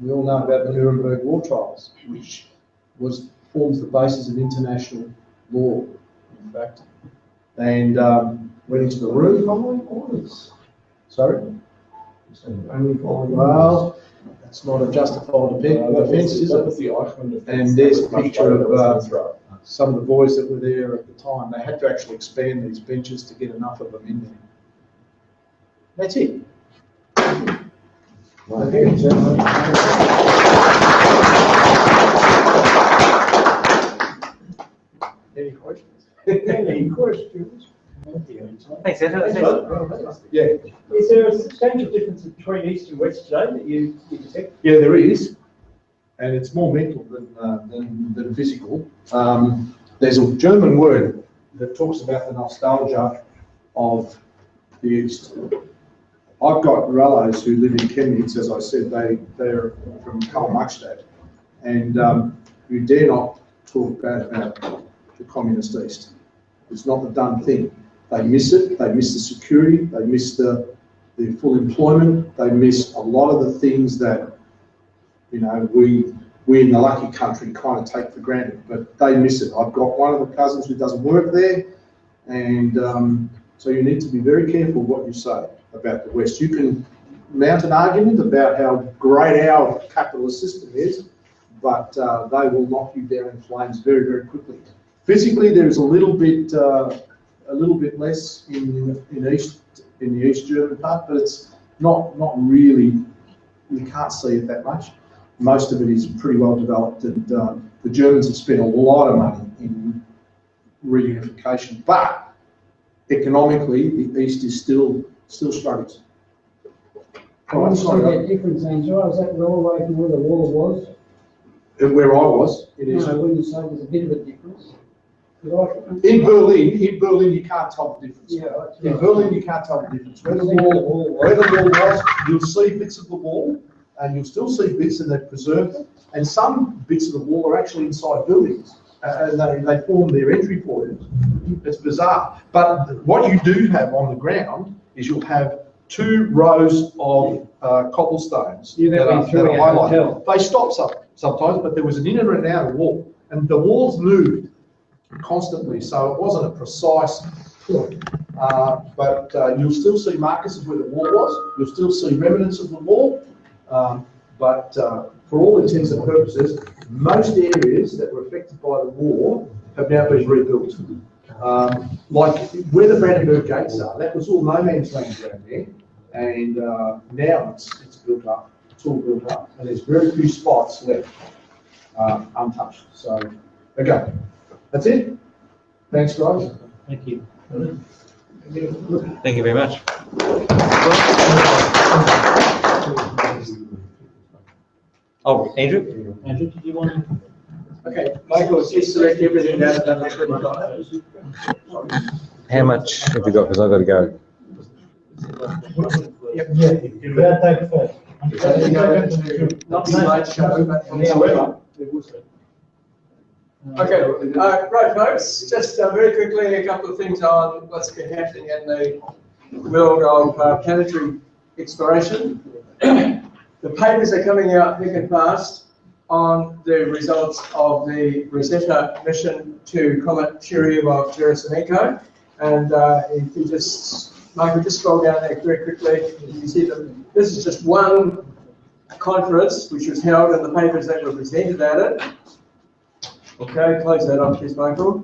We all know about the Nuremberg war trials, which forms the basis of international law, in fact. And went into the room. Following orders. Sorry? Well, that's not a justified offence, is it? And there's a picture of some of the boys that were there at the time. They had to actually expand these benches to get enough of them in there. That's it. Any questions? Any questions? Thanks, Ed. Yeah. Is there a substantial difference between East and West today that you detect? Yeah, there is, and it's more mental than physical. There's a German word that talks about the nostalgia of the East. I've got relatives who live in Chemnitz, as I said, they're from Karl-Marxstadt, and you dare not talk bad about the communist East. It's not the done thing. They miss it, they miss the security, they miss the full employment, they miss a lot of the things that, you know, we in the lucky country kind of take for granted, but they miss it. I've got one of the cousins who doesn't work there, and so you need to be very careful what you say about the West. You can mount an argument about how great our capitalist system is, but they will knock you down in flames very, very quickly. Physically, there's a little bit less in the East German part, but it's not really. You can't see it that much. Most of it is pretty well developed, and the Germans have spent a lot of money in reunification, but economically, the East is still struggling. One slight difference, Angela, is that well away from where the wall was? And where I was, it is. No, when you say there's a bit of a difference. In Berlin, you can't tell the difference. Yeah, in Berlin, you can't tell the difference. Where the wall was, you'll see bits of the wall, and you'll still see bits and they've preserved them. And some bits of the wall are actually inside buildings, and they form their entry point. It's bizarre. But what you do have on the ground is you'll have 2 rows of cobblestones that are highlighted. They stop sometimes, but there was an inner and outer wall, and the walls moved constantly, so it wasn't a precise point. But you'll still see markers of where the wall was. You'll still see remnants of the wall. But for all intents and purposes, most areas that were affected by the war have now been rebuilt. Like where the Brandenburg gates are, that was all no man's land around there, and now it's built up. It's all built up, and there's very few spots left untouched. So, okay, that's it. Thanks, guys. Thank you. Thank you very much. Oh, Andrew? Andrew, did you want to? Okay, Michael, just select everything down at that next one. How much have you got? Because I've got to go. Not too much, but okay, right, folks, just very quickly, a couple of things on what's been happening in the world of planetary exploration. The papers are coming out thick and fast on the results of the Rosetta mission to Comet Churyumov-Gerasimenko. And if you just, Michael, just scroll down there very quickly, you see that this is just one conference which was held and the papers that were presented at it. Okay, close that off, please, Michael.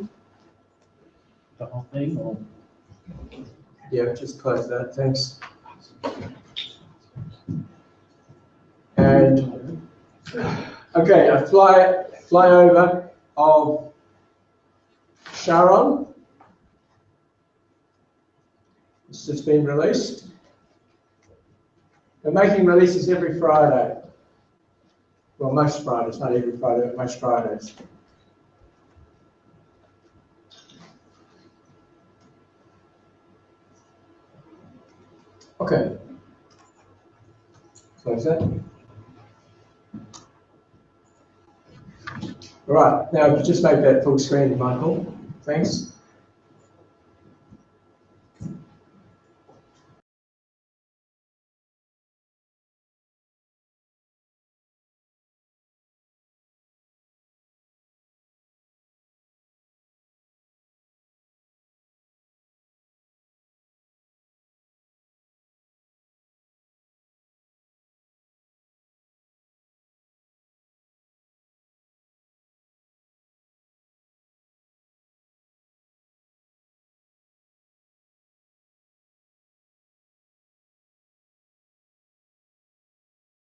The whole thing, or? Yeah, just close that, thanks. And okay, a flyover of Sharon. It's just been released. They're making releases every Friday. Well, most Fridays, not every Friday, but most Fridays. Okay. Close that. Right, now just make that full screen, Michael. Thanks.